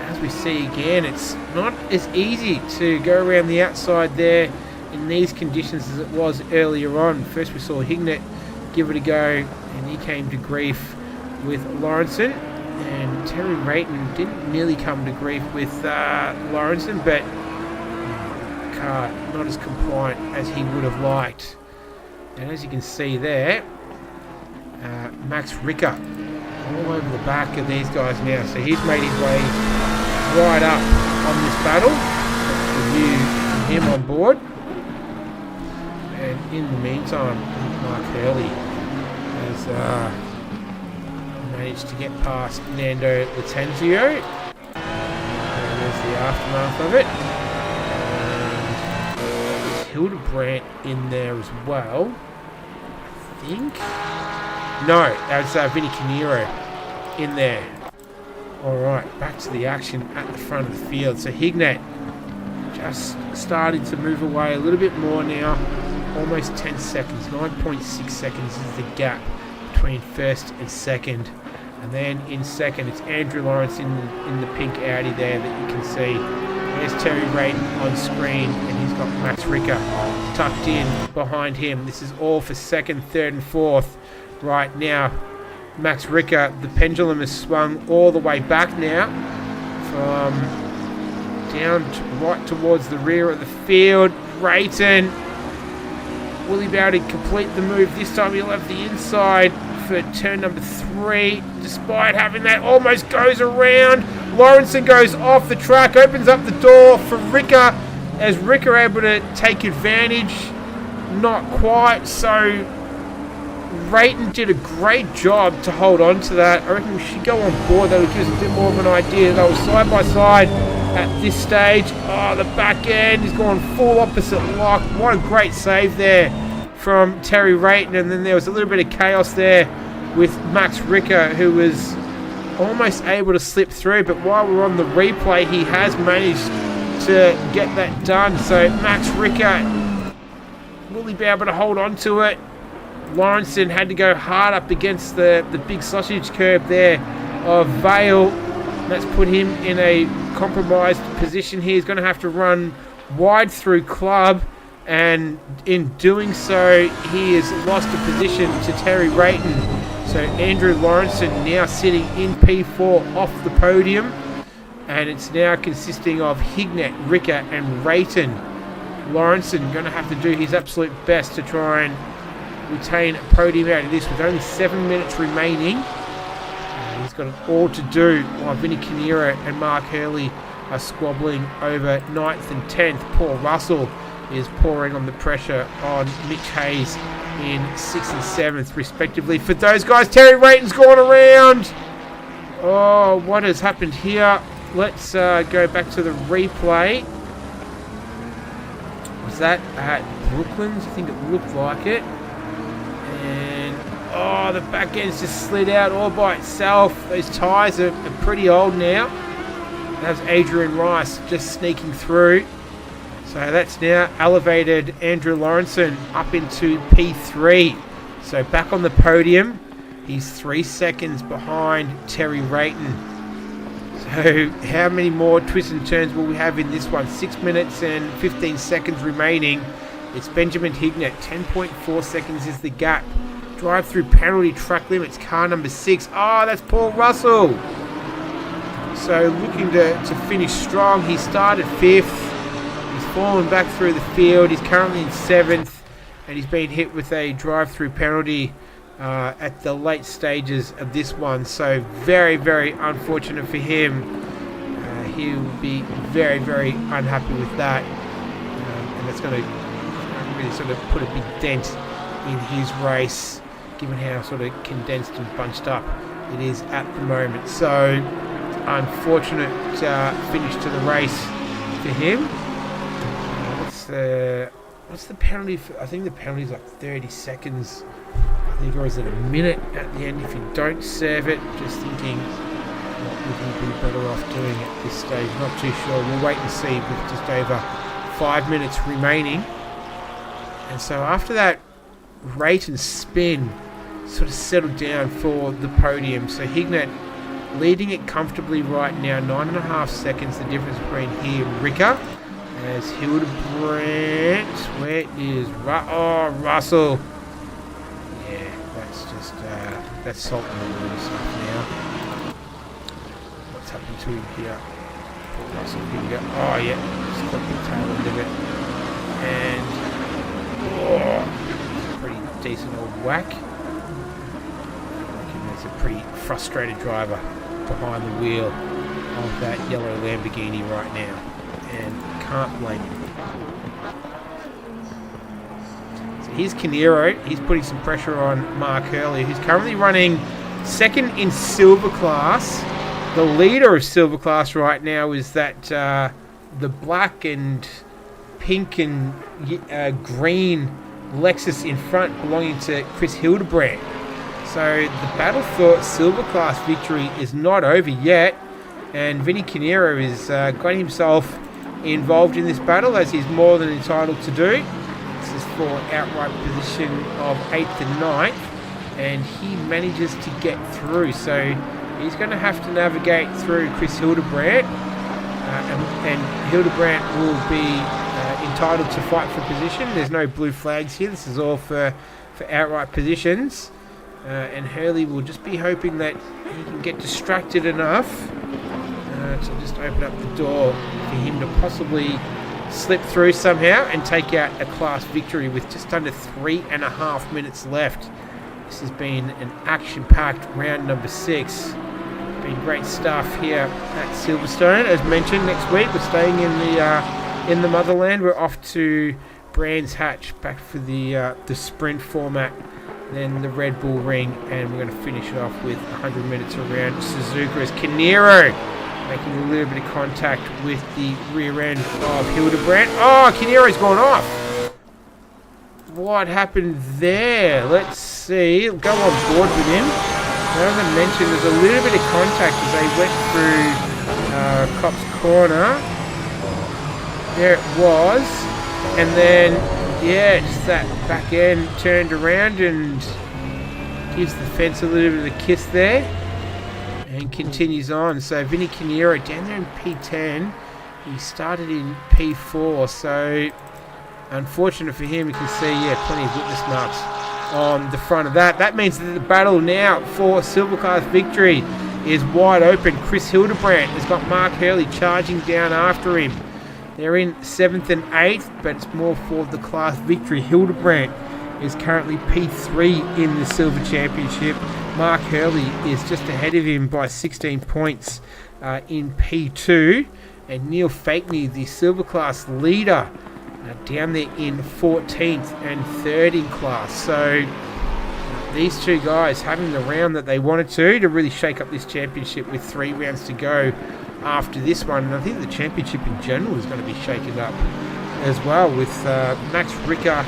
S1: as we see again, it's not as easy to go around the outside there in these conditions as it was earlier on. First we saw Hignett give it a go, and he came to grief with Lawrenson, and Terry Rayton didn't nearly come to grief with Lawrenson, but the car not as compliant as he would have liked. And as you can see there, Max Ricker all over the back of these guys now, so he's made his way right up on this battle. That's the view from him on board. And in the meantime, Mark Hurley has managed to get past Nando Latenzio. And there's the aftermath of it. And there's Hildebrandt in there as well, I think. No, that's Vinny Canero in there. Alright, back to the action at the front of the field. So Hignett just started to move away a little bit more now. Almost 10 seconds, 9.6 seconds is the gap between first and second. And then in second, it's Andrew Lawrence in the pink Audi there that you can see. There's Terry Rayton on screen, and he's got Max Ricker tucked in behind him. This is all for second, third, and fourth right now. Max Ricker, the pendulum has swung all the way back now from down to right towards the rear of the field. Rayton, will he be able to complete the move? This time he'll have the inside for turn number 3, despite having that almost goes around. Lawrenson goes off the track, opens up the door for Ricker, as Ricker able to take advantage. Not quite, so Rayton did a great job to hold on to that. I reckon we should go on board. That would give us a bit more of an idea. They were side by side at this stage. Oh, the back end is going full opposite lock. What a great save there from Terry Rayton. And then there was a little bit of chaos there with Max Ricker, who was almost able to slip through, but while we're on the replay, he has managed to get that done. So Max Ricker, will he be able to hold on to it? Lawrenson had to go hard up against the big sausage curb there of Vale. That's put him in a compromised position here. He's going to have to run wide through Club, and in doing so, he has lost a position to Terry Rayton. So Andrew Lawrenson now sitting in P4 off the podium, and it's now consisting of Hignett, Ricker and Rayton. Lawrenson going to have to do his absolute best to try and retain a podium out of this with only 7 minutes remaining. He's got it all to do while Vinny Canero and Mark Hurley are squabbling over 9th and 10th. Paul Russell is pouring on the pressure on Mitch Hayes in 6th and 7th respectively. For those guys, Terry Rayton's gone around. Oh, what has happened here? Let's go back to the replay. Was that at Brooklands? I think it looked like it. And oh, the back end's just slid out all by itself. Those tyres are pretty old now. That's Adrian Rice just sneaking through. So that's now elevated Andrew Lawrenson up into P3. So back on the podium. He's 3 seconds behind Terry Rayton. So how many more twists and turns will we have in this one? 6 minutes and 15 seconds remaining. It's Benjamin Hignett. 10.4 seconds is the gap. Drive through penalty track limits. Car number 6. Oh, that's Paul Russell. So looking to finish strong. He started 5th. He's fallen back through the field. He's currently in 7th. And he's been hit with a drive-through penalty at the late stages of this one. So very, very unfortunate for him. He will be very, very unhappy with that. And that's going to really sort of put a big dent in his race, given how sort of condensed and bunched up it is at the moment. So unfortunate finish to the race for him. What's the penalty for? I think the penalty is like 30 seconds. I think, or is it a minute at the end if you don't serve it? Just thinking, what would he be better off doing at this stage? Not too sure. We'll wait and see with just over 5 minutes remaining. And so after that rate and spin sort of settled down for the podium. So Hignett leading it comfortably right now. 9.5 seconds the difference between he and Ricker. As Hildebrandt, where is Russell? Yeah, that's just that's salt in the water stuff now. What's happened to him here? Russell can go. Oh yeah, just clip the tail end of it, and pretty decent old whack. I reckon there's a pretty frustrated driver behind the wheel of that yellow Lamborghini right now, and can't blame him. So here's Canero. He's putting some pressure on Mark Hurley, who's currently running 2nd in Silver Class. The leader of Silver Class right now is that the black and pink and green Lexus in front belonging to Chris Hildebrandt. So the battle for Silver Class victory is not over yet, and Vinny Canero has got himself involved in this battle, as he's more than entitled to do. This is for outright position of 8th and 9th, and he manages to get through. So he's going to have to navigate through Chris Hildebrandt, and Hildebrandt will be entitled to fight for position. There's no blue flags here. This is all for outright positions, and Hurley will just be hoping that he can get distracted enough to just open up the door for him to possibly slip through somehow and take out a class victory with just under 3.5 minutes left. This has been an action-packed round number 6. Been great stuff here at Silverstone. As mentioned, next week we're staying in the motherland. We're off to Brands Hatch, back for the sprint format, then the Red Bull Ring, and we're going to finish it off with 100 minutes around Suzuka as Canero making a little bit of contact with the rear end of Hildebrandt. Oh, Canero's gone off. What happened there? Let's see. Go on board with him. As I mentioned, there's a little bit of contact as they went through Cop's corner. There it was. And then, yeah, just that back end turned around and gives the fence a little bit of a kiss there. And continues on. So Vinny Canero down there in P10. He started in P4. So unfortunate for him, you can see, plenty of witness marks on the front of that. That means that the battle now for silver class victory is wide open. Chris Hildebrandt has got Mark Hurley charging down after him. They're in 7th and 8th, but it's more for the class victory. Hildebrandt is currently P3 in the Silver Championship. Mark Hurley is just ahead of him by 16 points in P2. And Neil Fakney, the Silver class leader, down there in 14th and 3rd in class. So these two guys having the round that they wanted to really shake up this championship with 3 rounds to go after this one. And I think the championship in general is going to be shaken up as well, with Max Ricker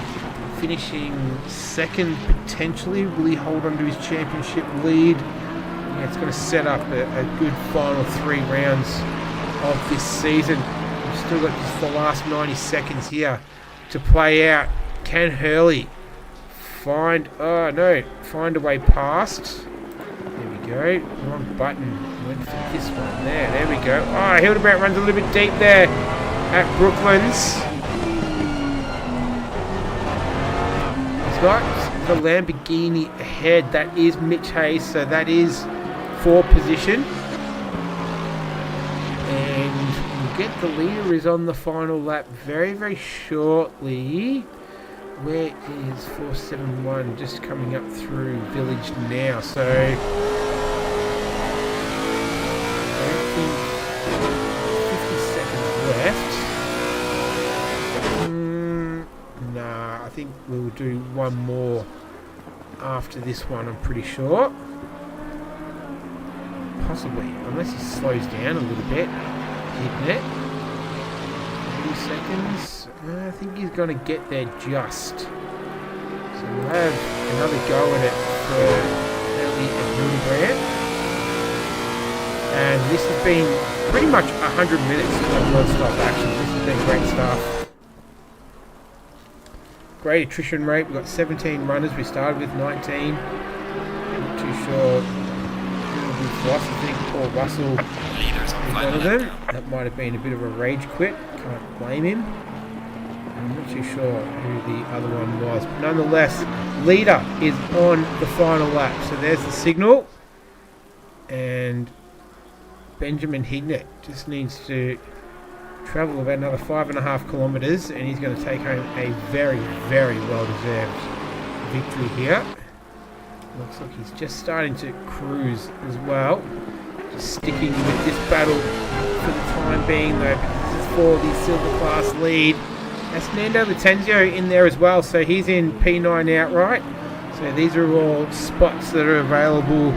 S1: finishing 2nd potentially. Will he hold on to his championship lead? Yeah, it's going to set up a good final 3 rounds of this season. We've still got just the last 90 seconds here to play out. Can Hurley find a way past? There we go. Wrong button. Went for this one there. There we go. Oh, Hildebrandt runs a little bit deep there at Brooklands. He's got the Lamborghini ahead. That is Mitch Hayes, so that is for position. And we'll get the leader is on the final lap very, very shortly. Where is 471? Just coming up through Village now. So I don't think 50 seconds left. Nah, I think we'll do one more after this one, I'm pretty sure. Possibly, unless he slows down a little bit. Keeping it. 30 seconds. I think he's going to get there just. So we'll have another go at it for Hurley and Hildebrandt. And this has been pretty much 100 minutes of non-stop action. This has been great stuff. Great attrition rate. We've got 17 runners. We started with 19. Not too sure who will be for us. I think Paul Russell is one of them. That might have been a bit of a rage quit. Can't blame him. I'm not too sure who the other one was. But nonetheless, leader is on the final lap. So there's the signal. And Benjamin Hignett just needs to travel about another 5.5 kilometres, and he's going to take home a very, very well-deserved victory here. Looks like he's just starting to cruise as well. Just sticking with this battle for the time being, though, because this is for the silver class lead. That's Nando Latenzio in there as well, so he's in P9 outright. So these are all spots that are available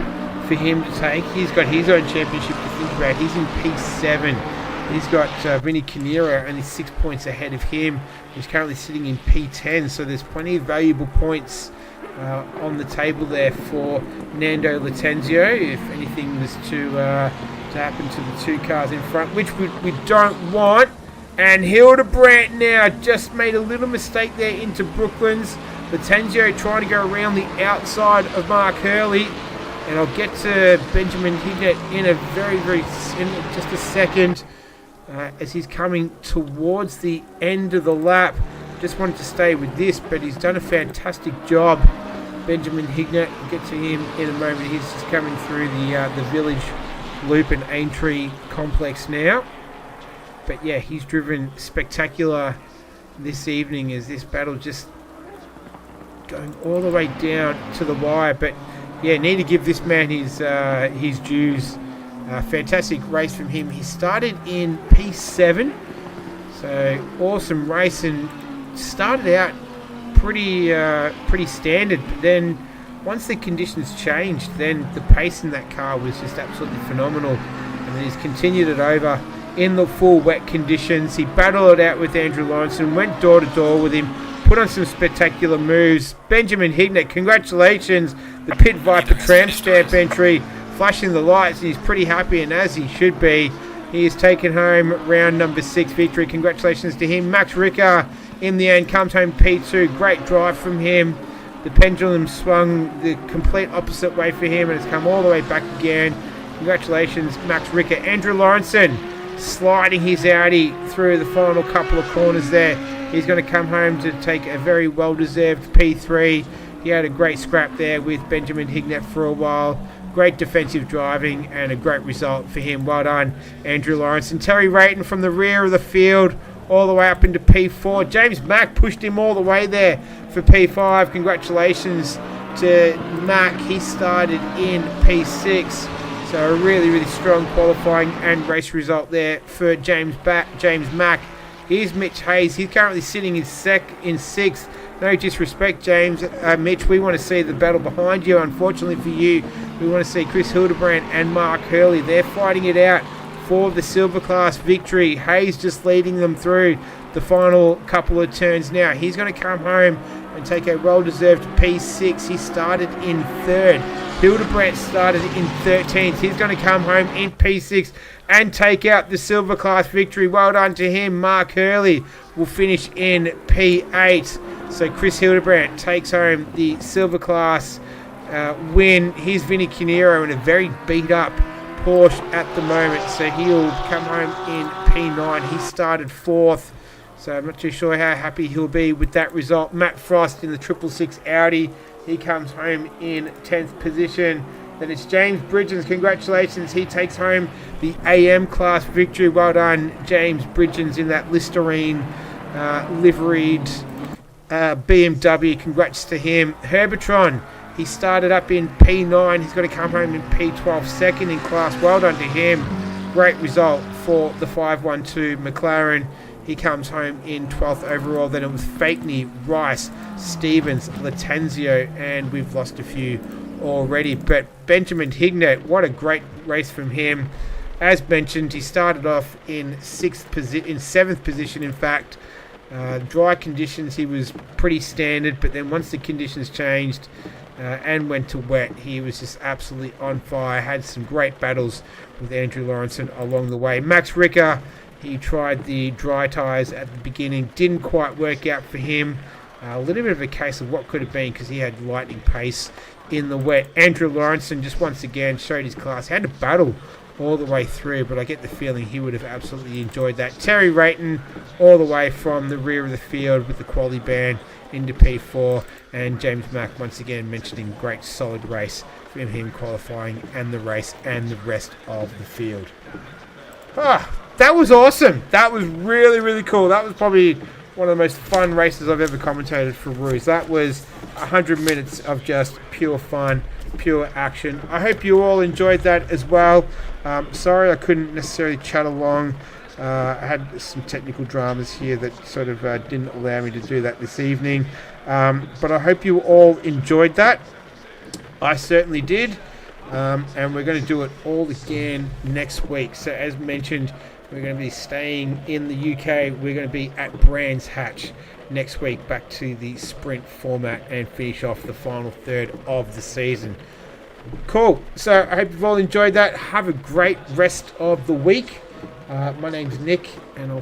S1: for him to take. He's got his own championship to think about. He's in P7. He's got Vinny Canero only 6 points ahead of him. He's currently sitting in P10, so there's plenty of valuable points on the table there for Nando Latenzio if anything was to happen to the two cars in front, which we don't want. And Hildebrandt now just made a little mistake there into Brooklands. Latenzio trying to go around the outside of Mark Hurley. And I'll get to Benjamin Hignett in just a second as he's coming towards the end of the lap. Just wanted to stay with this, but he's done a fantastic job. Benjamin Hignett, we'll get to him in a moment. He's just coming through the village loop and Aintree complex now. But yeah, he's driven spectacular this evening as this battle just going all the way down to the wire. But yeah, need to give this man his dues. Fantastic race from him. He started in P7, so awesome race, and started out pretty standard. But then once the conditions changed, then the pace in that car was just absolutely phenomenal. And then he's continued it over in the full wet conditions. He battled it out with Andrew Lawrenson, went door to door with him, put on some spectacular moves. Benjamin Hignett, congratulations. the Pit Viper tramp stamp entry, flashing the lights, and he's pretty happy, and as he should be. He has taken home round number 6 victory. Congratulations to him. Max Ricker in the end comes home P2. Great drive from him. The pendulum swung the complete opposite way for him and has come all the way back again. Congratulations, Max Ricker. Andrew Lawrenson sliding his Audi through the final couple of corners there. He's going to come home to take a very well-deserved P3. He had a great scrap there with Benjamin Hignett for a while. Great defensive driving and a great result for him. Well done, Andrew Lawrence. And Terry Rayton from the rear of the field all the way up into P4. James Mack pushed him all the way there for P5. Congratulations to Mack. He started in P6. So a really, really strong qualifying and race result there for James Mack. Here's Mitch Hayes. He's currently sitting in 6th. No disrespect, Mitch. We want to see the battle behind you. Unfortunately for you, we want to see Chris Hildebrand and Mark Hurley. They're fighting it out for the Silver Class victory. Hayes just leading them through the final couple of turns now. He's going to come home and take a well-deserved P6. He started in 3rd. Hildebrand started in 13th. He's going to come home in P6 and take out the Silver Class victory. Well done to him. Mark Hurley will finish in P8. So Chris Hildebrand takes home the Silver Class win. Here's Vinny Canero in a very beat-up Porsche at the moment. So he'll come home in P9. He started 4th. So I'm not too sure how happy he'll be with that result. Matt Frost in the 666 Audi. He comes home in 10th position. Then it's James Bridgens. Congratulations. He takes home the AM class victory. Well done, James Bridgens, in that Listerine liveried BMW. Congrats to him. Herbertron, he started up in P9. He's going to come home in P12, second in class. Well done to him. Great result for the 512 McLaren. He comes home in 12th overall. Then it was Fakeney, Rice, Stevens, Latenzio, and we've lost a few already. But Benjamin Hignett, what a great race from him. As mentioned, he started off in 7th position, in fact. Dry conditions, he was pretty standard, but then once the conditions changed and went to wet, he was just absolutely on fire. Had some great battles with Andrew Lawrenson along the way. Max Ricker, he tried the dry tyres at the beginning. Didn't quite work out for him. A little bit of a case of what could have been because he had lightning pace in the wet. Andrew Lawrenson just once again showed his class. He had to battle all the way through, but I get the feeling he would have absolutely enjoyed that. Terry Rayton all the way from the rear of the field with the quality band into P4, and James Mack once again mentioning great solid race from him qualifying and the race and the rest of the field. That was awesome. That was really, really cool. That was probably one of the most fun races I've ever commentated for Roos. That was 100 minutes of just pure fun, pure action. I hope you all enjoyed that as well. Sorry I couldn't necessarily chat along. I had some technical dramas here that sort of didn't allow me to do that this evening. But I hope you all enjoyed that. I certainly did. And we're going to do it all again next week. So as mentioned, we're going to be staying in the UK. We're going to be at Brands Hatch next week, back to the sprint format, and finish off the final third of the season. Cool. So I hope you've all enjoyed that. Have a great rest of the week. My name's Nick, and I'll